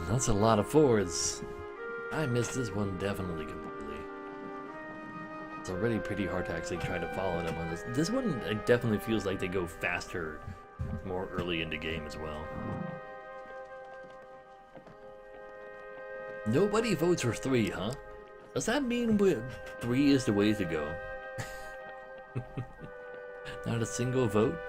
That's a lot of 4s. I missed this one definitely completely. It's already pretty hard to actually try to follow them on this. This one it definitely feels like they go faster more early in the game as well. Nobody votes for 3, huh? Does that mean 3 is the way to go? Not a single vote?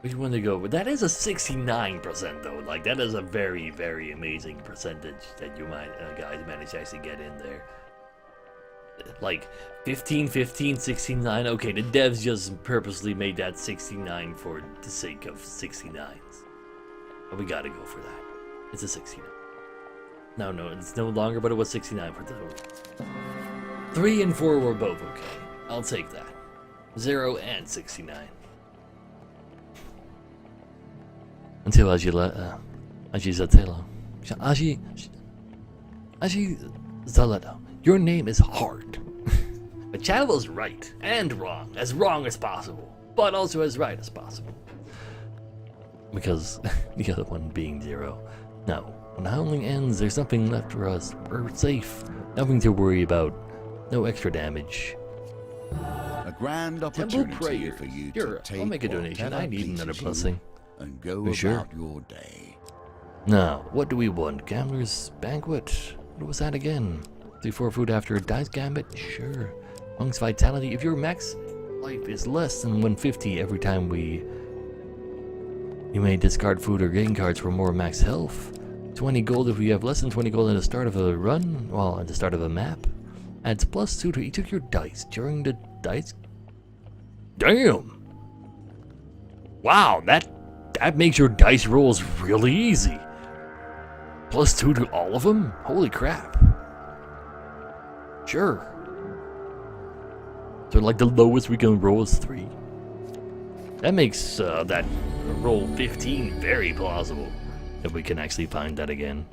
Which one to go with? That is a 69% though. Like that is a very amazing percentage that you might guys manage to actually get in there. Like 15, 15, 69. Okay, the devs just purposely made that 69 for the sake of 69s. But we gotta go for that. It's a 69. No, it's no longer, but it was 69 for the total. 3 and 4 were both okay. I'll take that. 0 and 69. Until Aji Zatelo. Aji Zaleto. Your name is hard. But Chad was right and wrong as possible, but also as right as possible. Because the other one being 0. No, when howling ends, there's nothing left for us. We're safe. Nothing to worry about. No extra damage. A grand Temple opportunity prayer. for you Sure, to take I'll make a donation. whatever I need another pleases you blessing. and go You about sure? your day. Now, what do we want? Gambler's banquet? What was that again? 3-4 food after a dice gambit? Sure. Monk's vitality. If your max life is less than 150 every time you may discard food or gain cards for more max health. 20 gold if you have less than 20 gold at the start of a run, well, at the start of a map. Adds +2 to each of your dice during the dice. Damn! Wow, that makes your dice rolls really easy. +2 to all of them? Holy crap. Sure. So like the lowest we can roll is 3. That makes that roll 15 very plausible. If we can actually find that again.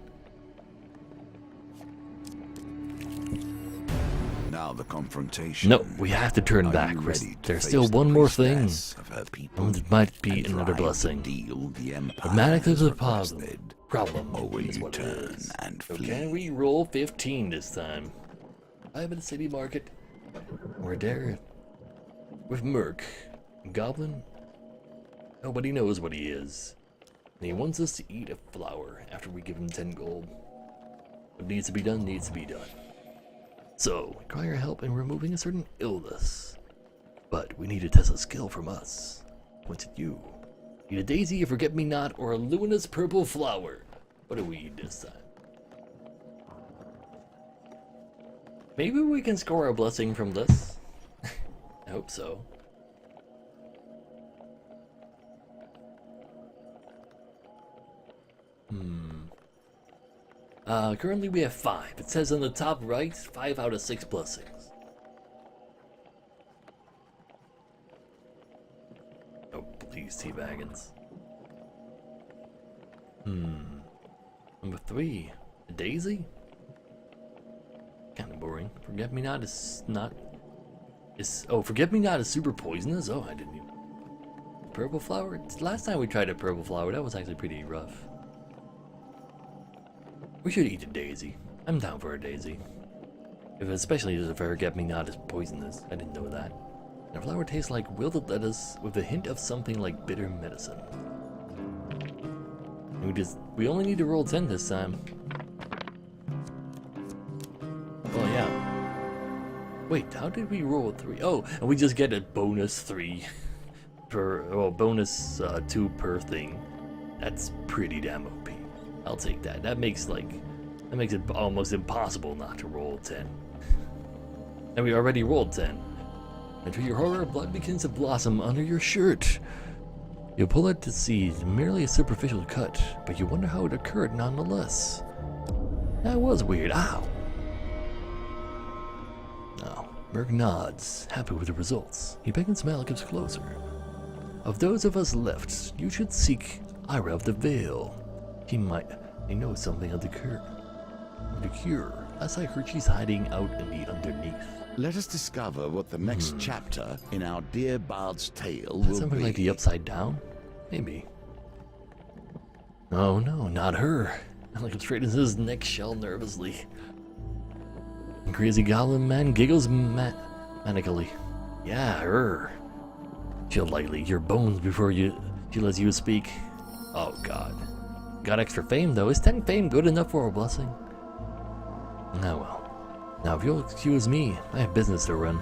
Now the confrontation. No, we have to turn Are back. you ready to There's face still the one more thing. priestess of her people And it might be and another drive the blessing. deal the Empire Automatic is has a problem. requested? Problem. Or will is you what it turn is. and So flee? can we roll 15 this time? I'm at the city market. We're there with Merc. Goblin? Nobody knows what he is. And he wants us to eat a flower after we give him 10 gold. What needs to be done needs to be done. So, require help in removing a certain illness. But we need to test a skill from us. What's it you? Eat a daisy, a forget-me-not, or a luminous purple flower. What do we eat this time? Maybe we can score a blessing from this? I hope so. Currently we have 5. It says on the top right, 5 out of 6 blessings. Oh, please, T-Baggins. Number 3. A daisy? Kinda boring. Forget-me-not is not... Oh, forget-me-not is super poisonous? Oh, I didn't even... Purple flower? Last time we tried a purple flower, that was actually pretty rough. We should eat a daisy. I'm down for a daisy. Especially if forget-me-not is poisonous. I didn't know that. And a flower tastes like wilted lettuce with a hint of something like bitter medicine. We only need to roll 10 this time. Oh yeah. Wait, how did we roll 3? Oh, and we just get a bonus 3 per, well, bonus 2 per thing. That's pretty damn OP. I'll take that. That makes it almost impossible not to roll 10. And we already rolled 10. And to your horror, blood begins to blossom under your shirt. You pull it to see merely a superficial cut, but you wonder how it occurred nonetheless. That was weird. Ow! Now, Merc nods, happy with the results. He beckons Malekith's closer. Of those of us left, you should seek Ira of the Veil. He knows something of the cure. As I heard she's hiding out in the underneath. Let us discover what the next chapter in our dear bard's tale will Something be. like the Upside Down? Maybe. Oh no, not her. Malekith straightens his neck shell nervously. Crazy goblin man giggles manically. Yeah, her. She'll lightly your bones before she lets you speak. Oh god. Got extra fame though. Is 10 fame good enough for a blessing? Oh well. Now if you'll excuse me, I have business to run.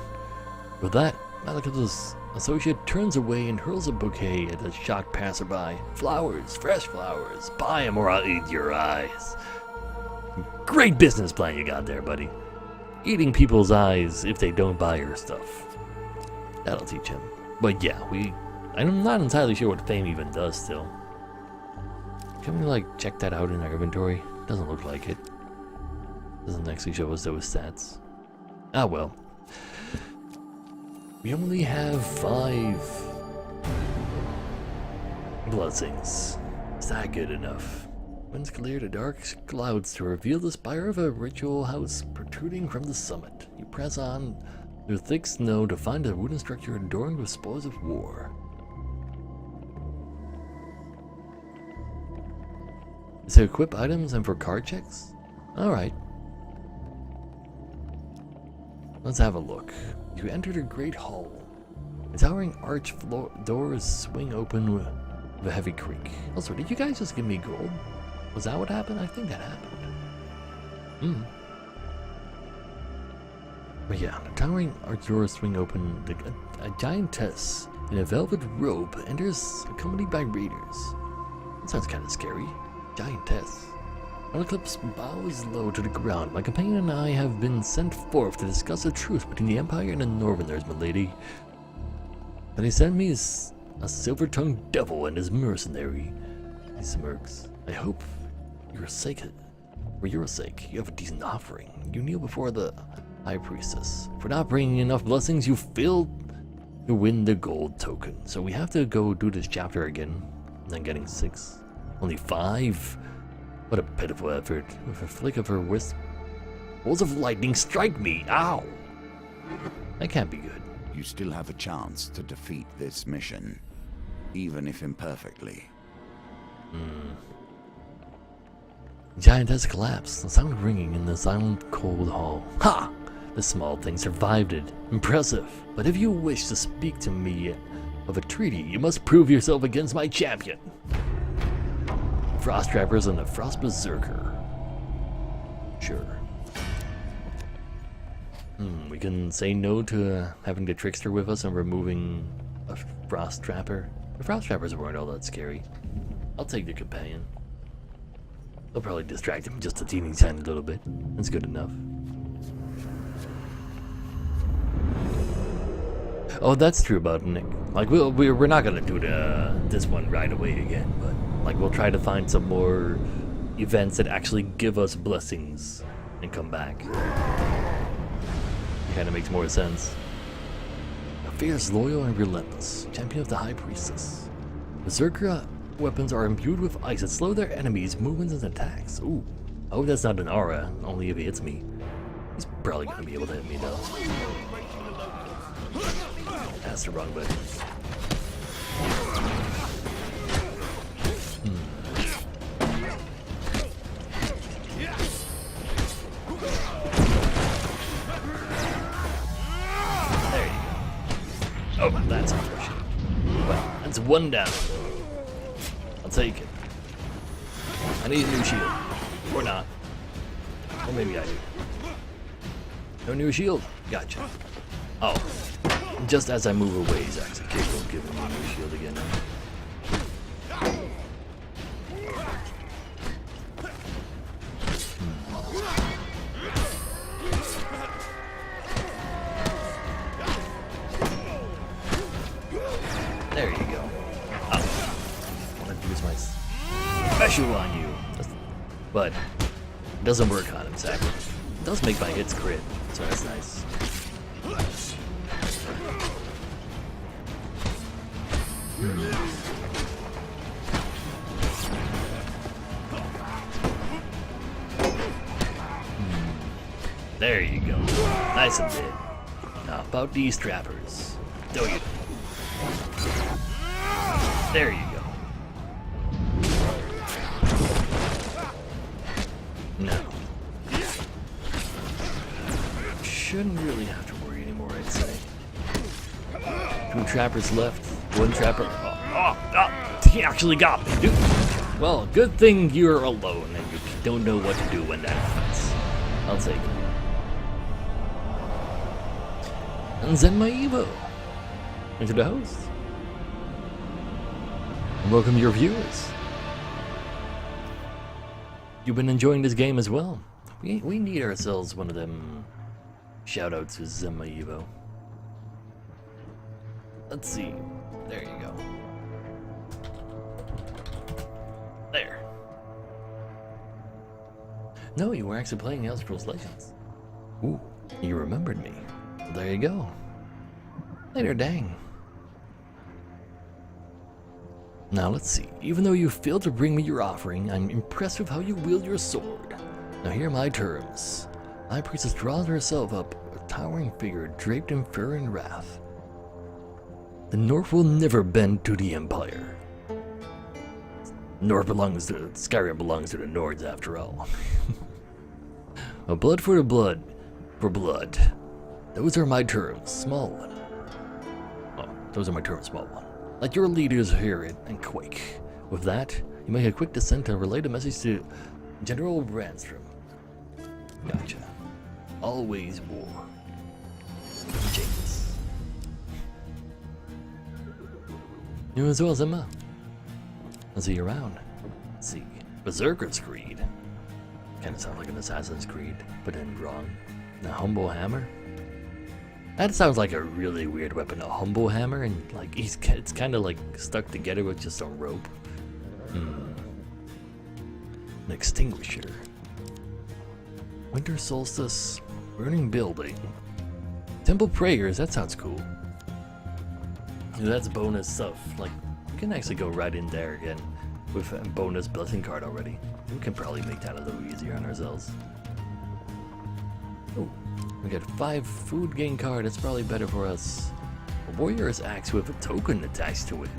With that, Malekith's associate turns away and hurls a bouquet at the shocked passerby. Flowers, fresh flowers. Buy 'em or I'll eat your eyes. Great business plan you got there, buddy. Eating people's eyes if they don't buy your stuff. That'll teach him. But yeah, I'm not entirely sure what fame even does still. Can we like check that out in our inventory? Doesn't look like it. Doesn't actually show us those stats. Ah well. We only have 5 blessings. Is that good enough? Winds clear the dark clouds to reveal the spire of a ritual house protruding from the summit. You press on through thick snow to find a wooden structure adorned with spoils of war. Is it equip items and for card checks? Alright. Let's have a look. You enter the great hall. The towering arch doors swing open with a heavy creak. Also, did you guys just give me gold? Was that what happened? I think that happened. But yeah, the towering arch doors swing open. A giantess in a velvet robe enters, accompanied by raiders. That sounds kind of scary. Giantess. Malekith bows low to the ground. My companion and I have been sent forth to discuss the truce between the Empire and the Northerners, milady. But he sent me as a silver-tongued devil and his mercenary. He smirks. I hope for your sake, you have a decent offering. You kneel before the High Priestess. For not bringing enough blessings, you failed to win the gold token. So we have to go do this chapter again. And then getting 6. Only 5? What a pitiful effort. With a flick of her wrist, bolts of lightning strike me. Ow! That can't be good. You still have a chance to defeat this mission, even if imperfectly. Giantess collapsed, the sound ringing in the silent, cold hall. Ha! The small thing survived it. Impressive. But if you wish to speak to me of a treaty, you must prove yourself against my champion. Frost Trappers and the Frost Berserker. Sure. We can say no to having the Trickster with us and removing a Frost Trapper. The Frost Trappers weren't all that scary. I'll take the companion. They'll probably distract him just a teeny tiny little bit. That's good enough. Oh, that's true about Nick. Like, we're not gonna do this one right away again, but like we'll try to find some more events that actually give us blessings and come back. Kind of makes more sense. A fierce, loyal, and relentless champion of the High Priestess. Berserker weapons are imbued with ice that slow their enemies' movements and attacks. Ooh. I hope that's not an aura, only if he hits me. He's probably gonna be able to hit me though. That's the wrong button. There you go. Oh, that's unfortunate. Well, that's one down. I'll take it. I need a new shield. Or not. Or maybe I do. No new shield. Gotcha. Oh. Just as I move away, he's actually capable of giving me a new shield again. There you go. Oh. I want to use my special on you. But it doesn't work on him, exactly. It does make my hits crit, so that's nice. There you go. Nice and big. Now about these trappers. Do you? There you go. No. Shouldn't really have to worry anymore, I'd say. 2 trappers left. 1 trapper. He actually got me, dude. Well, good thing you're alone and you don't know what to do when that happens. I'll take it. And Zen my Evo into the host. And welcome your viewers. You've been enjoying this game as well. We need ourselves one of them shoutouts to Zen my Evo. Let's see. There you go. There. No, you were actually playing Elder Scrolls Legends. Ooh, you remembered me. There you go. Later, dang. Now let's see. Even though you failed to bring me your offering, I'm impressed with how you wield your sword. Now hear my terms. My priestess draws herself up, a towering figure draped in fur and wrath. The North will never bend to the Empire. Skyrim belongs to the Nords after all. A blood for the blood, for blood. Those are my terms, small one. Oh, those are my terms, small one. Let your leaders hear it and quake. With that, you make a quick descent to relay the message to General Brandstrom. Gotcha. Always war. James. You as well, Emma. I'll see you around. Let's see. Berserker's Creed. Kinda sounds like an Assassin's Creed, but then wrong. The Humble Hammer? That sounds like a really weird weapon, a humble hammer, and like it's kind of like stuck together with just a rope. An extinguisher. Winter solstice, burning building. Temple prayers, that sounds cool. That's bonus stuff. Like, we can actually go right in there again with a bonus blessing card already. We can probably make that a little easier on ourselves. Oh. We got 5 food gain card, that's probably better for us. A warrior's axe with a token attached to it.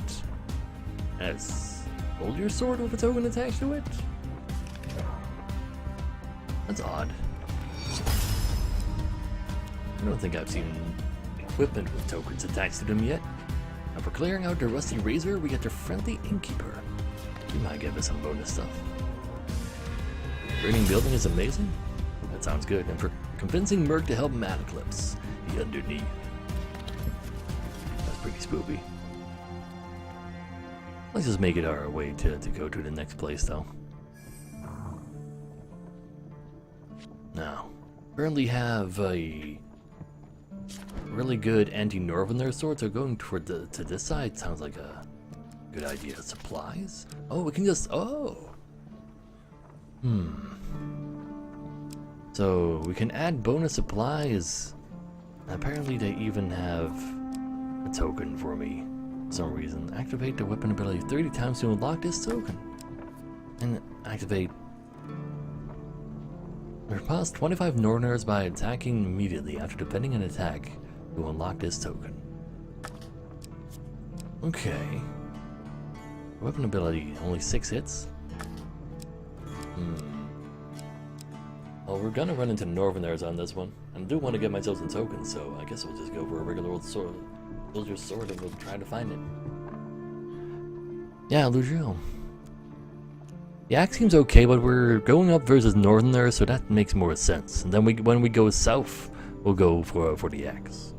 Yes. Hold your sword with a token attached to it? That's odd. I don't think I've seen equipment with tokens attached to them yet. And for clearing out the rusty razor, we get the friendly innkeeper. He might give us some bonus stuff. Burning building is amazing. That sounds good. And for convincing Merc to help Mad Eclipse, the underneath. That's pretty spoopy. Let's just make it our way to go to the next place, though. Now, currently have a really good anti-Northerner sword, so going toward to this side sounds like a good idea. Supplies? Oh, we can just... Oh! So, we can add bonus supplies. Apparently they even have a token for me. For some reason. Activate the weapon ability 30 times to unlock this token. And activate. Repulse 25 Northerners by attacking immediately after defending an attack to unlock this token. Okay. Weapon ability, only 6 hits? Well, we're gonna run into Northerners on this one. I do want to get myself some tokens, so I guess we'll just go for a regular old sword, soldier's sword, and we'll try to find it. Yeah, Lucio. The axe seems okay, but we're going up versus Northerners, so that makes more sense. And then when we go south, we'll go for the axe.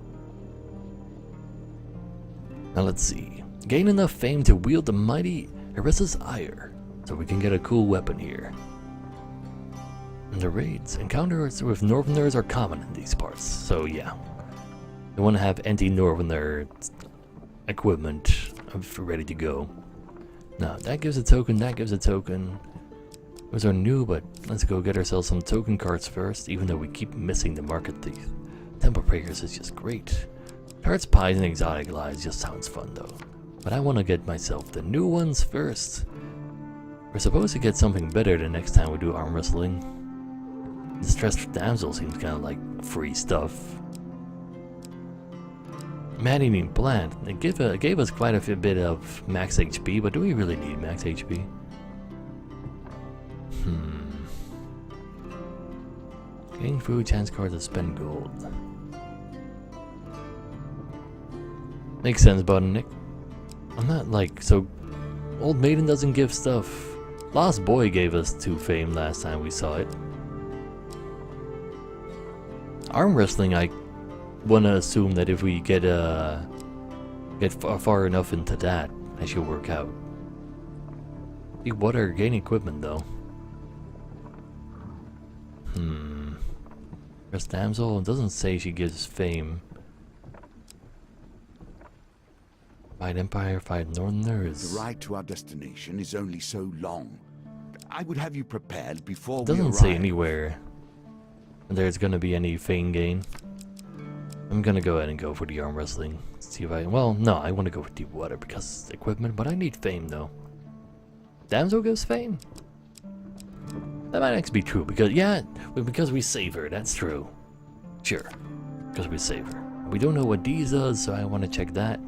Now let's see. Gain enough fame to wield the mighty Erissa's ire, so we can get a cool weapon here. And the raids, encounters with Northerners are common in these parts, so yeah. You want to have anti-Northerner equipment ready to go. Now, that gives a token, that gives a token. Those are new, but let's go get ourselves some token cards first, even though we keep missing the Market Thief. Temple Breakers is just great. Tarts, Pies, and Exotic Lies just sounds fun though. But I want to get myself the new ones first. We're supposed to get something better the next time we do arm wrestling. Distressed Damsel seems kind of like free stuff. Man-eating Plant, it gave us quite a bit of max HP, but do we really need max HP? Gain food, chance cards to spend gold. Makes sense, Button Nick. I'm not like, so Old Maiden doesn't give stuff. Lost Boy gave us 2 fame last time we saw it. Arm wrestling, I wanna assume that if we get far enough into that, it should work out. See water, gain equipment though. Rest Damsel, it doesn't say she gives fame. Fight Empire, fight Northerners. The ride to our destination is only so long. I would have you prepared before It we doesn't arrive. say anywhere there's gonna be any fame gain. I'm gonna go ahead and go for the arm wrestling. See if I, well, no, I want to go for deep water because equipment, but I need fame though. Damsel gives fame? That might actually be true because, yeah, because we save her, that's true. Sure, because we save her. We don't know what these does, so I want to check that.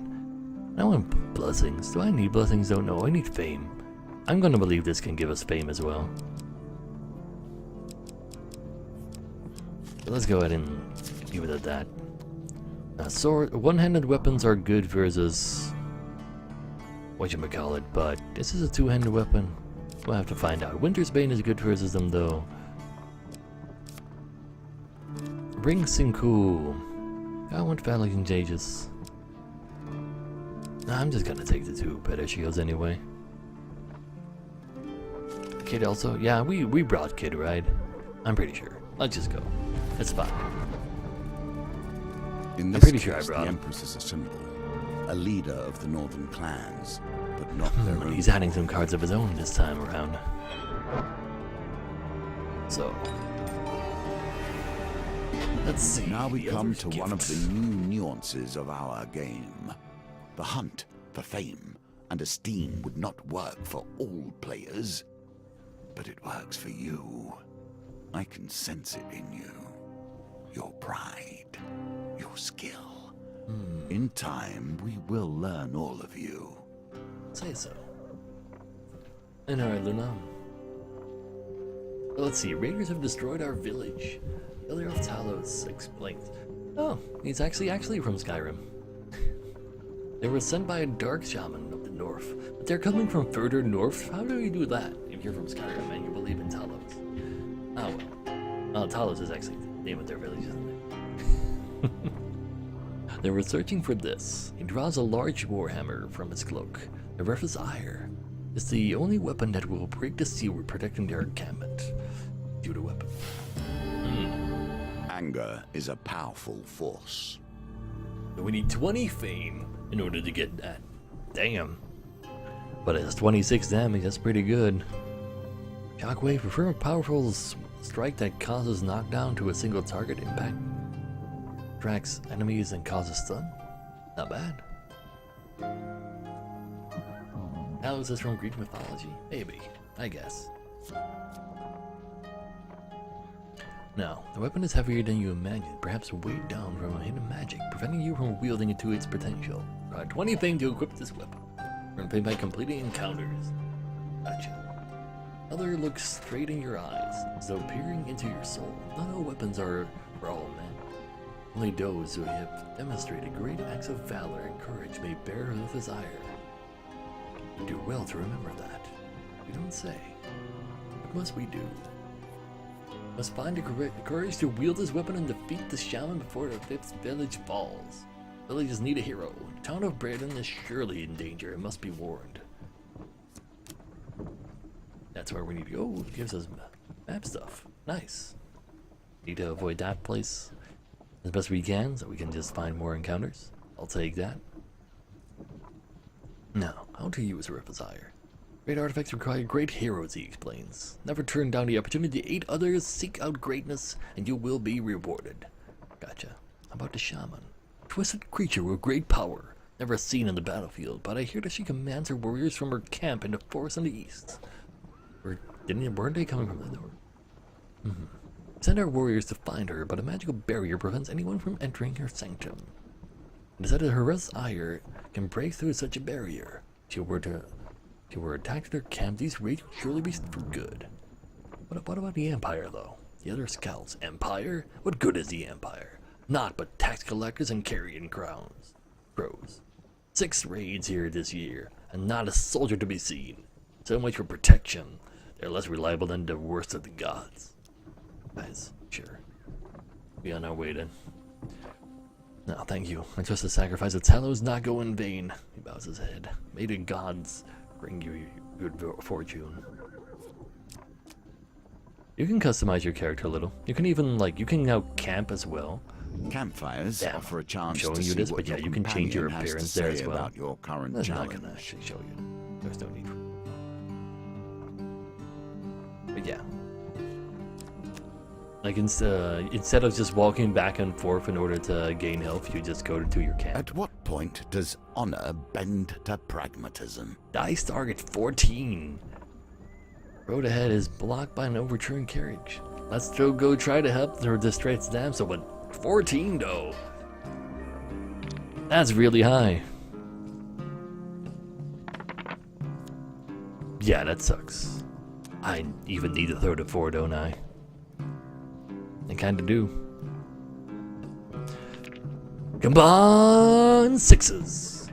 I want blessings. Do I need blessings? Don't know. I need fame. I'm gonna believe this can give us fame as well. But let's go ahead and leave it at that. Sword, one-handed weapons are good versus whatchamacallit, but this is a two-handed weapon. We'll have to find out. Winter's Bane is good versus them though. Ring Sinku. I want Valley and Jages. Nah, I'm just gonna take the 2 better shields anyway. Kid also? Yeah, we brought Kid, right? I'm pretty sure. Let's just go. It's fine. In I'm this pretty sure I case, brought the him. Empress is a symbol, a leader of the northern clans, but not their own. He's adding some cards of his own this time around. So, let's see. Now we the come other to one of the gifts. new nuances of our game. The hunt for fame and esteem would not work for all players, but it works for you. I can sense it in you. Your pride, your skill. In time, we will learn all of you. Say so. And alright, Luna. Let's see. Raiders have destroyed our village. Elder of Talos explained. Oh, he's actually from Skyrim. They were sent by a dark shaman of the north, but they're coming from further north. How do you do that if you're from Skyrim and you believe in Talos? Oh well. Talos is actually the name of their village, isn't it? They were searching for this. He draws a large warhammer from his cloak. The Ref's ire is the only weapon that will break the seal protecting their encampment. Shoot a weapon. Anger is a powerful force. We need 20 fame in order to get that. Damn. But it's 26 damage, that's pretty good. Shockwave, prefer a powerful strike that causes knockdown to a single target impact. Tracks enemies and causes stun. Not bad. How is this from Greek mythology? Maybe. I guess. Now, the weapon is heavier than you imagine, perhaps weighed down from a hidden magic, preventing you from wielding it to its potential. Try 20 things to equip this weapon. We're gonna play by completing encounters. Gotcha. Other looks straight in your eyes, as though peering into your soul. Not all weapons are for all men. Only those who have demonstrated great acts of valor and courage may bear the desire. You do well to remember that. You don't say. What must we do? Must find the courage to wield this weapon and defeat the shaman before the 5th village falls. Villages need a hero. The town of Braden is surely in danger and must be warned. That's where we need to go. It gives us map stuff. Nice. Need to avoid that place as best we can so we can just find more encounters. I'll take that. Now, how to use Ripazire. Great artifacts require great heroes, he explains. Never turn down the opportunity to aid others, seek out greatness, and you will be rewarded. Gotcha. How about the shaman? A twisted creature with great power. Never seen on the battlefield, but I hear that she commands her warriors from her camp in the forest in the east. Weren't they coming from the north? Send our warriors to find her, but a magical barrier prevents anyone from entering her sanctum. It is said that Hera's ire can break through such a barrier. If you were attacked at their camp, these raids would surely be for good. What about the Empire, though? The other scouts. Empire? What good is the Empire? Naught but tax collectors and carrion crowns. Crows. 6 raids here this year, and not a soldier to be seen. So much for protection. They're less reliable than the worst of the gods. Guys, sure. Be on our way then. No, thank you. I trust the sacrifice of Talos not go in vain. He bows his head. May the gods bring you good fortune. You can customize your character a little. You can even, you can now camp as well. Campfires offer a chance showing to you see this, what but yeah, your you can change your companion has appearance to there say as well. about your current That's not challenge. gonna actually show you. There's no need for. But yeah. Instead of just walking back and forth in order to gain health, you just go to your camp. At what point does honor bend to pragmatism? Dice target 14. Road ahead is blocked by an overturned carriage. Let's go try to help the distressed damsel, but 14 though. That's really high. Yeah, that sucks. I even need to throw the 4, don't I? I kinda do. Come on, 6s.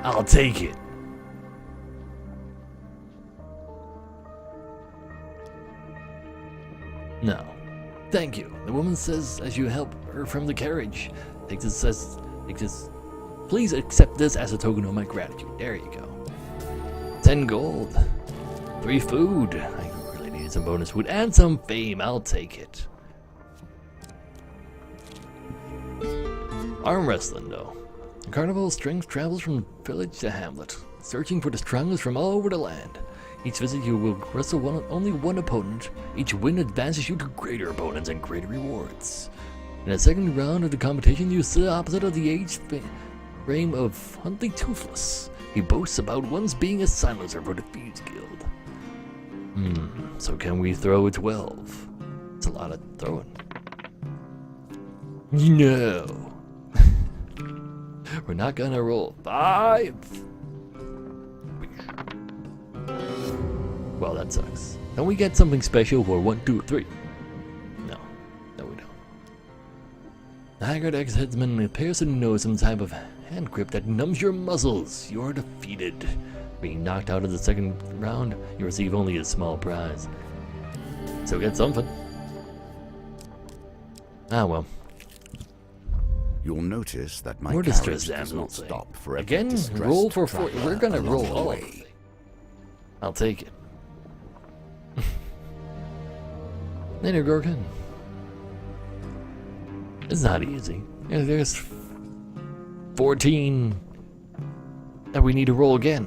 I'll take it. No. Thank you. The woman says as you help her from the carriage. Please accept this as a token of my gratitude. There you go. 10 gold. 3 food. I really need some bonus food and some fame. I'll take it. Arm wrestling though. The carnival strength travels from village to hamlet, searching for the strongest from all over the land. Each visit you will wrestle only one opponent. Each win advances you to greater opponents and greater rewards. In the second round of the competition, you sit opposite of the aged frame of Huntley Toothless. He boasts about once being a silencer for the Thieves Guild. So can we throw a 12? It's a lot of throwing. No. We're not gonna roll 5. Well, that sucks. Don't we get something special for 1, 2, 3? No, we don't. The haggard ex-headsman appears to know some type of hand grip that numbs your muscles. You are defeated. Being knocked out of the second round, you receive only a small prize. So get something. Ah well. You'll notice that my More carriage distress does not damsel. stop for every Again, distressed roll for 4. traveler We're gonna along roll the all of way. them. I'll take it. Later, Gorgon. It's not easy. There's 14 that we need to roll again.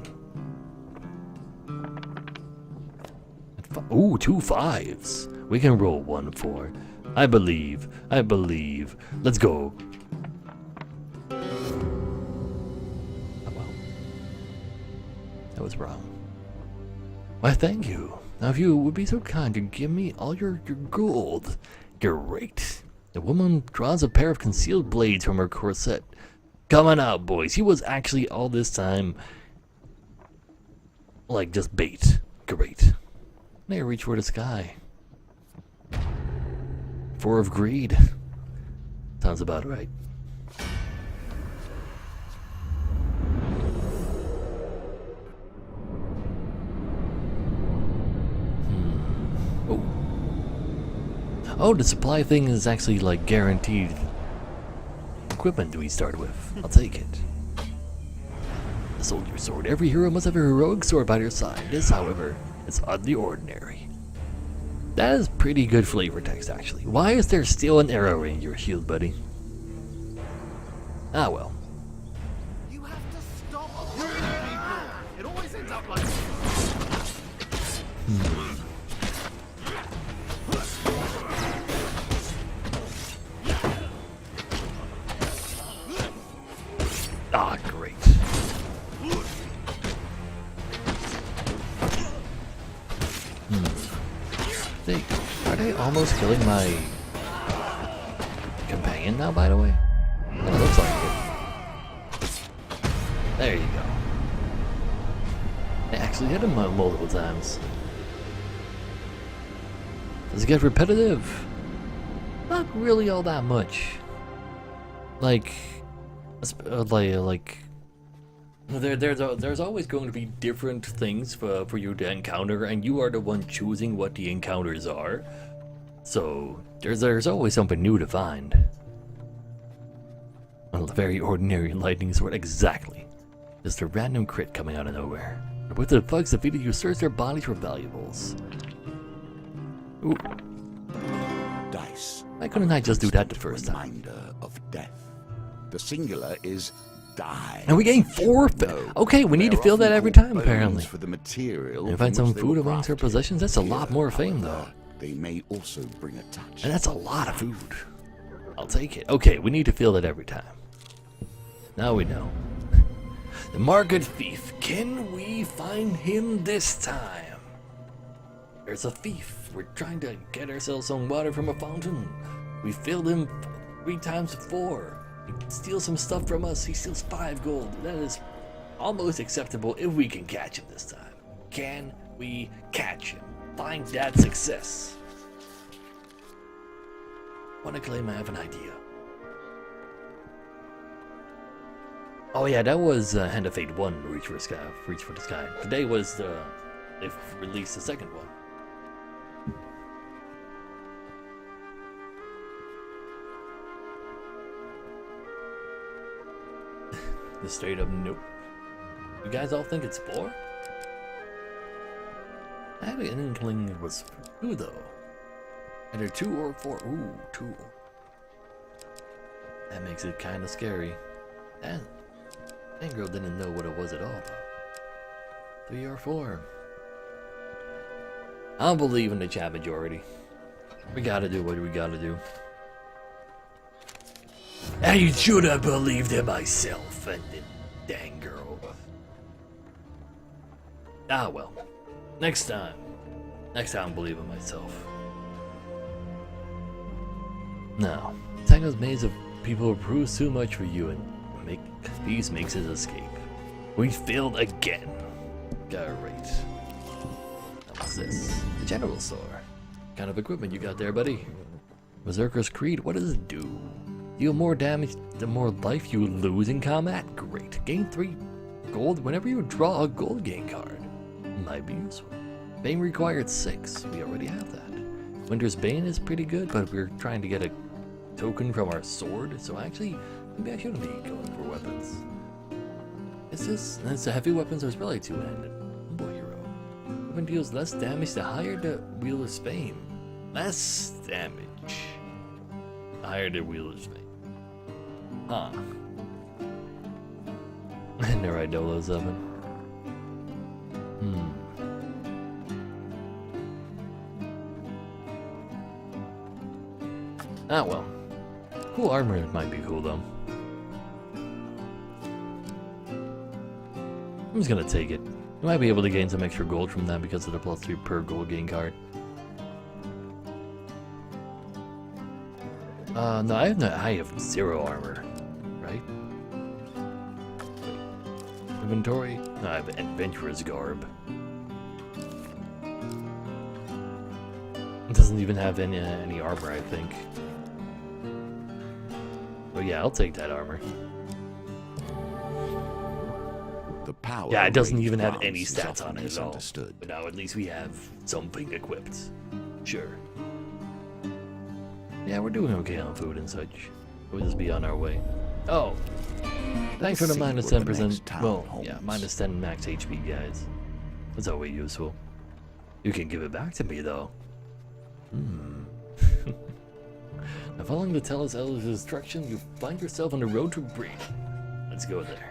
Ooh, 2 5s. We can roll 1 4. I believe. Let's go. was wrong. Why, thank you. Now, if you would be so kind to give me all your gold. Great. The woman draws a pair of concealed blades from her corset. Coming out, boys. He was actually all this time, like, just bait. Great. Now you reach for the sky. 4 of greed. Sounds about right. Oh, the supply thing is actually like guaranteed equipment we start with. I'll take it. The soldier's sword. Every hero must have a heroic sword by their side. This, however, is oddly ordinary. That is pretty good flavor text, actually. Why is there still an arrow in your shield, buddy? Ah, well. You have to stop hurting people. It always ends up like this. Ah, great. Are they almost killing my companion now, by the way? It looks like it. There you go. I actually hit him multiple times. Does it get repetitive? Not really all that much. There's always going to be different things for you to encounter, and you are the one choosing what the encounters are. So there's always something new to find. Well, a very ordinary lightning sword, exactly. Just a random crit coming out of nowhere. With the thugs defeated, you search their bodies for valuables. Ooh. Dice. Why couldn't I just do that the first time? Reminder of death. The singular is die. And we gain 4. No, Okay, we need to they're fill that often every called time, apparently. For the material And find from some which they food were amongst her crafted. possessions. That's a Here, lot more fame, though. however, they may also bring a touch. And that's a lot of food. I'll take it. Okay, we need to fill it every time. Now we know. The market thief. Can we find him this time? There's a thief. We're trying to get ourselves some water from a fountain. We filled him 3 times 4. He steals some stuff from us. He steals 5 gold. That is almost acceptable if we can catch him this time. Can we catch him? Find that success. Wanna claim I have an idea. Oh yeah, that was Hand of Fate 1, Reach for the Sky. Today was they've released the second one. The straight up nope. You guys all think it's 4? I had an inkling it was 2 though. Either 2 or 4. Ooh, 2. That makes it kind of scary. And that girl didn't know what it was at all though. 3 or 4. I'll believe in the chat majority. We gotta do what we gotta do. I should have believed in myself and the dang girl. Ah well. Next time. Next time I'll believe in myself. Now, Tango's maze of people proves too much for you and Beast makes his escape. We failed again. Great. What's this? The general store. What kind of equipment you got there, buddy? Berserker's Creed, what does it do? Deal more damage the more life you lose in combat? Great. Gain 3 gold whenever you draw a gold gain card. Might be useful. Bane required 6. We already have that. Winter's Bane is pretty good, but we're trying to get a token from our sword, so actually, maybe I shouldn't be going for weapons. It's a heavy weapon, so it's probably 2-handed. Boy hero. Weapon deals less damage the higher the wielder's fame. Less damage. The higher the wielder's fame. Huh. Never I know those 7. Ah well. Cool armor might be cool though. I'm just gonna take it. You might be able to gain some extra gold from that because of the +3 per gold gain card. No, I have 0 armor, right? Inventory? No, I have adventurer's garb. It doesn't even have any armor, I think. But yeah, I'll take that armor. The power Yeah, it doesn't range even have grants any is stats often on it at all. misunderstood. But now at least we have something equipped. Sure. Yeah, we're doing okay on food and such. We'll just be on our way. Oh! Thanks for the see minus what the 10%. next town Well, holds. yeah, minus 10 max HP, guys. That's always useful. You can give it back to me, though. Now, following the Tellus Elder's instruction, you find yourself on the road to Braden. Let's go there.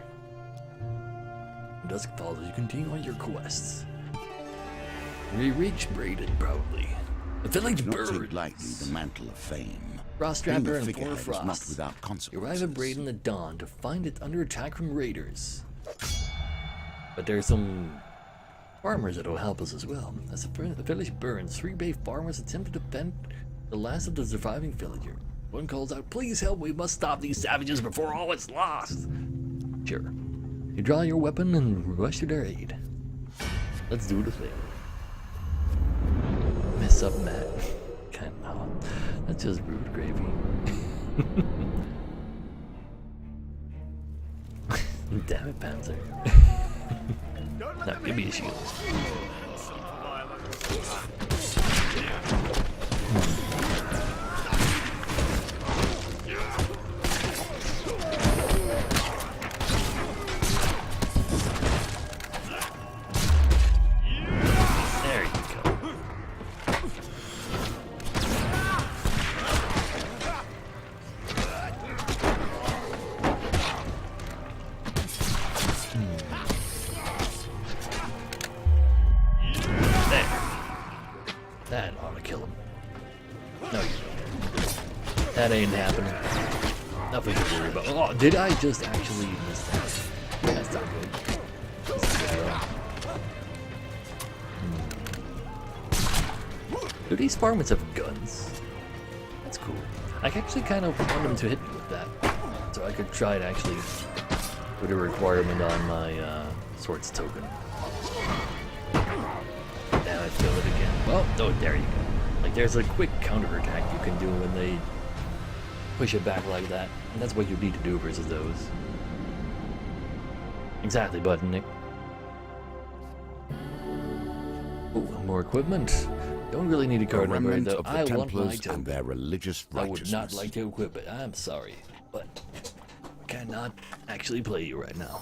Dusk falls as you continue on your quests. We reach Braden, probably. The village Not too birds. lightly the mantle of fame. Frost Being Trapper a and figurehead Four is not Frosts. without You consequences. arrive at Braden at dawn to find it under attack from raiders. But there's some farmers that will help us as well. As the village burns, 3 brave farmers attempt to defend the last of the surviving villager. One calls out, "Please help, we must stop these savages before all is lost." Sure. You draw your weapon and rush to their aid. Let's do the thing. Mess up, Matt. Kinda. That's just rude gravy. Damn it, Panzer. Now, give me a shield. There you go. There. That ought to kill him. No, you don't. That ain't happening. Nothing to worry about. Oh, did I just actually miss that? That's not good. This is good at all. Do these farmers have guns? That's cool. I actually kind of want them to hit me with that. So I could try to actually put a requirement on my swords token. Now I feel it again. Well, oh, there you go. Like, there's a quick counterattack you can do when they push it back like that. And that's what you need to do versus those. Exactly, Button Nick. Ooh, more equipment. Don't really need a A card number, remnant though. of the I want my Templars token. and their religious I righteousness. would not like to equip it. I'm sorry, but cannot actually play you right now.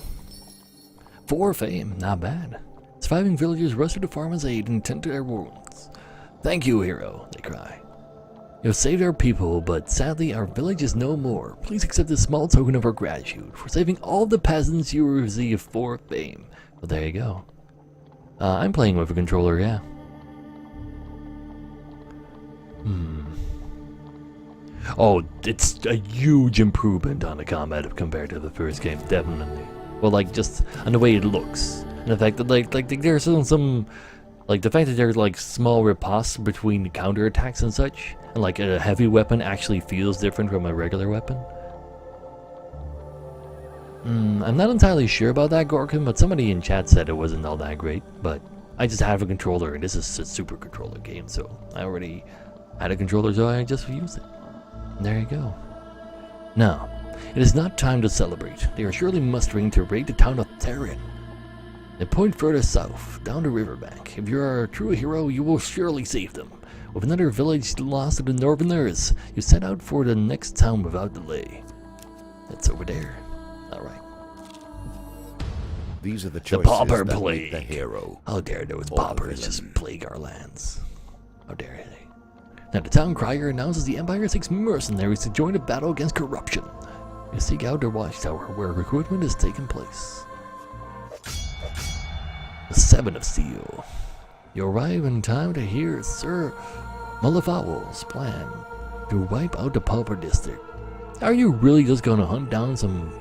4 fame, not bad. Surviving villagers rush to the farmer's aid and tend to their wounds. Thank you, hero, they cry. You have saved our people, but sadly our village is no more. Please accept this small token of our gratitude. For saving all the peasants, you will receive 4 fame. Well, there you go. I'm playing with a controller, yeah. Oh, it's a huge improvement on the combat compared to the first game, definitely. Well, like, just on the way it looks. And the fact that, like there's some like, the fact that there's, like, small riposts between counterattacks and such. And, like, a heavy weapon actually feels different from a regular weapon. I'm not entirely sure about that, Gorkin, but somebody in chat said it wasn't all that great. But I just have a controller, and this is a super controller game, so I already had a controller, so I just used it. There you go. Now, it is not time to celebrate. They are surely mustering to raid the town of Theron. They point further south, down the riverbank. If you are a true hero, you will surely save them. With another village lost to the northerners, you set out for the next town without delay. That's over there. Alright. These are the The choices pauper that plague. make the hero. How dare those Or the paupers just villain. plague our lands? How dare they? Now the town crier announces the Empire seeks mercenaries to join the battle against corruption. You seek out the watchtower where recruitment is taking place. The 7 of Steel. You arrive in time to hear Sir Malafowl's plan to wipe out the pauper district. Are you really just gonna hunt down some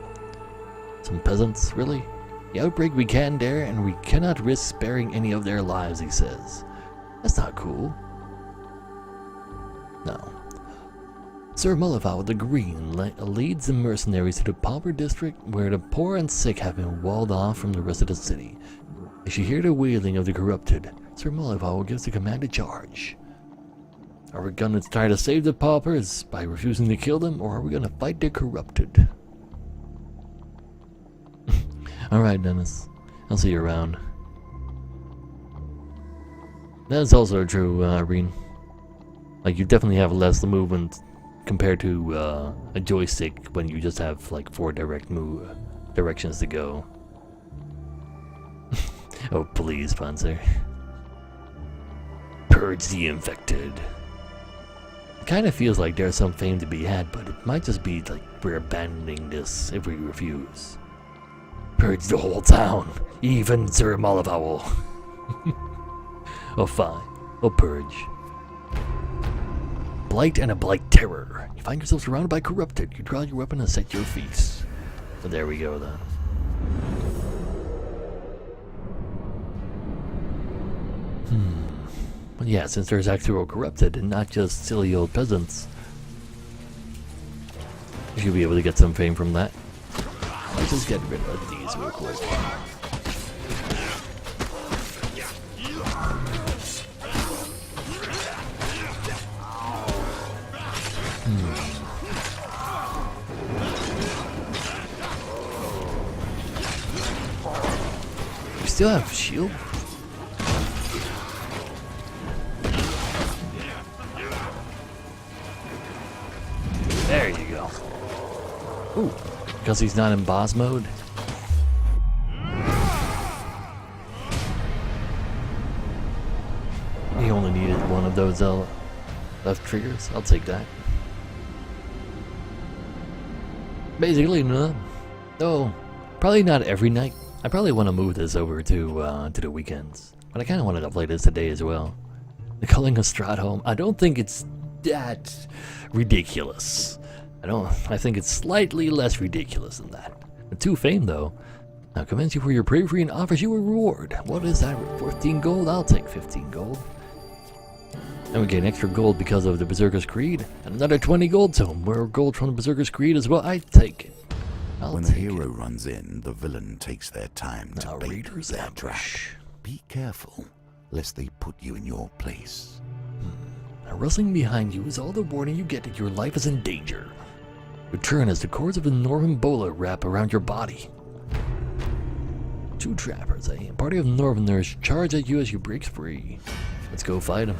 peasants, really? The outbreak we can dare, and we cannot risk sparing any of their lives, he says. That's not cool. No. Sir Mullavow the Green leads the mercenaries to the Pauper district, where the poor and sick have been walled off from the rest of the city. As you hear the wailing of the corrupted, Sir Mullavow gives the command to charge. Are we gonna try to save the paupers by refusing to kill them, or are we gonna fight the corrupted? Alright, Dennis. I'll see you around. That's also true, Irene. Like, you definitely have less movement compared to a joystick when you just have like 4 directions to go. Oh, please, Panzer. Purge the infected. It kind of feels like there's some fame to be had, but it might just be like we're abandoning this if we refuse. Purge the whole town, even Sir Mullavow. Oh, fine. We'll purge. Blight and a blight terror. You find yourself surrounded by corrupted. You draw your weapon and set your feet. So there we go then. Well, yeah, since there's actual corrupted and not just silly old peasants, you should be able to get some fame from that. Let's just get rid of these real quick. We still have shield? There you go. Ooh, because he's not in boss mode. He only needed one of those left triggers. I'll take that. Basically, no. Though, probably not every night. I probably want to move this over to the weekends. But I kind of wanted to play this today as well. The culling of Stratholme. I don't think it's that ridiculous. I think it's slightly less ridiculous than that. The 2 fame though. Now commends you for your bravery and offers you a reward. What is that? 14 gold? I'll take 15 gold. And we get extra gold because of the Berserker's Creed. And another 20 gold, so more gold from the Berserker's Creed as well. I take it. When the hero runs in, the villain takes their time to bait their trap. Be careful, lest they put you in your place. Now, rustling behind you is all the warning you get that your life is in danger. Return as the cords of the Northern Bola wrap around your body. 2 trappers, eh? A party of Northerners charge at you as you break free. Let's go fight them.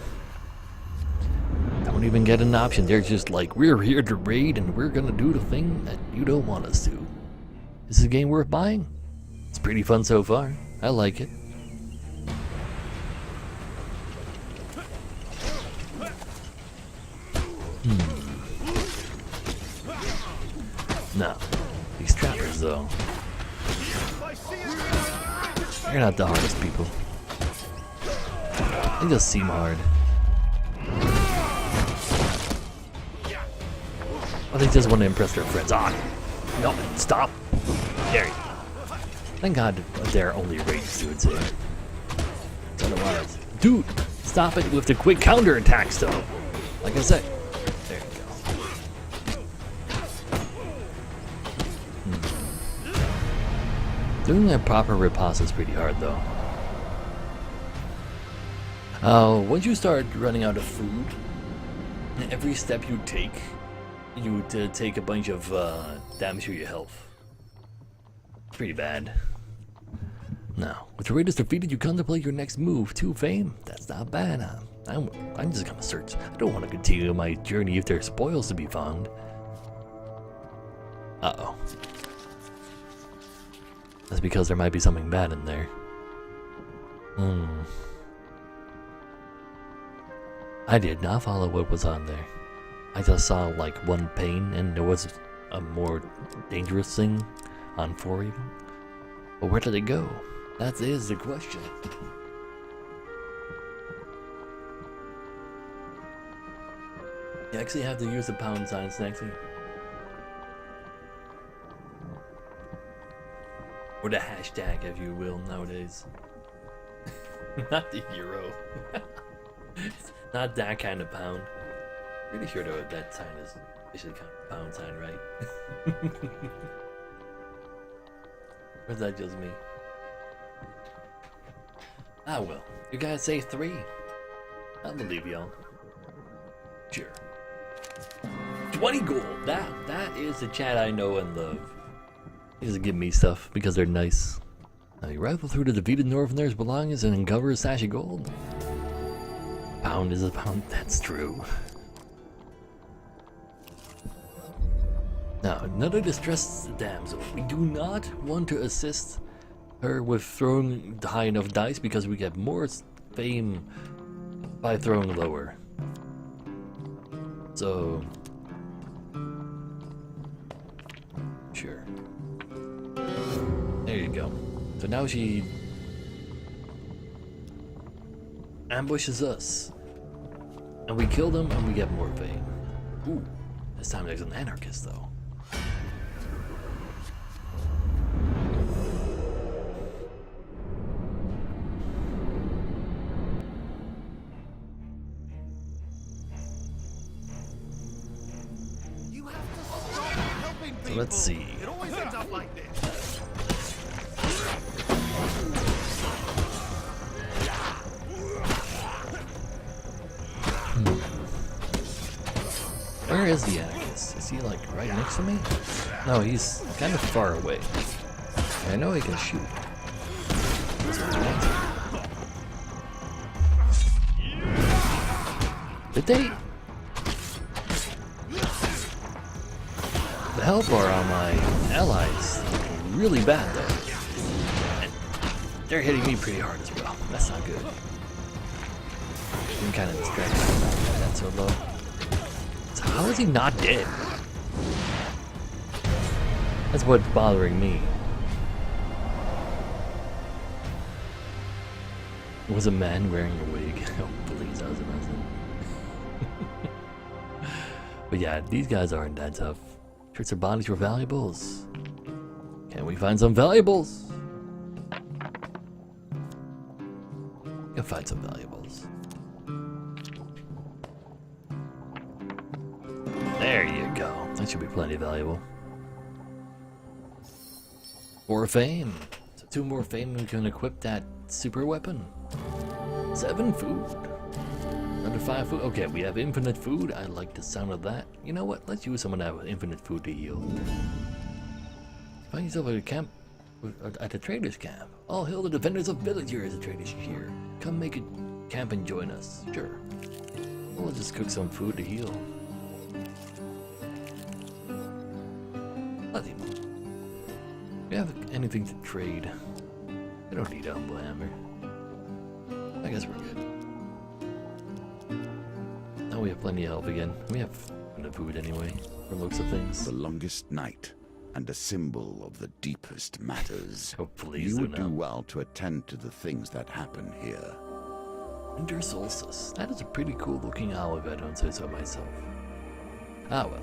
Don't even get an option. They're just like, we're here to raid and we're gonna do the thing that you don't want us to. Is this a game worth buying? It's pretty fun so far. I like it. No. These trappers though. They're not the hardest people. They just seem hard. Or they just want to impress their friends. Ah, no, stop. There you go. Thank God they're only rage dudes here. Otherwise, dude, stop it with the quick counter attacks though. Like I said, there you go. Doing a proper riposte is pretty hard though. Once you start running out of food, every step you take, you would take a bunch of damage to your health. Pretty bad. Now, with the raiders defeated, you contemplate your next move to fame. That's not bad. I'm just gonna search. I don't want to continue my journey if there's spoils to be found. Uh-oh. That's because there might be something bad in there. I did not follow what was on there. I just saw like one pane and there was a more dangerous thing on 4 even. But where did it go? That is the question. You actually have to use the pound signs next to you. the hashtag, if you will, nowadays. Not the euro. Not that kind of pound. Pretty sure though that sign is actually kind of pound sign, right? Or is that just me? Ah well, you guys say 3. I'll believe y'all. Sure. 20 gold. That is the chat I know and love. They just give me stuff because they're nice. Now you rifle through the defeated Northerners' belongings and uncover a sash of gold. Pound is a pound. That's true. Now, another distressed damsel. We do not want to assist her with throwing high enough dice because we get more fame by throwing lower. So, sure. There you go. So now she ambushes us, and we kill them, and we get more fame. Ooh, this time there's an anarchist though. You have to stop helping people. So let's see. It always ends up like this. Where is the anarchist? Is he like right next to me? No, he's kind of far away. I know he can shoot. Did they? The health bar on my allies really bad though. And they're hitting me pretty hard as well. That's not good. I'm kind of distracted by that so low. So how is he not dead? That's what's bothering me. Was a man wearing a wig? Oh please, I was imagine. But yeah, these guys aren't that tough. Shirts their bodies for valuables. Can we find some valuables? Can find some valuables. There you go. That should be plenty valuable. 4 fame. So 2 more fame and we can equip that super weapon. 7 food. Under 5 food. Okay, we have infinite food. I like the sound of that. You know what? Let's use some of that with infinite food to heal. Find yourself at a camp, at the traders' camp. All hail the defenders of villagers, the traders here. Come make a camp and join us. Sure. We'll just cook some food to heal. Nothing. We have anything to trade. I don't need a humble hammer. I guess we're good. Now we have plenty of health again. We have enough food anyway, from looks of things. The longest night, and a symbol of the deepest matters. Oh, please You would do do not. well to attend to the things that happen here. Winter solstice. That is a pretty cool looking owl if I don't say so myself. Ah well.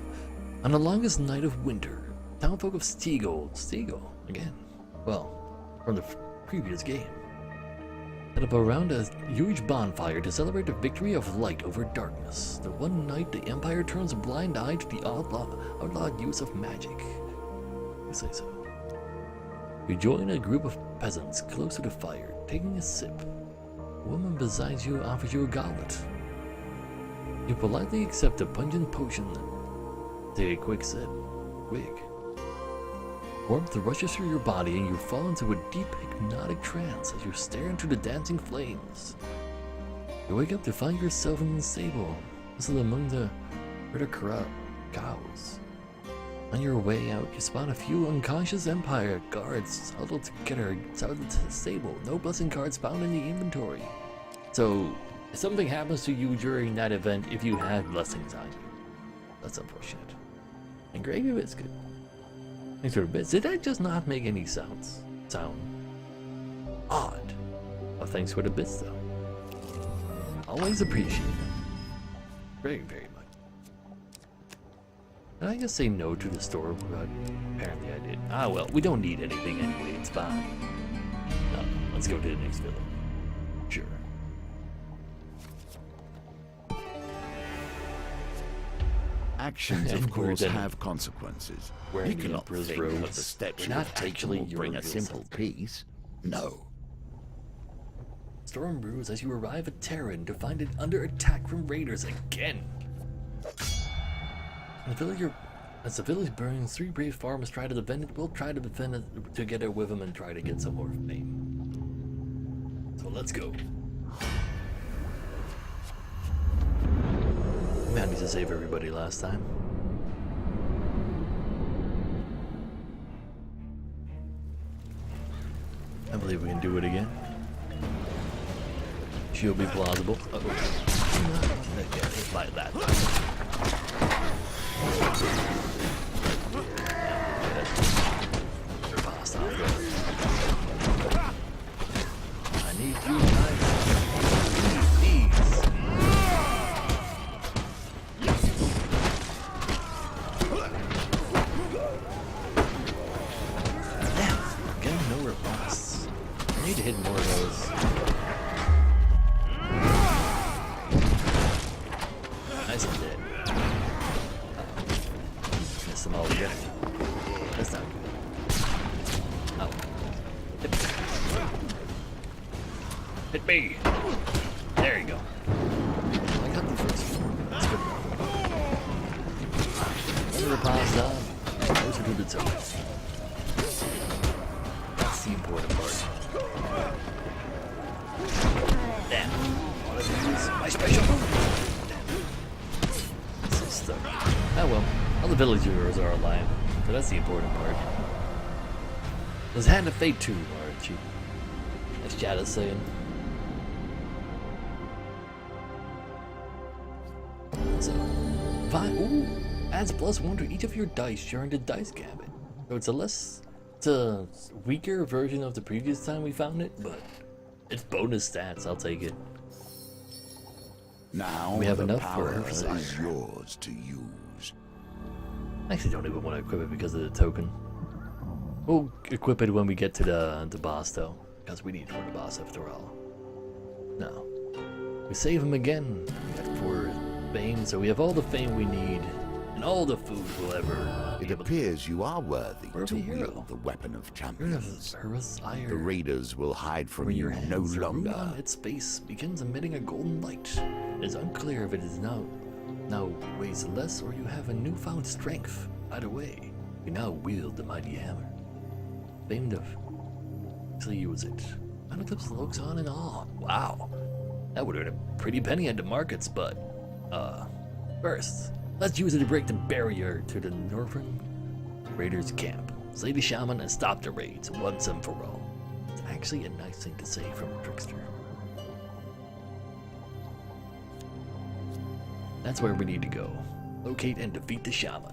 On the longest night of winter, townfolk of Steagle again. Well, from the previous game. Set up around a huge bonfire to celebrate the victory of light over darkness. The one night the Empire turns a blind eye to the outlawed use of magic. You say so. You join a group of peasants close to the fire, taking a sip. A woman beside you offers you a goblet. You politely accept a pungent potion and take a quick sip. Quick. Warmth rushes through your body and you fall into a deep hypnotic trance as you stare into the dancing flames. You wake up to find yourself in the stable, nestled among the herder cows. On your way out, you spot a few unconscious Empire guards huddled together outside the stable. No blessing cards found in the inventory. So, if something happens to you during that event, if you have blessings on you, that's unfortunate. And gravy biscuit. Thanks for the bits. Did that just not make any sound odd? Well, thanks for the bits though. Always appreciate it. Very, very much. Did I just say no to the store? Apparently I did. Ah well, we don't need anything anyway, it's fine. No, let's go to the next village. Sure. Actions, of And course, we're have consequences. wearing You the cannot Emperor's think that robes. the steps We're you not have taken actually will bring your a simple real self. peace. No. Storm brews as you arrive at Terran to find it under attack from raiders again. As the village burns, 3 brave farmers try to defend it. We'll try to defend it together with them and try to get some more fame. So let's go. I managed to save everybody last time. I believe we can do it again. She'll be plausible. Yeah, like that. I need you guys. Please. Damn, getting no riposts. I need to hit more of those. Nice and dead. Miss them all again. That's not good. Oh. Hit me. There you go. I got the first one. That's good enough. When the riposte down, closer to the top. That's the important part. Damn. Wanna use my special move? So stuck. Oh well. All the villagers are alive, so that's the important part. There's Hand of Fate too, aren't you? As Chad is saying. So, ooh, adds +1 to each of your dice during the dice gambit. So it's a weaker version of the previous time we found it, but it's bonus stats. I'll take it. Now We have the enough for power her is sire. yours to use. I actually don't even want to equip it because of the token. We'll equip it when we get to the boss though, because we need it for the boss after all. No. We save him again. We got 4 fame, so we have all the fame we need, and all the food we'll ever be It able to. appears you are worthy We're to the hero. wield the weapon of You're champions. her sire. The raiders will hide from From you your no hands, the rune longer. on its base begins emitting a golden light. It is unclear if it is now weighs less or you have a newfound strength. Either way, you now wield the mighty hammer. Famed of. So use it. Eclipse looks on in awe. Wow, that would earn a pretty penny at the markets, but first, let's use it to break the barrier to the northern raiders' camp. Slay the shaman and stop the raids once and for all. It's actually a nice thing to say from a trickster. That's where we need to go. Locate and defeat the shaman.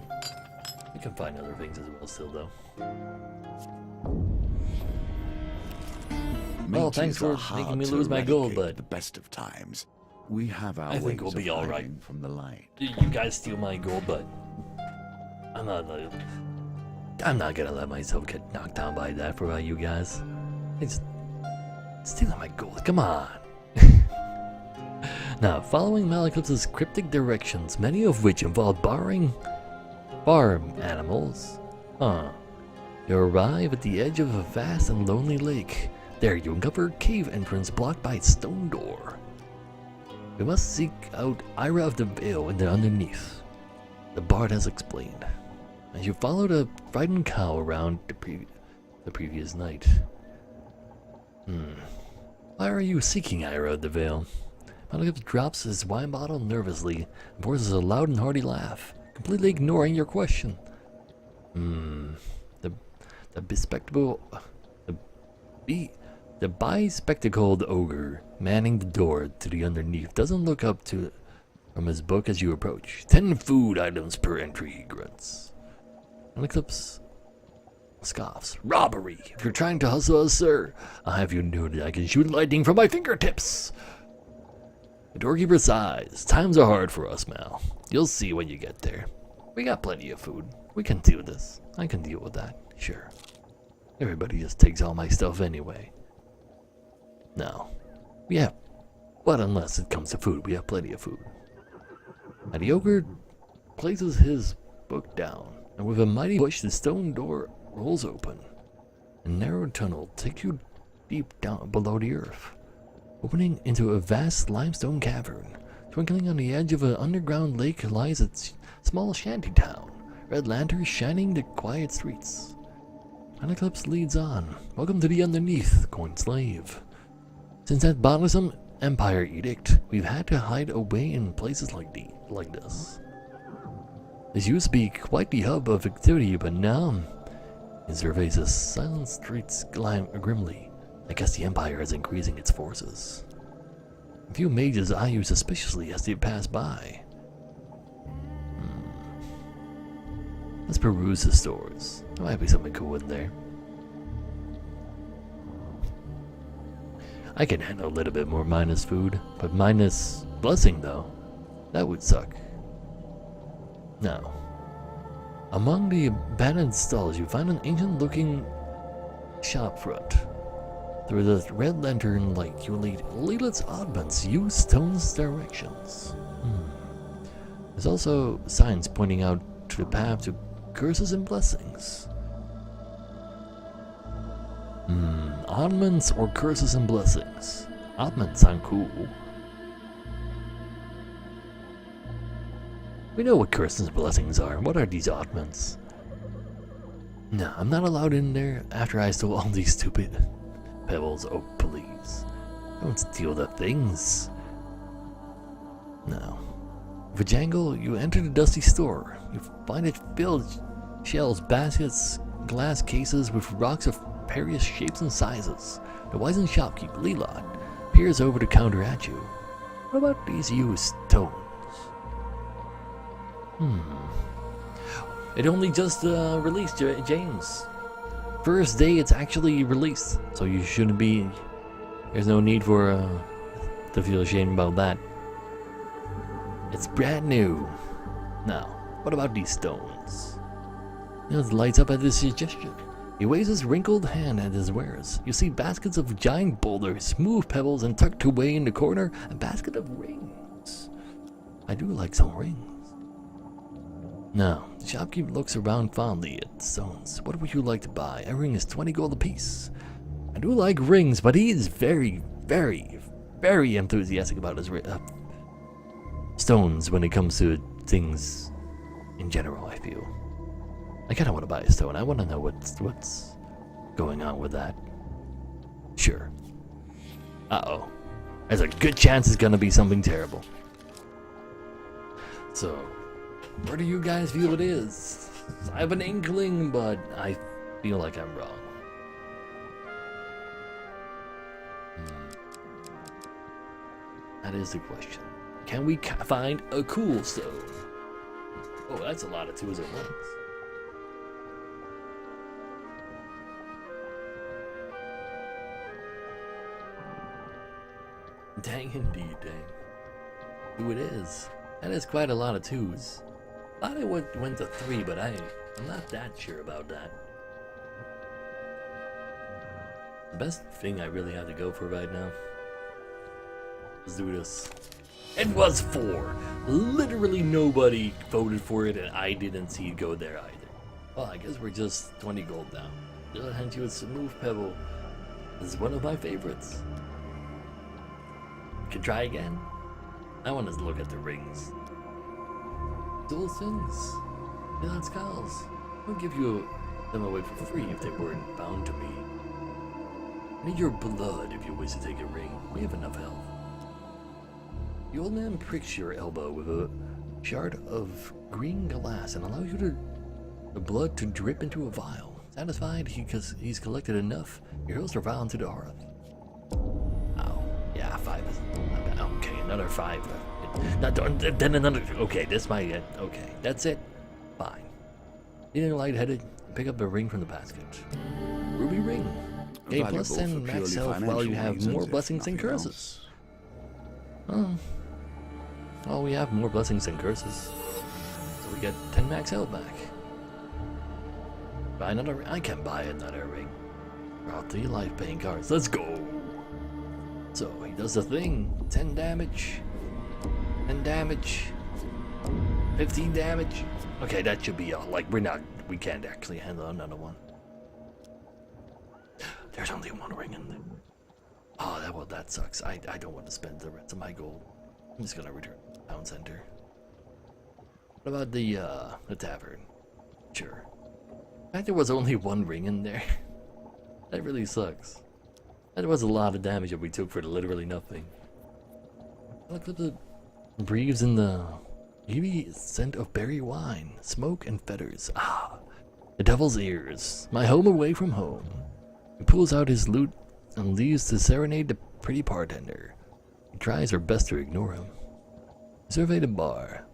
We can find other things as well still though. Well, thanks Mages are for making hard me to lose my gold, eradicate but at the best of times. We have our I think we'll ways be of all right. hiding from the light. you guys steal my gold, but I'm not gonna let myself get knocked down by that for you guys. It's stealing my gold. Come on. Now, following Malekith's cryptic directions, many of which involve borrowing farm animals. You arrive at the edge of a vast and lonely lake. There you uncover a cave entrance blocked by a stone door. We must seek out Ira of the Vale and the underneath. The bard has explained. As you follow the frightened cow around the previous night. Why are you seeking Ira of the Vale? Malekith drops his wine bottle nervously and pours a loud and hearty laugh, completely ignoring your question. The bespectacled ogre manning the door to the underneath doesn't look up from his book as you approach. 10 food items per entry, he grunts. Malekith scoffs. Robbery! If you're trying to hustle us, sir, I'll have you know that I can shoot lightning from my fingertips. The doorkeeper sighs. Times are hard for us, Mal. You'll see when you get there. We got plenty of food. We can deal with this. I can deal with that. Sure. Everybody just takes all my stuff anyway. No. We have... But unless it comes to food, we have plenty of food. And the ogre places his book down, and with a mighty push, the stone door rolls open. A narrow tunnel takes you deep down below the earth, opening into a vast limestone cavern. Twinkling on the edge of an underground lake lies a small shanty town, red lanterns shining the quiet streets. An eclipse leads on. Welcome to the underneath, coin slave. Since that bothersome Empire edict, we've had to hide away in places like this. This used to be quite the hub of activity, but now it surveys the silent streets grimly. I guess the Empire is increasing its forces. A few mages eye you suspiciously as they pass by. Let's peruse the stores. There might be something cool in there. I can handle a little bit more minus food, but minus blessing though, that would suck. Now, among the abandoned stalls you find an ancient looking shop front. Through the red lantern light you lead its oddments use stone's directions. There's also signs pointing out to the path to curses and blessings. Oddments or curses and blessings? Oddments sound cool. We know what curses and blessings are. What are these oddments? No, I'm not allowed in there after I stole all these stupid pebbles. Oh, please. Don't steal the things. No. With a jangle, you enter the dusty store. You find it filled with shells, baskets, glass cases with rocks of various shapes and sizes. The wizened shopkeeper, Leland, peers over the counter at you. What about these used stones? It only just released, James. First day it's actually released, so you shouldn't be... There's no need for to feel ashamed about that. It's brand new. Now, what about these stones? It lights up at this suggestion. He waves his wrinkled hand at his wares. You see baskets of giant boulders, smooth pebbles, and tucked away in the corner, a basket of rings. I do like some rings. Now, the shopkeeper looks around fondly at the stones. What would you like to buy? A ring is 20 gold apiece. I do like rings, but he is very, very, very enthusiastic about his stones when it comes to things in general, I feel. I kind of want to buy a stone. I want to know what's going on with that. Sure. Uh-oh. There's a good chance it's going to be something terrible. So, where do you guys feel it is? I have an inkling, but I feel like I'm wrong. That is the question. Can we find a cool stone? Oh, that's a lot of twos at once. Dang indeed, dang. Who it is. That is quite a lot of twos. Thought it went to 3, but I'm not that sure about that. The best thing I really have to go for right now. Let's do this. It was 4. Literally nobody voted for it, and I didn't see it go there either. Well, I guess we're just 20 gold down. I'll hand you a smooth pebble. This is one of my favorites. Can try again. I want to look at the rings. Dual things. Milan skulls. I'll give you them away for free if they weren't bound to me. I need your blood if you wish to take a ring. We have enough health. The old man pricks your elbow with a shard of green glass and allows you the blood to drip into a vial. Satisfied because he's collected enough, he hurls the vial into the hearth. Oh, yeah, 5 is not bad. Okay, another 5. Then another. Okay, this might get. Okay, that's it. Fine. Feeling lightheaded, pick up the ring from the basket. Ruby ring. Gain plus 10 max health while you have more blessings and curses. Oh, we have more blessings and curses. So we get 10 max health back. Buy another. I can buy another ring. Draw 3 life paying cards. Let's go. So he does the thing. 10 damage. 10 damage. 15 damage. Okay, that should be all. Like we can't actually handle another one. There's only 1 ring in there. Oh, that sucks. I don't want to spend the rest of my gold. I'm just gonna return to the town center. What about the tavern? Sure. In fact, there was only 1 ring in there. That really sucks. That was a lot of damage that we took for literally nothing. Look at the breathes in the eerie scent of berry wine, smoke and feathers. Ah, the devil's ears. My home away from home. He pulls out his lute and leaves to serenade the pretty bartender. He tries her best to ignore him. We survey the bar.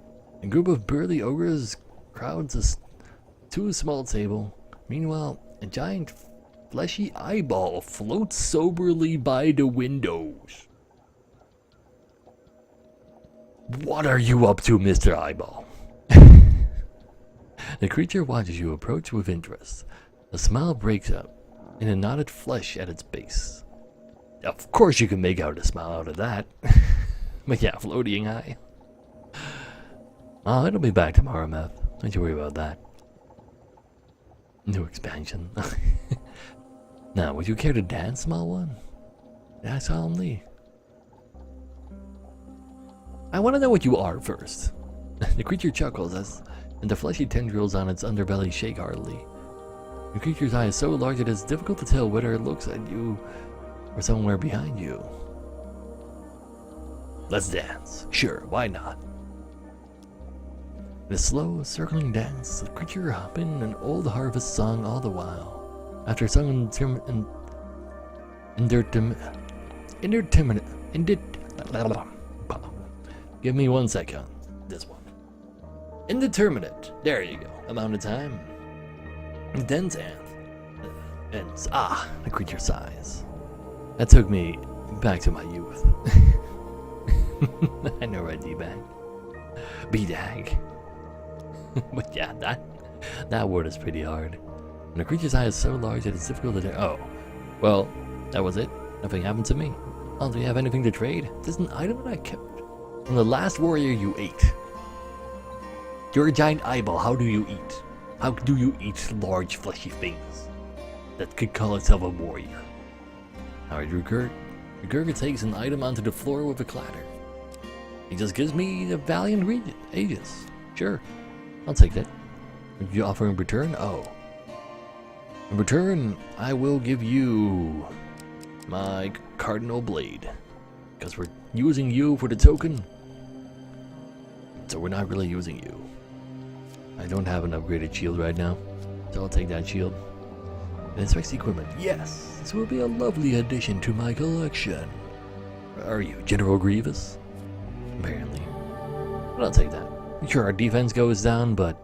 A group of burly ogres crowds to a small table. Meanwhile, a giant fleshy eyeball floats soberly by the windows. What are you up to, Mr. Eyeball? The creature watches you approach with interest. A smile breaks out in a knotted flesh at its base. Of course you can make out a smile out of that. But yeah, floating eye. Oh, it'll be back tomorrow, Meth. Don't you worry about that. New expansion. Now, would you care to dance, small one? Yeah, solemnly. I want to know what you are first. The creature chuckles and the fleshy tendrils on its underbelly shake heartily. The creature's eye is so large it is difficult to tell whether it looks at you or somewhere behind you. Let's dance. Sure, why not? In a slow, circling dance, the creature humming an old harvest song all the while. After sung Give me 1 second. This one. Indeterminate. There you go. Amount of time. Dense ends. Ah, the creature sighs. That took me back to my youth. I know, right, D-bag? B-dag. But yeah, that word is pretty hard. And the creature's eye is so large that it's difficult to... Oh, well, that was it. Nothing happened to me. Oh, do you have anything to trade? This is an item that I kept from the last warrior you ate. You're a giant eyeball. How do you eat? How do you eat large fleshy things that could call itself a warrior? Alright, regurgitates an item onto the floor with a clatter. He just gives me the valiant Aegis. Sure, I'll take that. Would you offer in return? Oh. In return, I will give you my Cardinal Blade. Because we're using you for the token. So we're not really using you. I don't have an upgraded shield right now, so I'll take that shield. And inspects equipment. Yes, this will be a lovely addition to my collection. Are you General Grievous? Apparently. But I'll take that. Sure, our defense goes down, but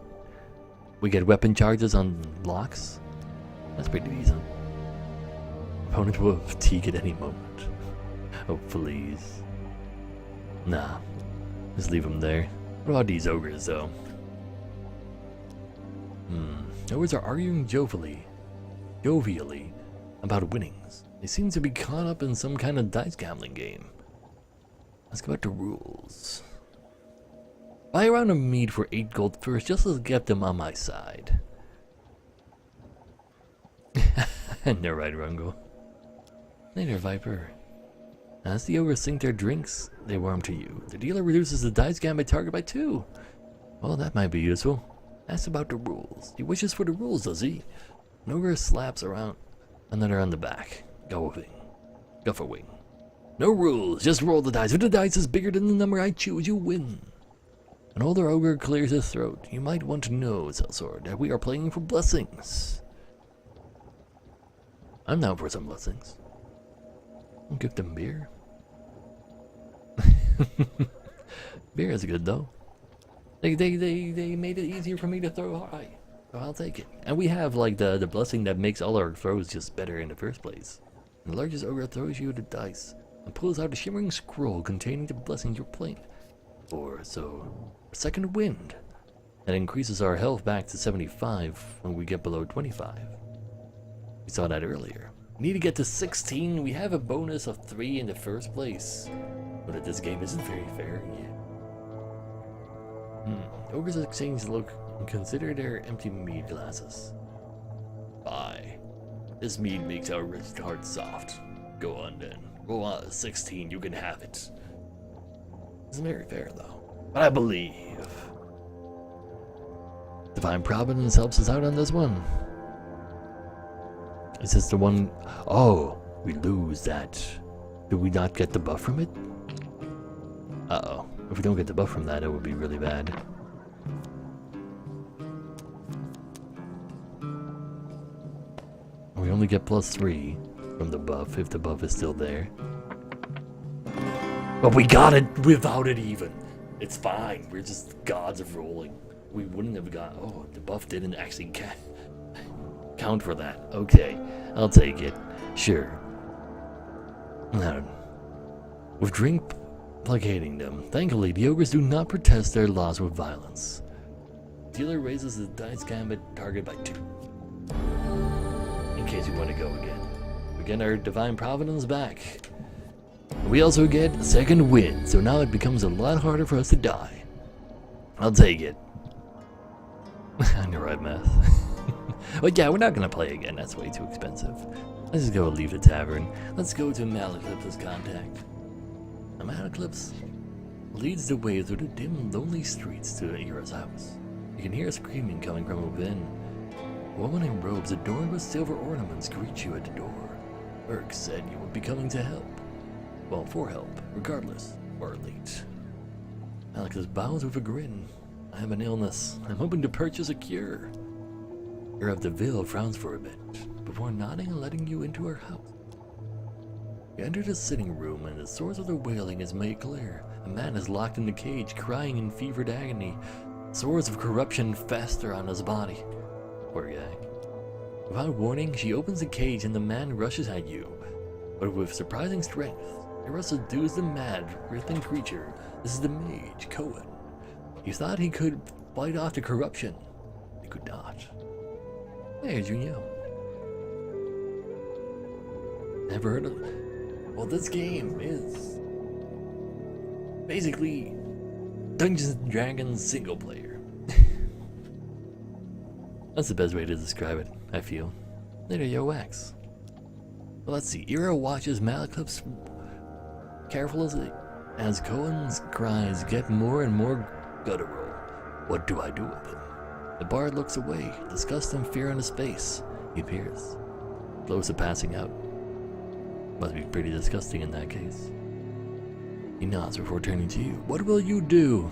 we get weapon charges on blocks. That's pretty decent. Opponent will fatigue at any moment. Oh, please. Nah. Just leave them there. What about these ogres, though? Ogres are arguing jovially about winnings. They seem to be caught up in some kind of dice gambling game. Let's go back to rules. Buy a round of mead for 8 gold first, just to get them on my side. No, right, Rungo. Later, Viper. As the ogres sink their drinks, they warm to you. The dealer reduces the dice gambit target by 2. Well, that might be useful. Ask about the rules. He wishes for the rules, does he? An ogre slaps around another on the back. Gufferwing. No rules, just roll the dice. If the dice is bigger than the number I choose, you win. An older ogre clears his throat. You might want to know, Sellsword, that we are playing for blessings. I'm down for some blessings. I'll give them beer. Beer is good though. They made it easier for me to throw high. So I'll take it. And we have like the blessing that makes all our throws just better in the first place. And the largest ogre throws you the dice and pulls out a shimmering scroll containing the blessings you're playing. Or so. Second wind. That increases our health back to 75 when we get below 25. We saw that earlier. We need to get to 16. We have a bonus of 3 in the first place. But if this game isn't very fair, yeah. Ogres exchange look and consider their empty mead glasses. Bye. This mead makes our rich heart soft. Go on then. Roll out a 16, you can have it. Isn't very fair though. But I believe Divine Providence helps us out on this one. Is this the one? Oh, we lose that. Do we not get the buff from it? Uh-oh. If we don't get the buff from that, it would be really bad. We only get +3 from the buff, if the buff is still there. But we got it without it even. It's fine. We're just gods of rolling. We wouldn't have got... Oh, the buff didn't actually count for that. Okay, I'll take it. Sure. Now, with drink placating them, thankfully the ogres do not protest their loss with violence. Dealer raises the dice gambit target by 2. In case you want to go again. We get our Divine Providence back. We also get a second win, so now it becomes a lot harder for us to die. I'll take it. On your right, math. But yeah, we're not gonna play again, that's way too expensive. Let's just go leave the tavern. Let's go to Malaclypse's contact. Now, Malaclypse leads the way through the dim, lonely streets to Ira's house. You can hear screaming coming from within. A woman in robes adorned with silver ornaments greets you at the door. Urk said you would be coming to help. Well, for help, regardless, or late. Malaclypse bows with a grin. I have an illness. I'm hoping to purchase a cure. Ira of the Ville frowns for a bit, before nodding and letting you into her house. You enter the sitting room, and the source of the wailing is made clear. A man is locked in the cage, crying in fevered agony. Sores of corruption fester on his body. Poor guy. Without warning, she opens the cage and the man rushes at you. But with surprising strength, Ira subdues the mad, writhing creature. This is the mage, Cohen. You thought he could fight off the corruption. He could not. Hey, Junio. Never heard of it? Well, this game is basically Dungeons & Dragons single player. That's the best way to describe it, I feel. Later, yo, wax. Well, let's see. Ira watches Malaclypse carefully as Cohen's cries get more and more guttural. What do I do with him? The bard looks away, disgust and fear on his face. He appears, close to passing out. Must be pretty disgusting in that case. He nods before turning to you. What will you do?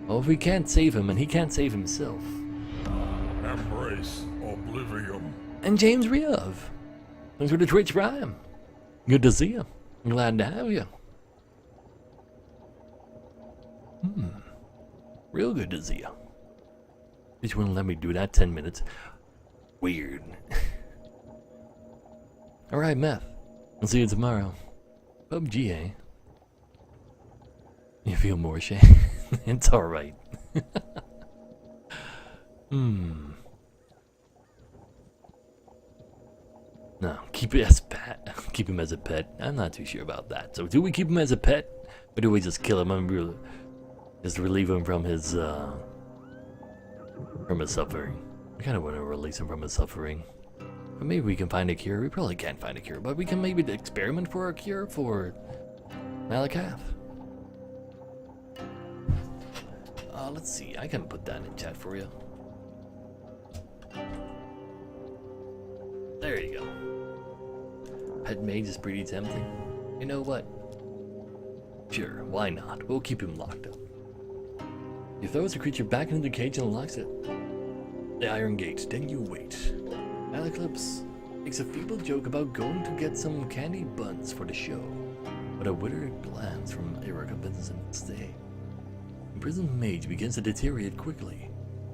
Well, if we can't save him and he can't save himself. Embrace oblivion. And James Riov. Thanks for the Twitch Prime. Good to see you. I'm glad to have you. Real good to see you. Just wouldn't let me do that 10 minutes. Weird. Alright, Meth. I'll see you tomorrow. PUBG, eh? You feel more ashamed? It's alright. No, keep it as pet. Keep him as a pet. I'm not too sure about that. So do we keep him as a pet? Or do we just kill him and just relieve him from his suffering? I kind of want to release him from his suffering. But maybe we can find a cure. We probably can't find a cure, but we can maybe experiment for a cure for Malakath. Let's see. I can put that in chat for you. There you go. Pet mage is pretty tempting. You know what? Sure, why not? We'll keep him locked up. He throws the creature back into the cage and locks it. The iron gate, then you wait. Malaclypse makes a feeble joke about going to get some candy buns for the show, but a withered glance from Ira convinces him to stay. The imprisoned mage begins to deteriorate quickly.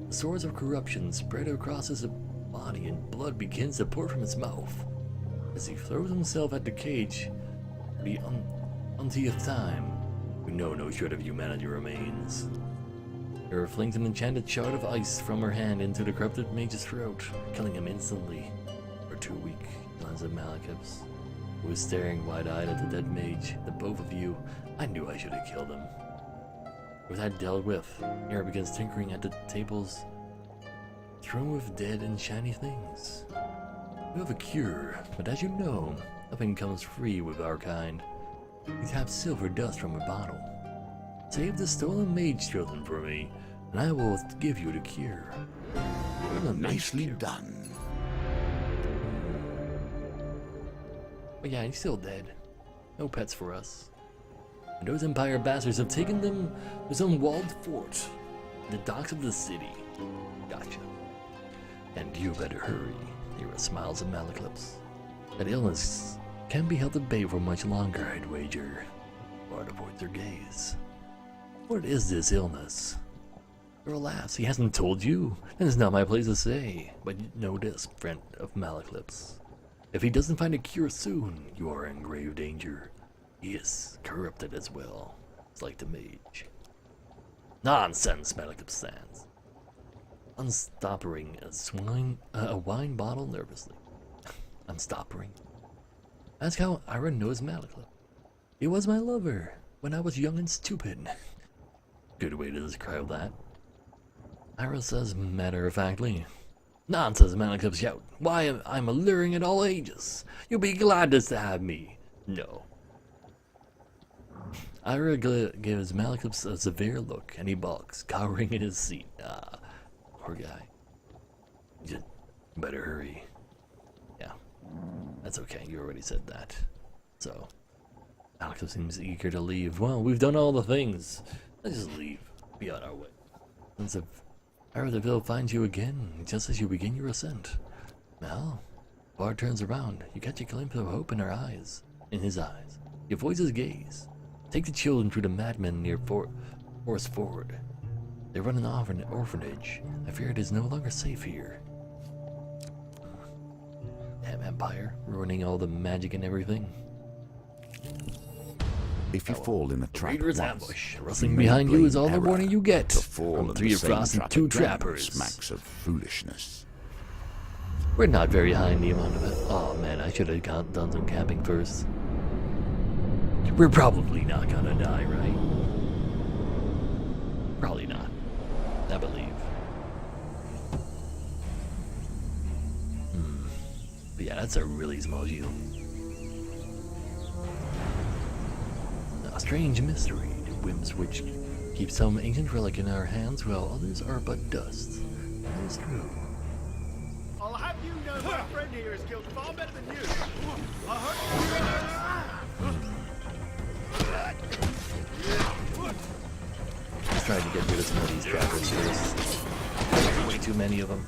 The sores of corruption spread across his body and blood begins to pour from his mouth. As he throws himself at the cage for the umpteenth time, we know no shred of humanity remains. Her flings an enchanted shard of ice from her hand into the corrupted mage's throat, killing him instantly. We're too weak, glanced at Malachips, who was staring wide-eyed at the dead mage. The both of you, I knew I should have killed him. With that dealt with, Mira begins tinkering at the tables strewn with dead and shiny things. You have a cure, but as you know, nothing comes free with our kind. You tap silver dust from a bottle. Save the stolen mage children for me, and I will give you the cure. Nicely done. But yeah, he's still dead. No pets for us. And those Empire bastards have taken them to some walled fort in the docks of the city. Gotcha. And you better hurry. Mira smiles at Malaclips. That illness can't be held at bay for much longer, I'd wager. Bard avoids her gaze. What is this illness? Girl laughs. He hasn't told you? Then it's not my place to say. But know this, friend of Malaclips. If he doesn't find a cure soon, you are in grave danger. He is corrupted as well. It's like the mage. Nonsense, Malaclips stands, unstoppering a wine bottle nervously. Unstoppering. Ask how Ira knows Malaclip. He was my lover when I was young and stupid. Good way to describe that. Ira says matter-of-factly. Nonsense, Malaclip shout. Why, I'm alluring at all ages. You'll be glad to have me. No. Ira gives Malaclips a severe look, and he balks, cowering in his seat. Ah, poor guy. You better hurry. Yeah, that's okay. You already said that. So, Malaclips seems eager to leave. Well, we've done all the things. Let's just leave. Be on our way. Since if Ira the Ville finds you again, just as you begin your ascent. Mal, Bard turns around. You catch a glimpse of hope in her eyes. In his eyes. You avoid his gaze. Take the children to the madmen near Forest Ford. They run an orphanage. I fear it is no longer safe here. Damn Empire, ruining all the magic and everything. If you fall in a trap Raiders once, ambush. Rustling behind you is all the error. warning you get. The fall From of 3 the of same Frost and trap 2 again trappers. smacks of foolishness. We're not very high in the amount of it. Oh man, I should have done some camping first. We're probably not gonna die, right? Probably not. I believe. But yeah, that's a really small shield. A strange mystery, the whims which keep some ancient relic in our hands while others are but dust. That is true. I'll have you know my friend here is killed far better than you. I heard Let's try to get rid of some of these trappers first. Way too many of them.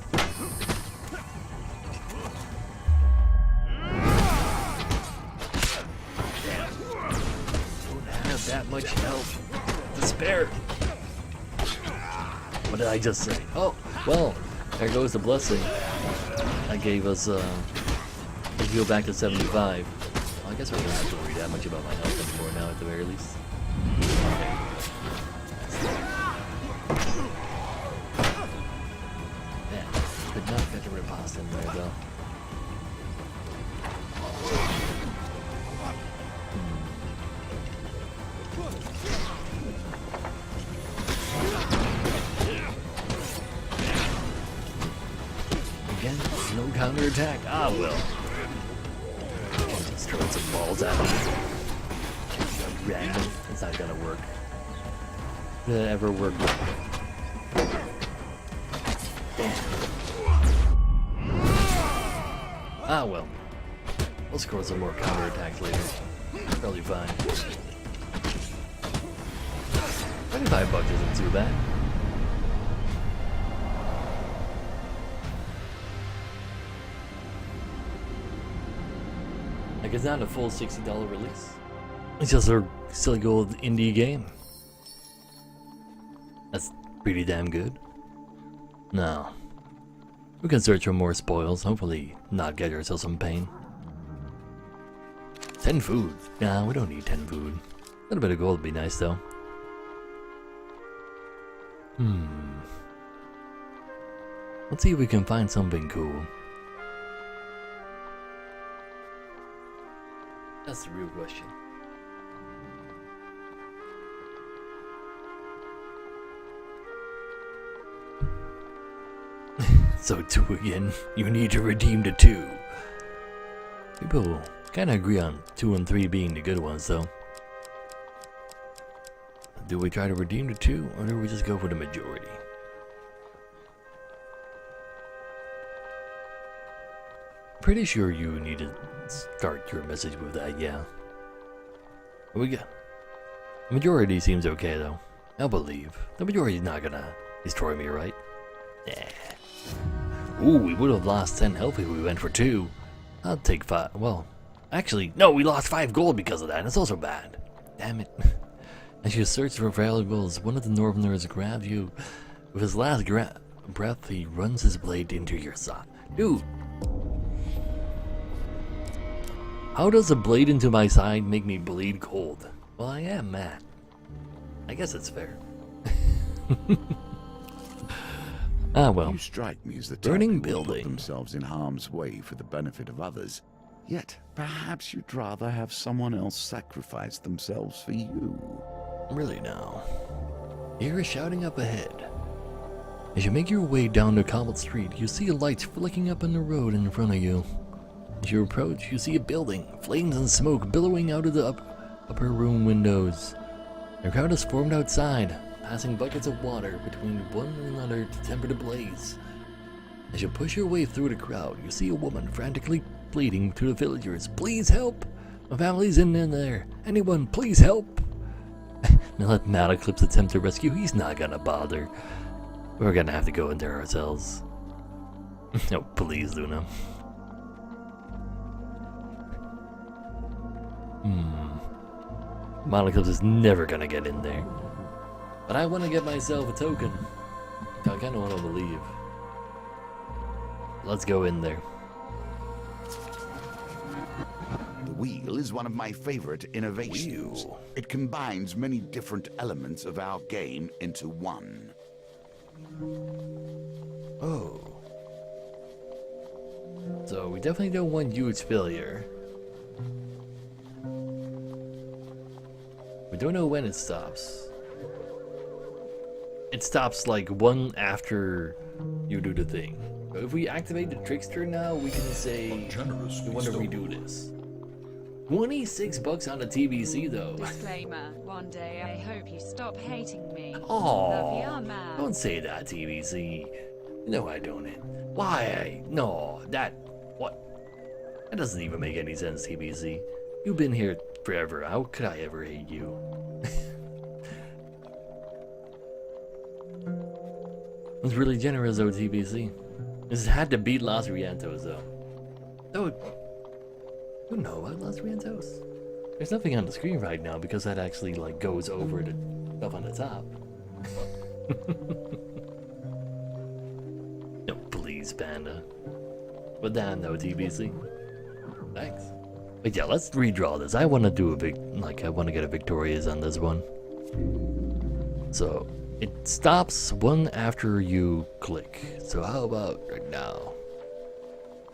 Don't have that much health to spare. What did I just say? Oh, well, there goes the blessing. That gave us, a heal back to 75. Well, I guess we're gonna have to worry that much about my health anymore now at the very least. Yeah, could not get a riposte in there though. Again, no counterattack. Ah, well. Just throwing some balls at him. Random. It's not gonna work. Did it ever work? Damn. Ah, well. We'll score some more counterattacks later. Probably fine. $25 isn't too bad. Like, it's not a full $60 release. It's just a silly old indie game. That's pretty damn good. Now, we can search for more spoils, hopefully not get ourselves some pain. 10 food. Nah, we don't need 10 food. A little bit of gold would be nice though. Let's see if we can find something cool. That's the real question. So 2 again. You need to redeem the 2. People kind of agree on 2 and 3 being the good ones, though. Do we try to redeem the 2, or do we just go for the majority? Pretty sure you need to start your message with that, yeah. What we got? The majority seems okay, though. I'll believe. The majority's not gonna destroy me, right? Yeah. Ooh, we would have lost 10 health if we went for 2. I'll take 5. Well, actually, no, we lost 5 gold because of that. It's also bad. Damn it. As you search for valuables, one of the Northerners grabs you. With his last breath, he runs his blade into your side. Dude! How does a blade into my side make me bleed cold? Well, I am mad. I guess it's fair. Ah, well. You strike me as the type Burning who would put building. themselves in harm's way for the benefit of others. Yet, perhaps you'd rather have someone else sacrifice themselves for you. Really now. You hear shouting up ahead. As you make your way down the cobbled street, you see lights flicking up on the road in front of you. As you approach, you see a building, flames and smoke billowing out of the upper room windows. A crowd is formed outside, passing buckets of water between one another to temper the blaze. As you push your way through the crowd, you see a woman frantically pleading to the villagers, "Please help! My family's in there! Anyone, please help!" Now let Malaclips attempt to rescue, he's not gonna bother. We're gonna have to go in there ourselves. No, please, Luna. Malaclips is never gonna get in there. But I wanna get myself a token. I kinda wanna believe. Let's go in there. The wheel is one of my favorite innovations. Wheel. It combines many different elements of our game into one. Oh. So we definitely don't want huge failure. We don't know when it stops. It stops like one after you do the thing. So if we activate the trickster now, we can say we want to redo this. 26 bucks on the TBC though. Disclaimer, one day I hope you stop hating me. Love Oh, ya, man. don't say that, TBC. No, I don't. Why? No, what? That doesn't even make any sense, TBC. You've been here forever. How could I ever hate you? It's really generous though, TBC. This had to beat Los Rientos though. Oh, you know about Los Rientos? There's nothing on the screen right now because that actually like goes over the stuff on the top. No, please, Panda. But damn, no, TBC. Thanks. But yeah, let's redraw this. I want to do I want to get a victorious on this one. So, it stops one after you click. So how about right now?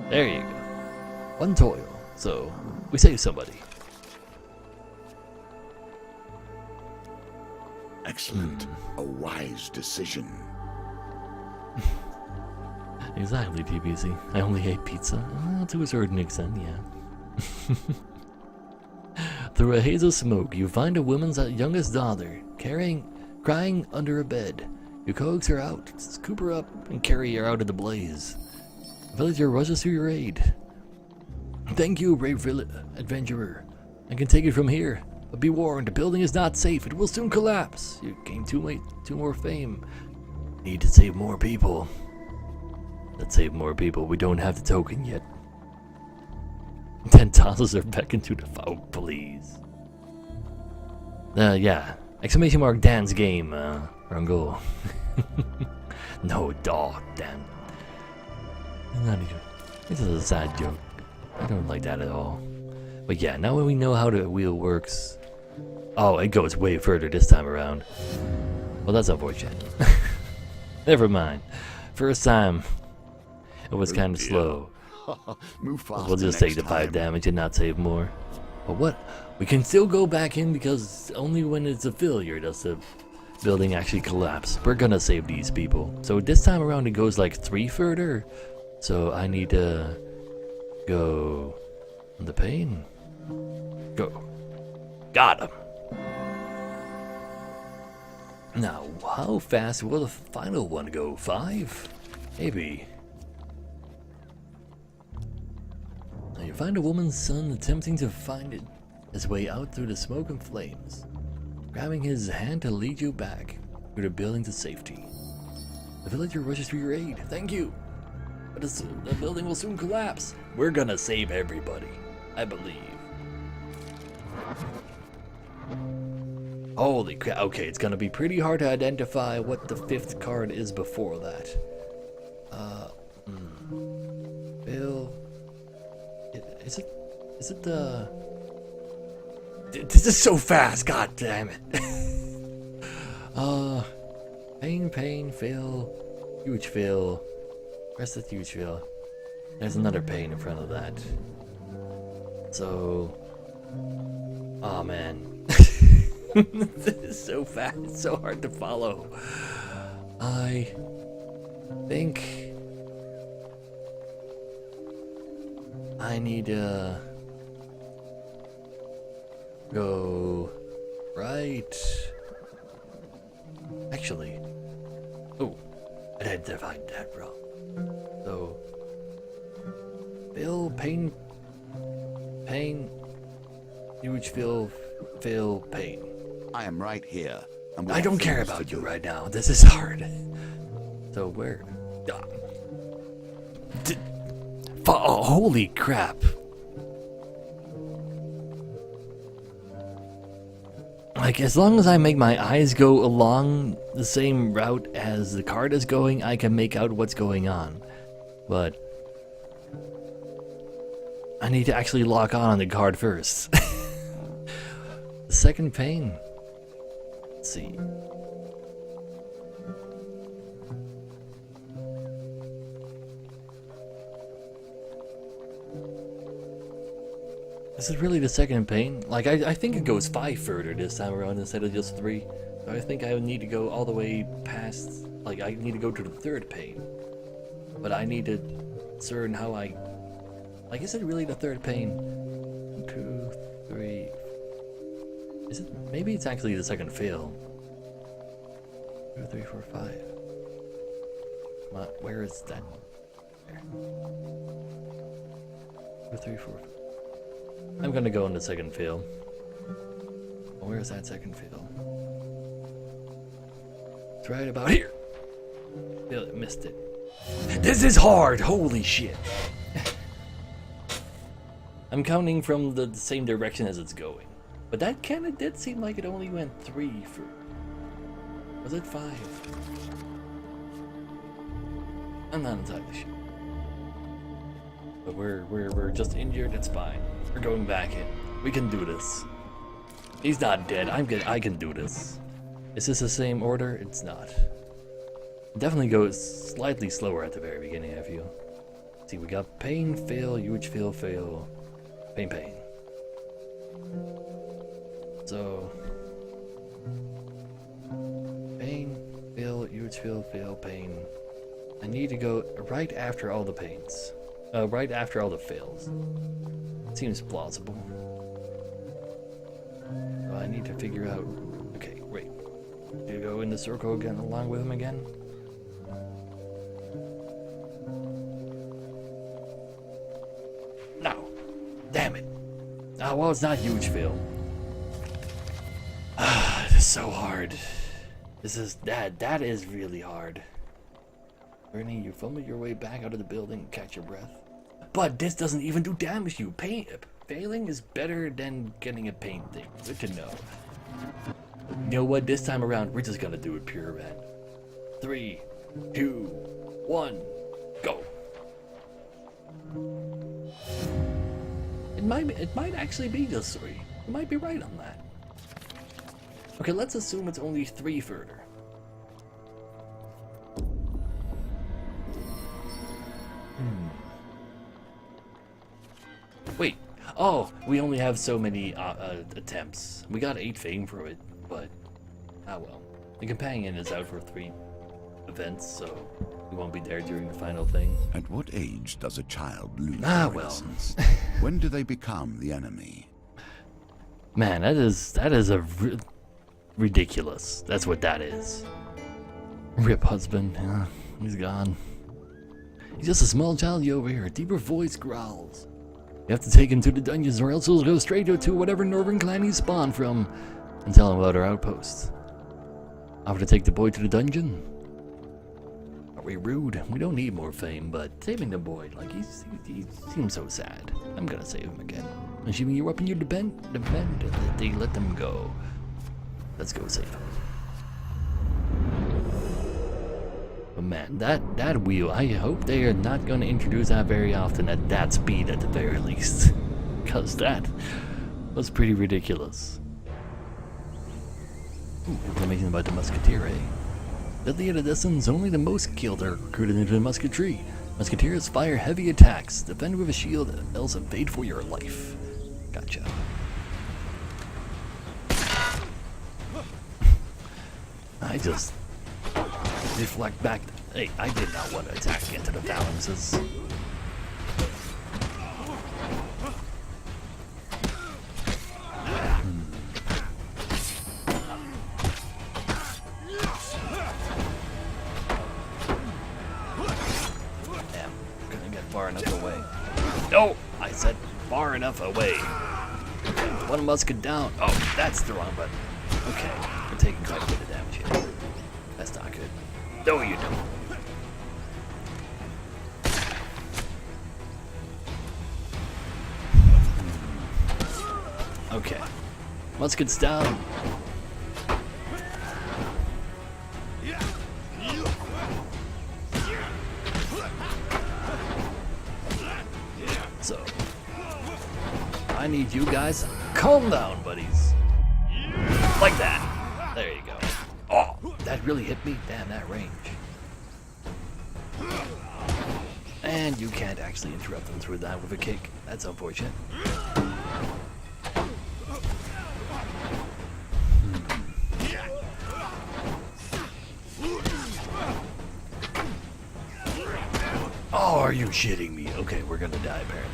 There you go. One toil. So, we save somebody. Excellent. A wise decision. Exactly, TBC. I only ate pizza. To a certain extent, yeah. Through a haze of smoke, you find a woman's youngest daughter, crying under a bed. You coax her out, scoop her up, and carry her out of the blaze. A villager rushes to your aid. "Thank you, brave adventurer. I can take it from here. But be warned, the building is not safe. It will soon collapse. You gain two more fame. Need to save more people." Let's save more people. We don't have the token yet. 10 tosses are back into the foul, please. Yeah. Exclamation mark dance game, Rango. No, dog, Dan. Not even. This is a sad joke. I don't like that at all. But yeah, now when we know how the wheel works. Oh, it goes way further this time around. Well, that's unfortunate. Never mind. First time, it was kind of dear. slow. Move faster We'll just take next the 5 time. damage and not save more. But what? We can still go back in because only when it's a failure does the building actually collapse. We're gonna save these people. So this time around it goes like 3 further. So I need to go on the pain. Go. Got him. Now, how fast will the final one go? 5? Maybe. Now you find a woman's son attempting to find his way out through the smoke and flames, grabbing his hand to lead you back through the building to safety. The villager rushes to your aid. Thank you. But the building will soon collapse. We're gonna save everybody, I believe. Holy crap. Okay, it's gonna be pretty hard to identify what the 5th card is before that. Bill. Is it the... This is so fast, god damn it. Pain, fail, huge fail. Rest of huge fail. There's another pain in front of that. So... Oh man. This is so fast, it's so hard to follow. I think I need to go right. Actually, oh, I identified that wrong. So, Bill, pain, huge fail, pain. I am right here. And we I have don't care things to about you do. right now. This is hard. So where? Oh, holy crap! Like, as long as I make my eyes go along the same route as the card is going, I can make out what's going on. But I need to actually lock on the card first. The second pain. Let's see. Is it really the second pain? Like, I think it goes 5 further this time around instead of just 3. So I think I would need to go all the way past, like, I need to go to the 3rd pain. But I need to discern how I... Like, is it really the 3rd pain? 2, 3... Is it? Maybe it's actually the second fail. 2, 3, 4, 5. Come on, where is that? There. 2, 3, 4, 5. I'm gonna go on the second fail. Where is that second fail? It's right about here. Missed it. This is hard! Holy shit! I'm counting from the same direction as it's going. But that kinda did seem like it only went 3 for... Was it 5? I'm not entirely sure. But we're just injured, it's fine. We're going back in. We can do this. He's not dead. I can do this. Is this the same order? It's not. It definitely goes slightly slower at the very beginning, I feel. See, we got pain, fail, huge fail, fail, pain, pain. So, pain, fail, huge fail, fail, pain. I need to go right after all the pains. Right after all the fails. Seems plausible. So I need to figure out... Okay, wait. Do you go in the circle again, along with him again? No. Damn it. Oh, well, it's not huge fail. Ah, this is so hard. This is... That is really hard. Bernie, you fumble your way back out of the building and catch your breath. But this doesn't even do damage to you. Failing is better than getting a pain thing. Good to know. You know what? This time around, we're just gonna do it pure red. 3, 2, 1, go. It might actually be just 3. You might be right on that. Okay, let's assume it's only 3 further. Wait. Oh, we only have so many attempts. We got 8 fame for it, but ah well. The companion is out for 3 events, so we won't be there during the final thing. At what age does a child lose Ah, their well. innocence? When do they become the enemy? Man, that is ridiculous. That's what that is. Rip husband. Yeah, he's gone. He's just a small child over here. A deeper voice growls. You have to take him to the dungeons, or else he'll go straight to whatever northern clan he spawned from and tell him about our outpost. Offer to take the boy to the dungeon? Are we rude? We don't need more fame, but saving the boy, like, he seems so sad. I'm gonna save him again. Assuming you're up in your depend that they let them go. Let's go save him. But man, that wheel, I hope they are not going to introduce that very often at that speed at the very least. Because that was pretty ridiculous. Ooh, information about the musketeer, eh? Deadly at a distance, only the most skilled are recruited into the musketry. Musketeers fire heavy attacks. Defend with a shield, else evade for your life. Gotcha. I just deflect back. Hey, I did not want to attack into the phalanxes. Damn, couldn't get far enough away. No, I said far enough away. One musket down. Oh, that's the wrong button. Okay, we're taking quite a bit of damage here. That's not good. No, you don't. Okay. Muskets down. So, I need you guys to calm down, buddies. Like that. There you go. Oh, that really hit me? Damn, that range. And you can't actually interrupt them through that with a kick. That's unfortunate. Oh, are you shitting me? Okay, we're gonna die apparently.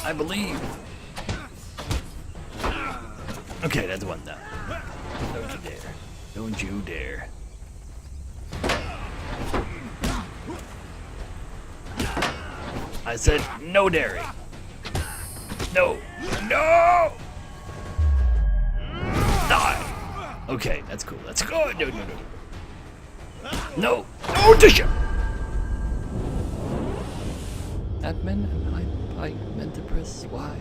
I believe. Okay, that's one down. Don't you dare. Don't you dare. I said no daring. No. No! Die! Okay, that's cool. That's good. No, no, no. No! No, Tisha! Admin, I meant to press Y.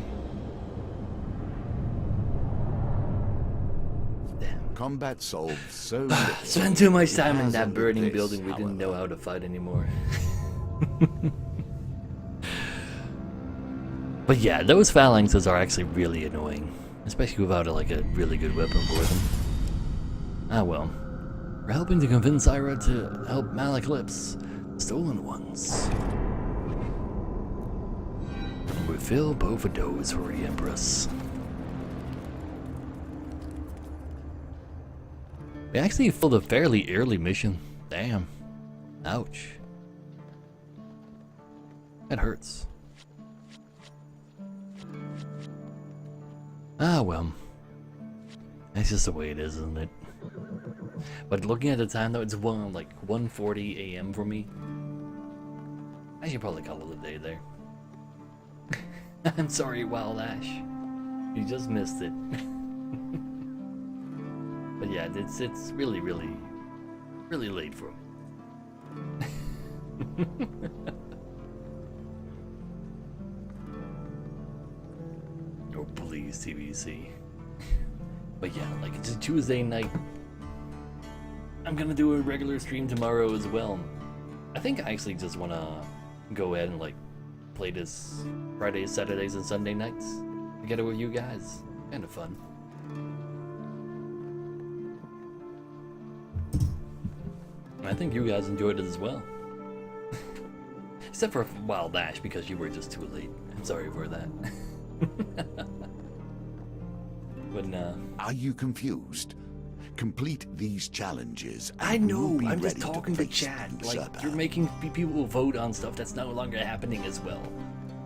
Damn. Combat solved so Spent too much time in that Hasn't burning this, building we didn't know however. how to fight anymore. But yeah, those phalanxes are actually really annoying. Especially without like a really good weapon for them. Ah well. We're helping to convince Ira to help Maleklips, the stolen ones. We fill both of those for the Empress. We actually filled a fairly early mission. Damn. Ouch. That hurts. Ah well. That's just the way it is, isn't it? But looking at the time though, it's like 1:40 a.m. for me. I should probably call it a day there. I'm sorry, Wild Ash. You just missed it. But yeah, it's really late for me. Oh please, TVC. But yeah, like it's a Tuesday night. I'm gonna do a regular stream tomorrow as well. I think I actually just wanna go ahead and like play this Fridays, Saturdays, and Sunday nights together with you guys. kind of fun. I think you guys enjoyed it as well. Except for Wild Dash, because you were just too late. I'm sorry for that. But Are you confused? Complete these challenges. And I know, you'll be I'm just ready talking to face chat. the Like, usurper. you're making people vote on stuff that's no longer happening as well.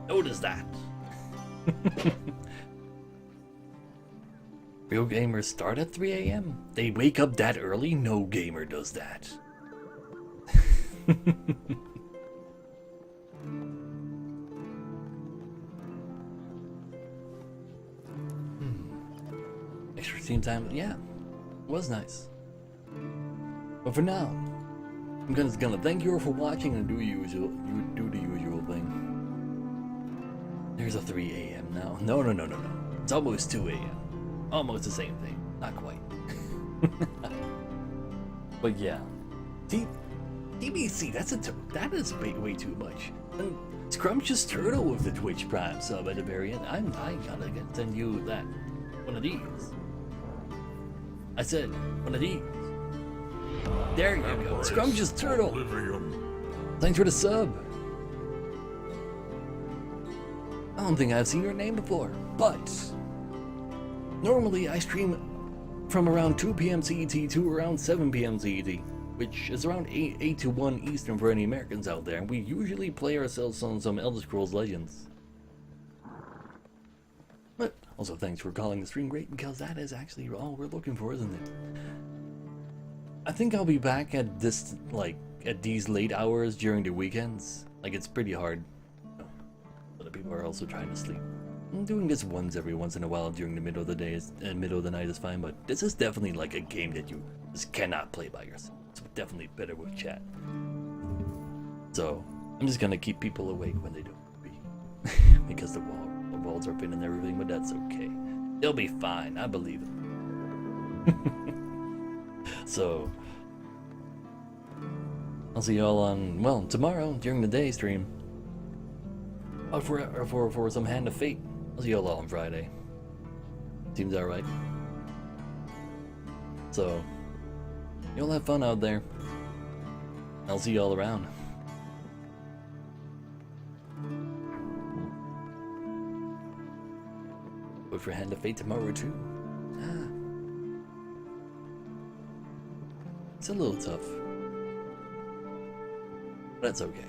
Notice that. Real gamers start at 3 a.m. They wake up that early? No gamer does that. Extra team time, yeah, was nice. But for now, I'm gonna thank you all for watching and do the usual thing. There's a 3 a.m. now. No. It's almost 2 a.m. Almost the same thing. Not quite. But yeah. DBC, that is way too much. And Scrumptious Turtle with the Twitch Prime sub at the very end. I gotta send you that. One of these. I said, one of these. There you go. Scrumptious Turtle. Oblivion. Thanks for the sub. I don't think I've seen your name before, but normally I stream from around 2 p.m. CET to around 7 p.m. CET, which is around 8 to 1 Eastern for any Americans out there, and we usually play ourselves on some Elder Scrolls Legends. But also thanks for calling the stream great, because that is actually all we're looking for, isn't it? I think I'll be back at this, at these late hours during the weekends. Like, it's pretty hard. Other people are also trying to sleep. I'm doing this every once in a while during the middle of the day, middle of the night is fine, but this is definitely like a game that you just cannot play by yourself. It's definitely better with chat. So, I'm just gonna keep people awake when they don't be. Because the walls are thin and everything, but that's okay. They'll be fine, I believe it. So, I'll see y'all on, well, tomorrow during the day stream. Or for some Hand of Fate. I'll see y'all on Friday. Seems alright. So, y'all have fun out there. I'll see y'all around. Wait for Hand of Fate tomorrow too. It's a little tough. But that's okay.